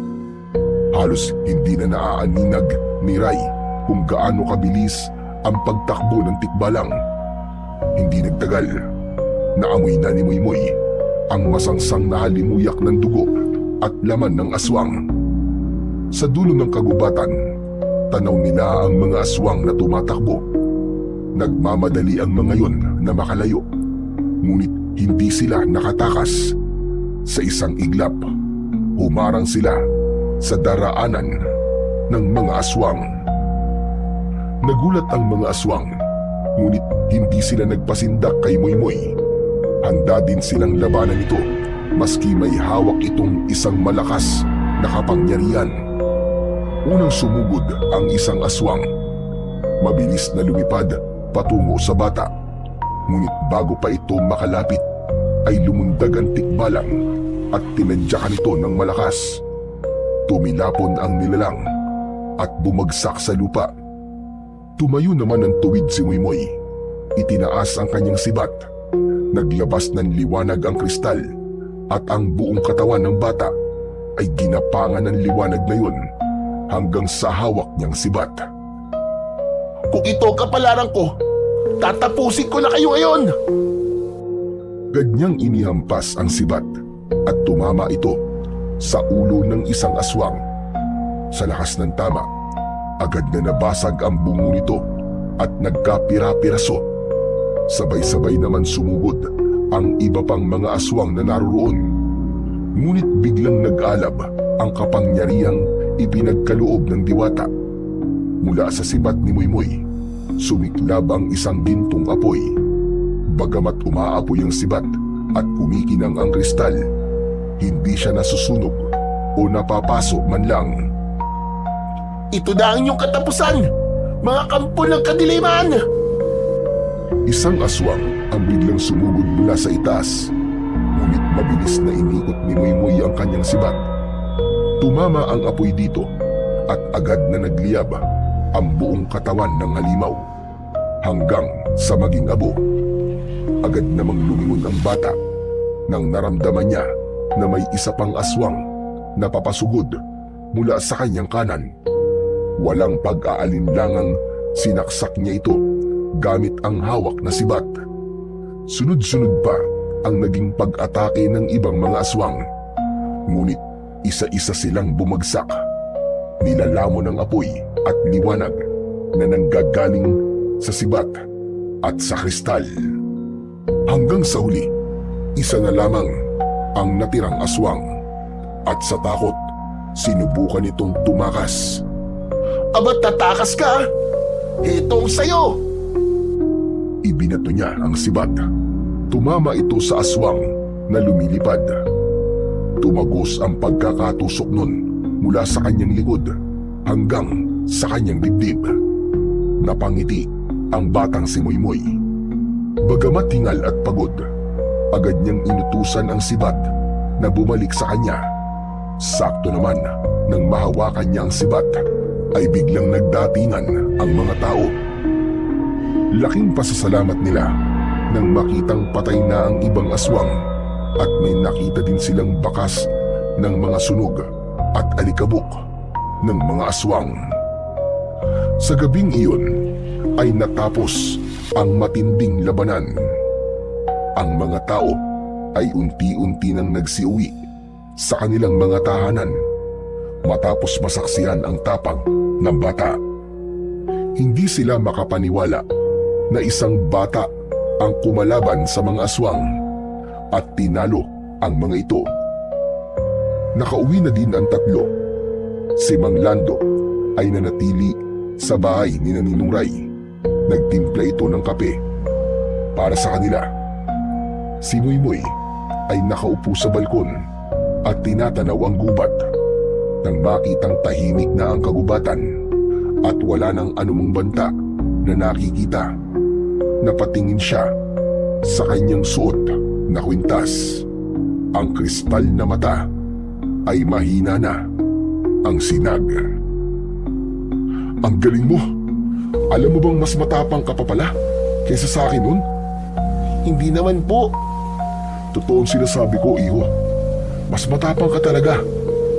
S1: Halos hindi na naaaninag ni Ray kung gaano kabilis ang pagtakbo ng Tikbalang. Hindi nagtagal, naamoy na ni Moymoy ang masangsang na halimuyak ng dugo at laman ng aswang. Sa dulo ng kagubatan, tanaw nila ang mga aswang na tumatakbo. Nagmamadali ang mga yon na makalayo, ngunit hindi sila nakatakas. Sa isang iglap, humarang sila sa daraanan ng mga aswang. Nagulat ang mga aswang, ngunit hindi sila nagpasindak kay Moymoy. Handa din silang labanan ito, maski may hawak itong isang malakas na kapangyarihan. Unang sumugod ang isang aswang. Mabilis na lumipad patungo sa bata. Ngunit bago pa ito makalapit, ay lumundag ang Tikbalang at tinadyakan ito ng malakas. Tumilapon ang nilalang at bumagsak sa lupa. Tumayo naman ng tuwid si Moymoy. Itinaas ang kanyang sibat. Naglabas ng liwanag ang kristal at ang buong katawan ng bata ay ginapangan ng liwanag na yun hanggang sa hawak niyang sibat.
S2: Kung ito kapalaran ko, tatapusin ko na kayo ngayon!
S1: Ganyang inihampas ang sibat at tumama ito sa ulo ng isang aswang. Sa lakas ng tama, agad na nabasag ang bungo nito at nagkapira-piraso. Sabay-sabay naman sumugod ang iba pang mga aswang na naroroon. Ngunit biglang nag-alab ang kapangyarihang ipinagkaloob ng diwata. Mula sa sibat ni Moymoy, sumiklab ang isang gintong apoy. Bagamat umaapoy ang sibat at kumikinang ang kristal, hindi siya nasusunog o napapaso man lang.
S2: Ito na ang inyong katapusan, mga kampo ng kadiliman!
S1: Isang aswang ang biglang sumugod mula sa itaas, ngunit mabilis na inikot ni Moymoy ang kanyang sibat. Tumama ang apoy dito at agad na nagliyab ang buong katawan ng halimaw hanggang sa maging abo. Agad namang lumingon ang bata nang naramdaman niya na may isa pang aswang na papasugod mula sa kanyang kanan. Walang pag-aalinlangang sinaksak niya ito gamit ang hawak na sibat. Sunod-sunod pa ang naging pag-atake ng ibang mga aswang. Ngunit isa-isa silang bumagsak. Nilalamon ng apoy at liwanag na nanggagaling sa sibat at sa kristal. Hanggang sa huli, isa na lamang ang natirang aswang. At sa takot, sinubukan itong tumakas.
S2: Aba, tatakas ka! Itong sayo!
S1: Ibinato niya ang sibat. Tumama ito sa aswang na lumilipad. Tumagos ang pagkakatusok nun mula sa kanyang likod hanggang sa kanyang dibdib. Napangiti ang batang si Moymoy. Bagamat hingal at pagod, agad niyang inutusan ang sibat na bumalik sa kanya. Sakto naman nang mahawakan niya ang sibat ay biglang nagdatingan ang mga tao. Laking pasasalamat nila nang makitang patay na ang ibang aswang at may nakita din silang bakas ng mga sunog at alikabok ng mga aswang. Sa gabing iyon ay natapos ang matinding labanan. Ang mga tao ay unti-unti nang nagsiuwi sa kanilang mga tahanan matapos masaksihan ang tapang ng bata. Hindi sila makapaniwala na isang bata ang kumalaban sa mga aswang at tinalo ang mga ito. Nakauwi na din ang tatlo. Si Mang Lando ay nanatili sa bahay ni Ninong Ray. Nagtimpla ito ng kape para sa kanila. Si Moymoy ay nakaupo sa balkon at tinatanaw ang gubat. Nang makitang tahimik na ang kagubatan at wala nang anumang banta na nakikita, napatingin siya sa kanyang suot na kwintas. Ang kristal na mata ay mahina na ang sinag. Ang galing mo! Alam mo bang mas matapang ka pa pala kaysa sa akin nun?
S2: Hindi naman po.
S1: Totoo ang sinasabi ko, iho. Mas matapang ka talaga.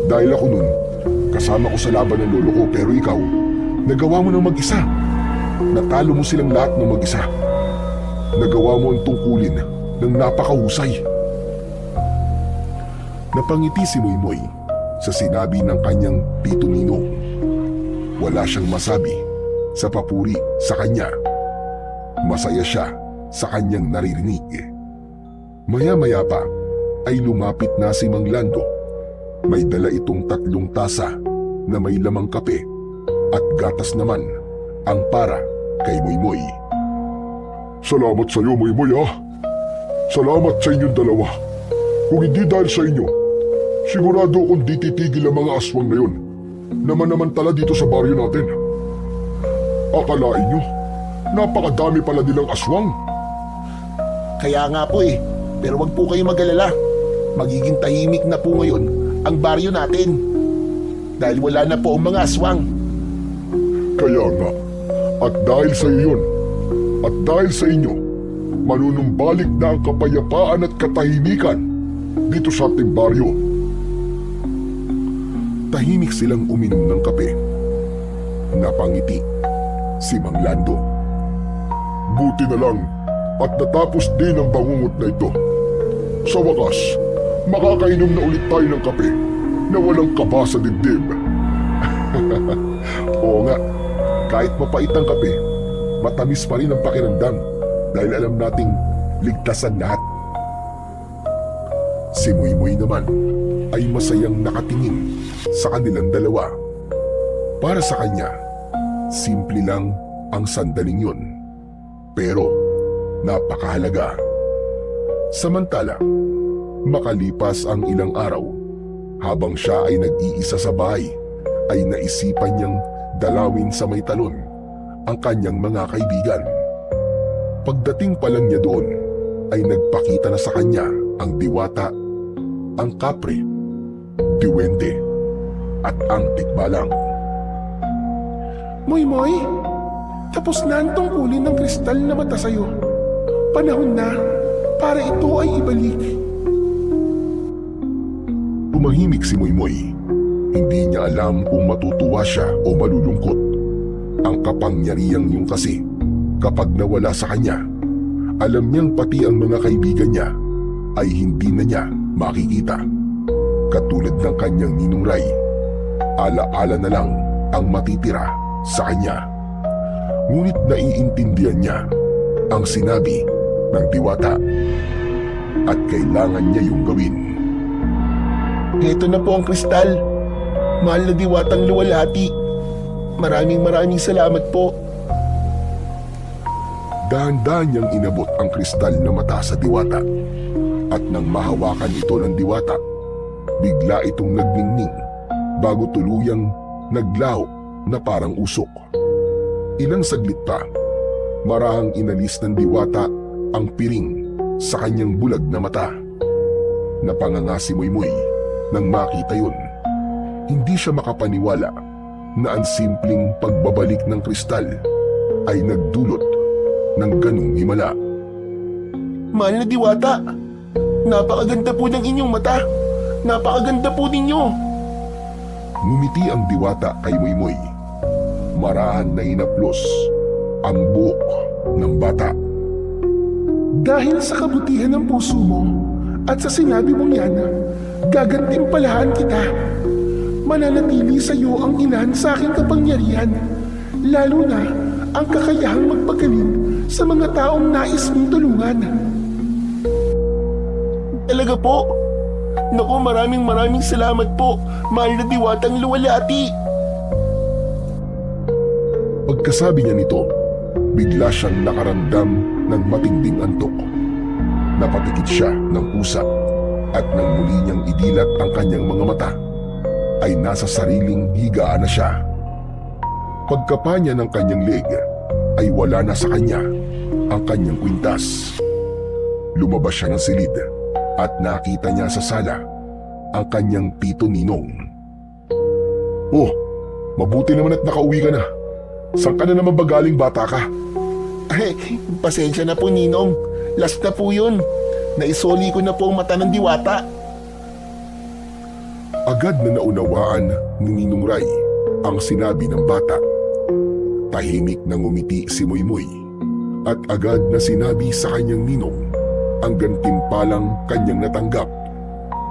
S1: Dahil ako nun, kasama ko sa laban ng lolo ko, pero ikaw, nagawa mo ng mag-isa. Natalo mo silang lahat ng mag-isa. Nagawa mo ang tungkulin ng napakahusay. Napangiti si Moymoy sa sinabi ng kanyang tito Ninong. Wala siyang masabi sa papuri sa kanya. Masaya siya sa kanyang naririnig. Maya-maya pa ay lumapit na si Mang Lando. May dala itong 3 tasa na may lamang kape at gatas naman ang para kay Moymoy. Salamat sa iyo, Moymoy, ha? Salamat sa inyong dalawa. Kung hindi dahil sa inyo, sigurado akong di titigil ang mga aswang na yun na manamantala dito sa baryo natin. Akalain nyo, napakadami pala nilang aswang.
S2: Kaya nga po eh, pero wag po kayong mag-alala. Magiging tahimik na po ngayon ang baryo natin dahil wala na po ang mga aswang.
S1: Kaya nga, at dahil sa iyo yun, at dahil sa inyo, manunumbalik na ang kapayapaan at katahimikan dito sa ating baryo. Tahimik silang uminom ng kape. Napangiti si Mang Lando. Buti na lang at natapos din ang bangungot na ito. Sa wakas, makakainom na ulit tayo ng kape na walang kaba sa dibdib. Oo nga, kahit mapait ang kape, matamis pa rin ang pakiramdam dahil alam nating ligtasan lahat. Si Moymoy naman ay masayang nakatingin sa kanilang dalawa. Para sa kanya, simple lang ang sandaling yun. Pero napakahalaga. Samantala, makalipas ang ilang araw, habang siya ay nag-iisa sa bahay, ay naisipan niyang dalawin sa may talon ang kanyang mga kaibigan. Pagdating pa lang niya doon, ay nagpakita na sa kanya ang diwata, ang kapre, diwende, at ang tikbalang.
S3: Moy, tapos na ang tungkulin ng kristal na mata sa'yo. Panahon na para ito ay ibalik.
S1: Tumahimik si Moymoy. Hindi niya alam kung matutuwa siya o malulungkot. Ang kapangyarihang yun kasi, kapag nawala sa kanya, alam niyang pati ang mga kaibigan niya ay hindi na niya makikita. Katulad ng kanyang ninong Ray, ala-ala na lang ang matitira sa kanya. Ngunit naiintindihan niya ang sinabi ng diwata at kailangan niya yung gawin.
S2: Ito na po ang kristal. Mahal na diwatang luwalhati. Maraming salamat po.
S1: Dahan-dahan niyang inabot ang kristal na mata sa diwata. At nang mahawakan ito ng diwata, bigla itong nagningning bago tuluyang naglaho na parang usok. Ilang saglit pa, marahang inalis ng diwata ang piring sa kanyang bulag na mata. Napanganga si Moymoy nang makita yun. Hindi siya makapaniwala na ang simpleng pagbabalik ng kristal ay nagdulot ng ganung himala.
S2: Mahal na diwata, napakaganda po ng inyong mata. Napakaganda po ninyo.
S1: Ngumiti ang diwata kay Moymoy. Marahan na inaplos ang buhok ng bata.
S3: Dahil sa kabutihan ng puso mo at sa sinabi mong yan, gagantimpalahan kita. Mananatili sa iyo ang inahan sa aking kapangyarihan, lalo na ang kakayahang magpagaling sa mga taong nais mong tulungan.
S2: Talaga po? Naku, maraming salamat po, mahal na diwatang luwalhati.
S1: Pagkasabi niya nito, bigla siyang nakaramdam ng matinding antok. Napatikit siya ng usap at nang muli niyang idilat ang kanyang mga mata, ay nasa sariling higaan na siya. Pagkapa niya ng kanyang leg, ay wala na sa kanya ang kanyang kwintas. Lumabas siya ng silid at nakita niya sa sala ang kanyang tito Ninong. Oh, mabuti naman at nakauwi ka na. Saan ka na naman ba galing, bata ka?
S2: Ay, pasensya na po Ninong. Last na po yun. Naisoli ko na po ang mata ng diwata.
S1: Agad na naunawaan ni Ninong Ray ang sinabi ng bata. Tahimik na ngumiti si Moymoy at agad na sinabi sa kanyang ninong ang gantimpalang kanyang natanggap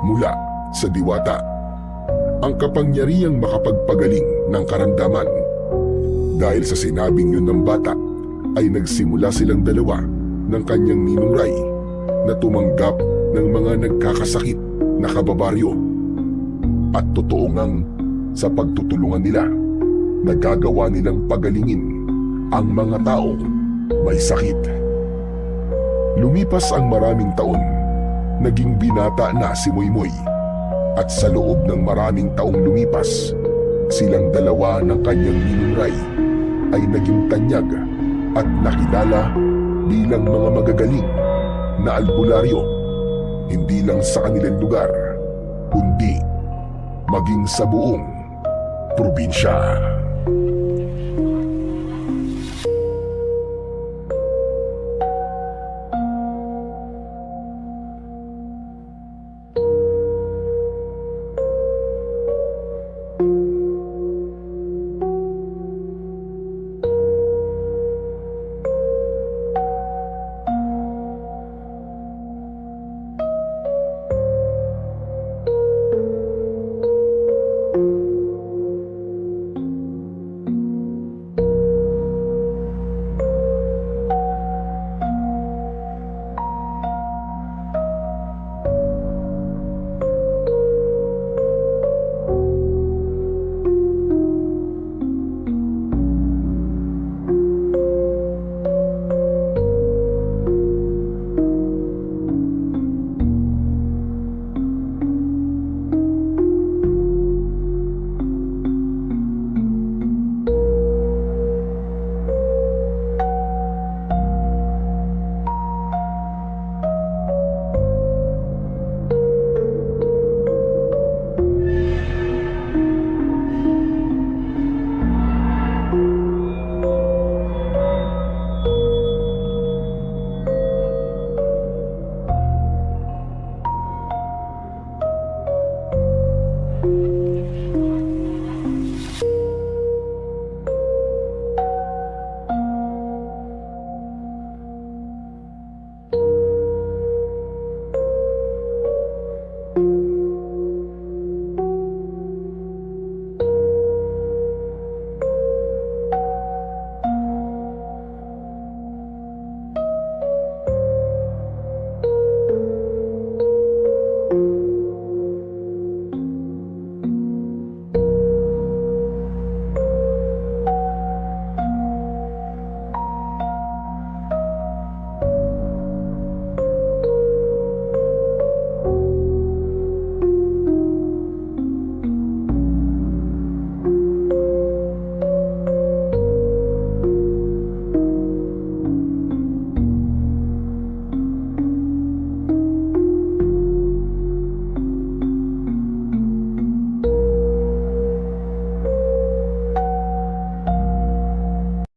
S1: mula sa diwata. Ang kapangyarihang makapagpagaling ng karamdaman. Dahil sa sinabing yun ng bata, ay nagsimula silang dalawa ng kanyang ninong Ray na tumanggap ng mga nagkakasakit na kababaryo. At totoo ngang sa pagtutulungan nila, nagagawa nilang pagalingin ang mga taong may sakit. Lumipas ang maraming taon, naging binata na si Moymoy. At sa loob ng maraming taong lumipas, silang dalawa ng kanyang ninong Ray ay naging tanyag at nakilala bilang mga magagaling na albularyo, hindi lang sa kanilang lugar, kundi maging sa buong probinsya.